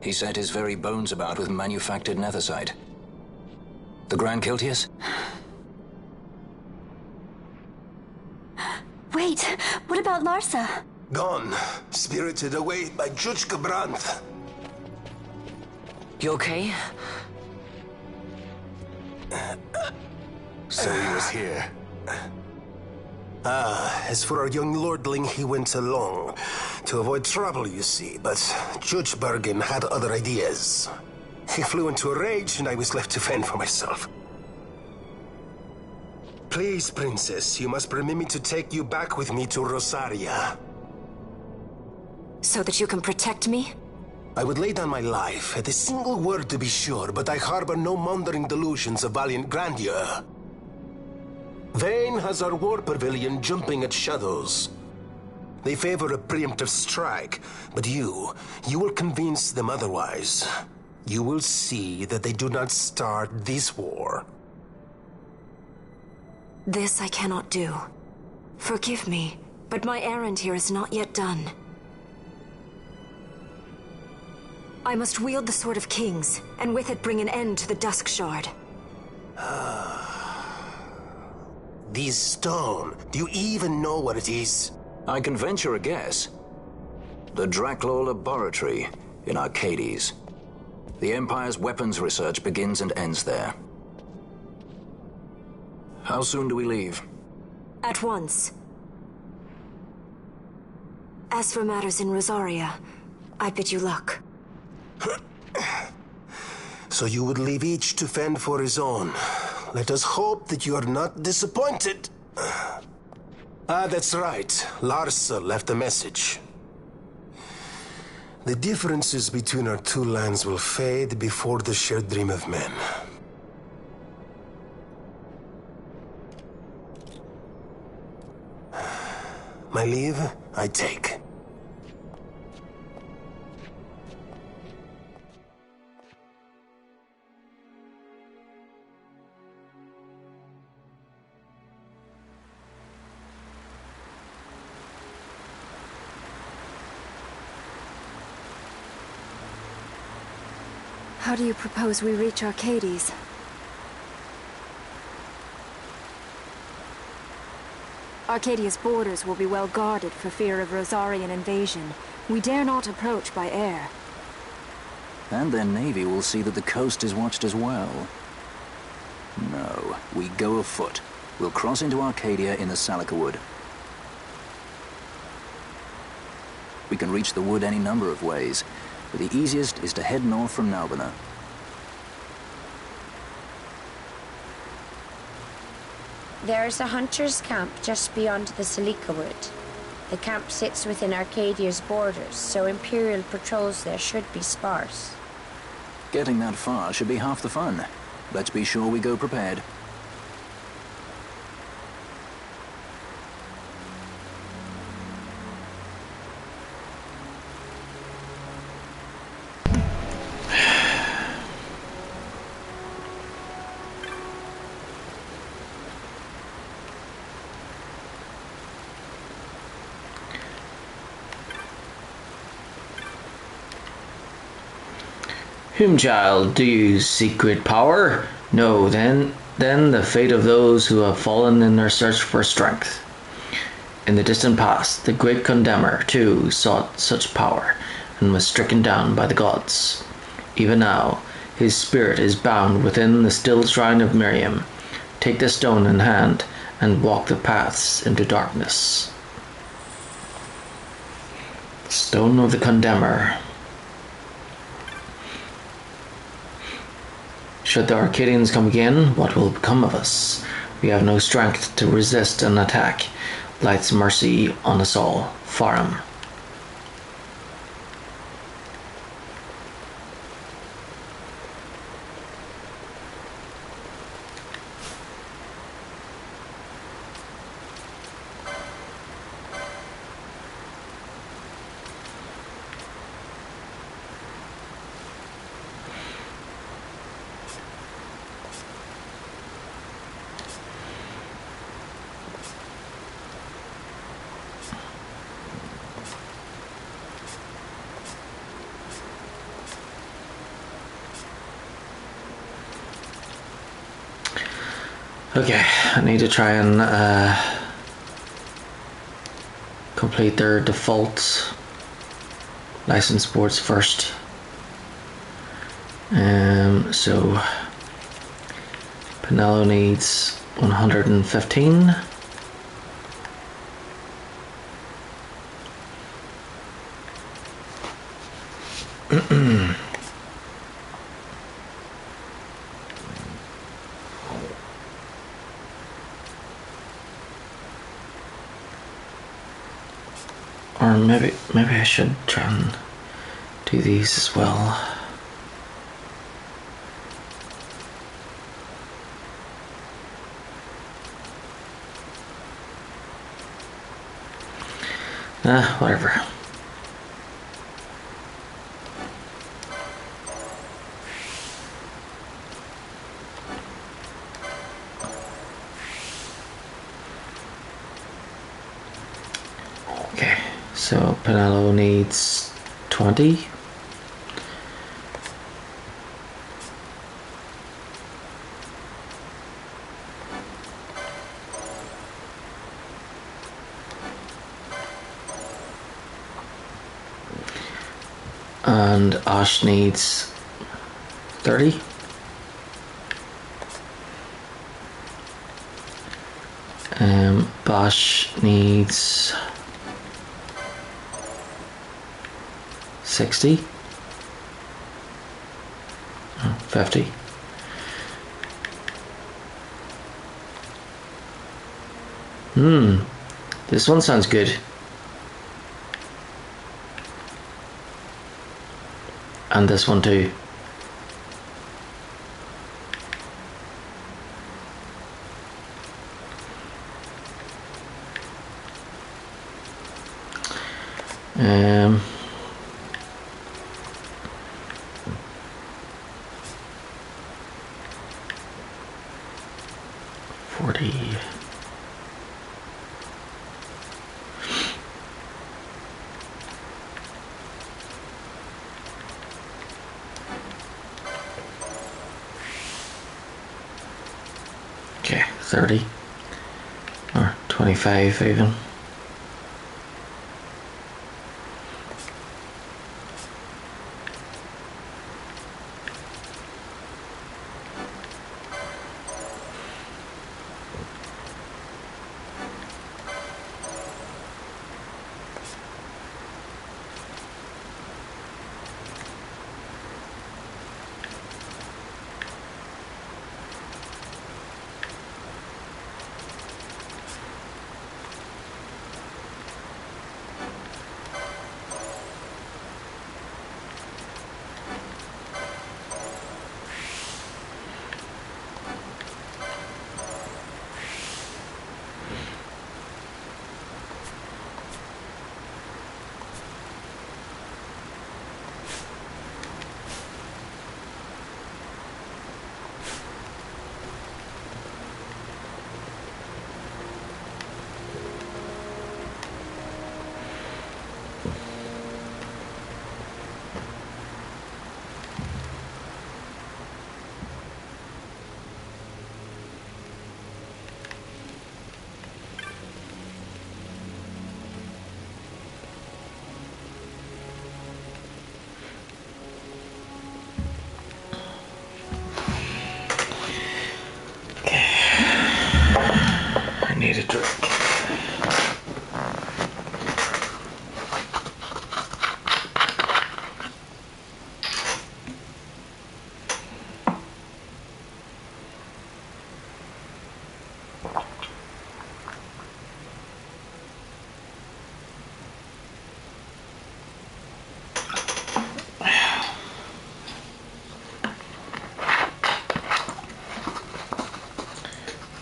He set his very bones about with manufactured nethicite. The Grand Kiltius? Wait, what about Larsa? Gone. Spirited away by Judge Brandt. You okay? So he was here. As for our young lordling, he went along. To avoid trouble, you see, but Judge Bergen had other ideas. He flew into a rage, and I was left to fend for myself. Please, Princess, you must permit me to take you back with me to Rosaria. So that you can protect me? I would lay down my life, at a single word to be sure, but I harbor no mongering delusions of valiant grandeur. Vane has our war pavilion jumping at shadows. They favor a preemptive strike, but you will convince them otherwise. You will see that they do not start this war. This I cannot do. Forgive me, but my errand here is not yet done. I must wield the Sword of Kings, and with it bring an end to the Dusk Shard. This stone, do you even know what it is? I can venture a guess. The Draclaw Laboratory in Arcades. The Empire's weapons research begins and ends there. How soon do we leave? At once. As for matters in Rosaria, I bid you luck. So you would leave each to fend for his own. Let us hope that you are not disappointed. That's right. Larsa left a message. The differences between our two lands will fade before the shared dream of men. My leave, I take. How do you propose we reach Arcades? Arcadia's borders will be well guarded for fear of Rosarian invasion. We dare not approach by air. And their navy will see that the coast is watched as well. No, we go afoot. We'll cross into Arcadia in the Salika Wood. We can reach the wood any number of ways, but the easiest is to head north from Nalbina. There's a hunter's camp just beyond the Salika Wood. The camp sits within Arcadia's borders, so Imperial patrols there should be sparse. Getting that far should be half the fun. Let's be sure we go prepared. Whom, child, do you seek great power? No, then the fate of those who have fallen in their search for strength. In the distant past, the great Condemner, too, sought such power, and was stricken down by the gods. Even now, his spirit is bound within the still shrine of Miriam. Take the stone in hand and walk the paths into darkness. Stone of the Condemner. Should the Arcadians come again, what will become of us? We have no strength to resist an attack. Light's mercy on us all. Farum. Okay, I need to try and complete their default license boards first. So Pinello needs 115. Or maybe I should try and do these as well. Whatever. Okay, so Pinello needs 20. And Ash needs 30. Bosch needs 60. 50. This one sounds good. And this one too. Um, 40. Okay, 30 or 25 even.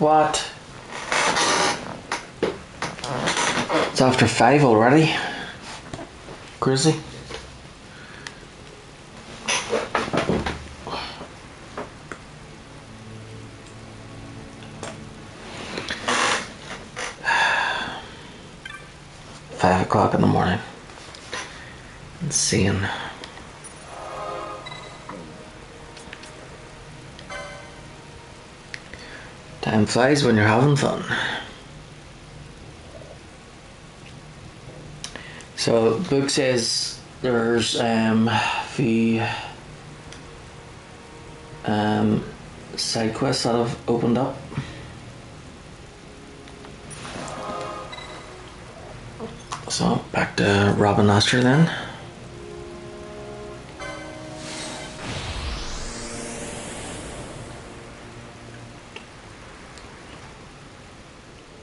What? It's after 5 already. Crazy. $5 in the morning. Insane. Time flies when you're having fun. So the book says there's the side quests that have opened up. So back to Robin Astor then.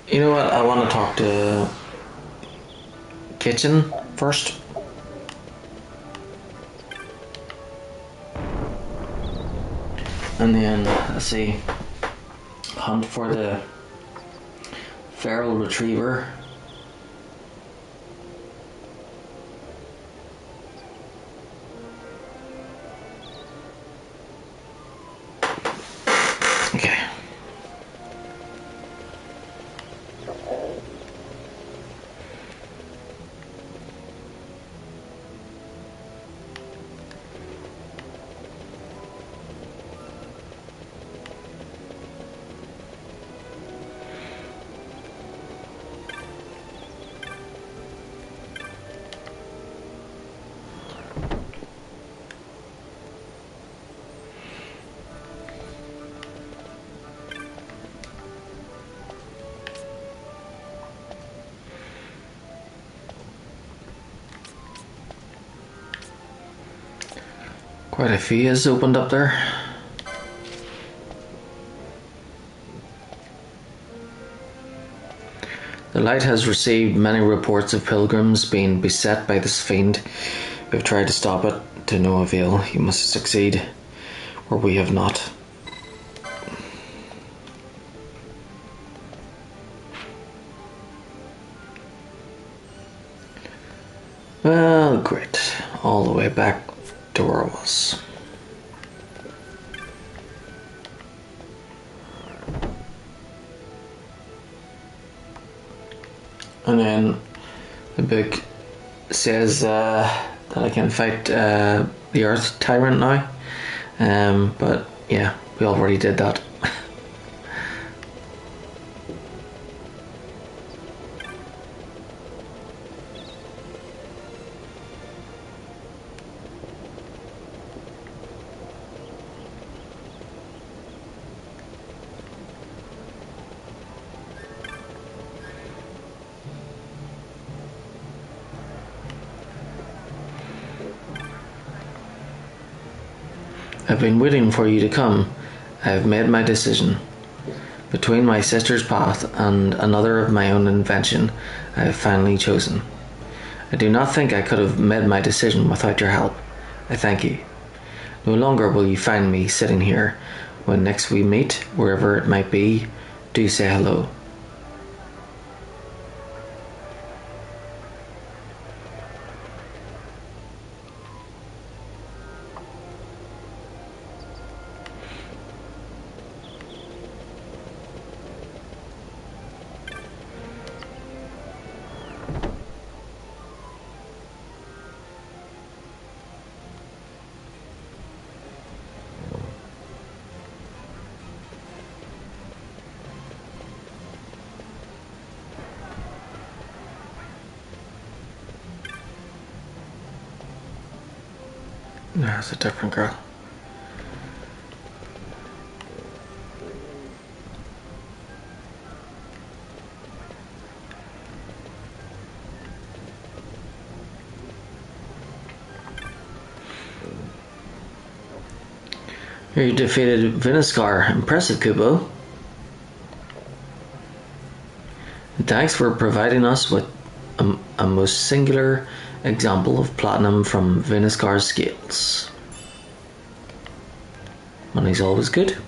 You know what? I want to talk to Kitchen first. And then, let's see, hunt for the feral retriever. Okay. Quite a few has opened up there. The light has received many reports of pilgrims being beset by this fiend. We have tried to stop it, to no avail. You must succeed, where we have not. Well, great. All the way back to where I was. And then the book says that I can fight the Earth Tyrant now. But yeah, we already did that. I've been waiting for you to come. I have made my decision. Between my sister's path and another of my own invention, I have finally chosen. I do not think I could have made my decision without your help. I thank you. No longer will you find me sitting here. When next we meet, wherever it might be, do say hello. There's a different girl. You defeated Viniscar. Impressive, Kubo. Thanks for providing us with a most singular example of platinum from Viniscar's scales. Money's always good.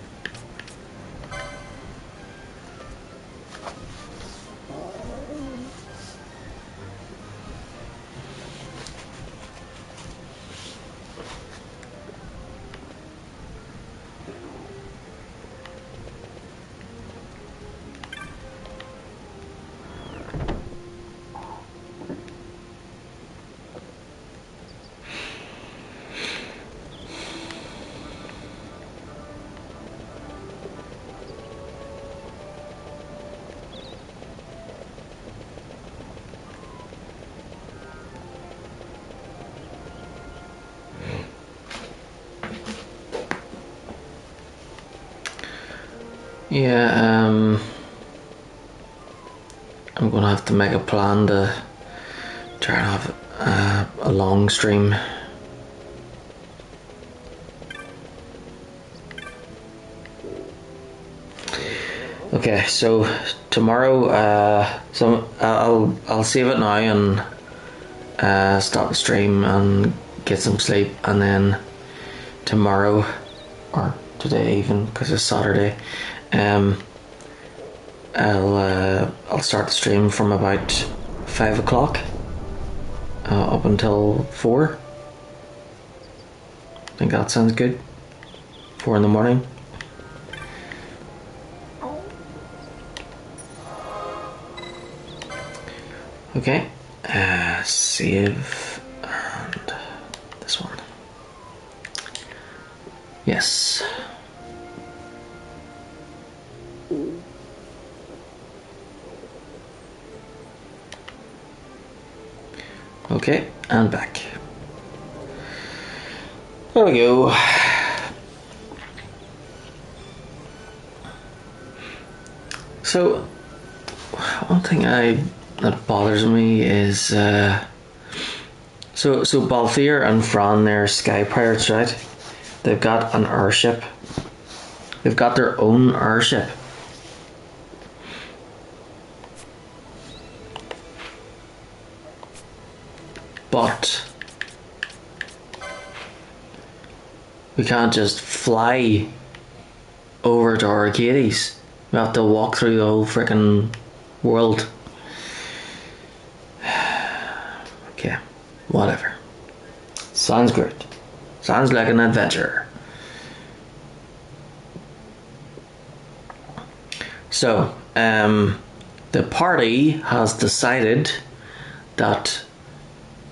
Yeah, I'm gonna have to make a plan to try and have a long stream. Okay, so tomorrow, I'll save it now and stop the stream and get some sleep, and then tomorrow, or today even, because it's Saturday, I'll start the stream from about 5 o'clock up until 4. I think that sounds good. 4 in the morning. Okay, save, and this one. Yes. Okay, and back. There we go. So, one thing that bothers me is so Balthier and Fran, they're sky pirates, right? They've got an airship. They've got their own airship. But we can't just fly over to Arcades. We have to walk through the whole freaking world. Okay, whatever. Sounds good. Sounds like an adventure. So, the party has decided that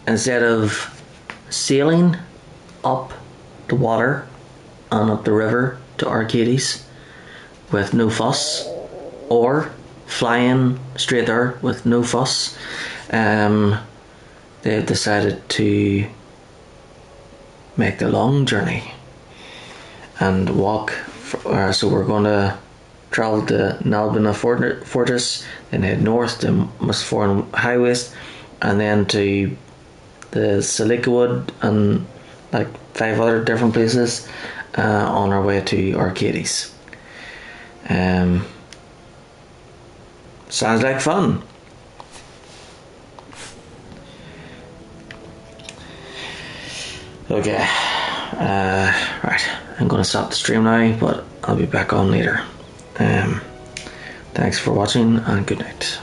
instead of sailing up the water and up the river to Arcades with no fuss, or flying straight there with no fuss, they've decided to make the long journey and walk. So we're going to travel to Nalbina Fortress, then head north to Musforan Highways, and then to the Silicawood and like 5 other different places on our way to Arcades. Sounds like fun. Okay, right, I'm gonna stop the stream now, but I'll be back on later. Thanks for watching and good night.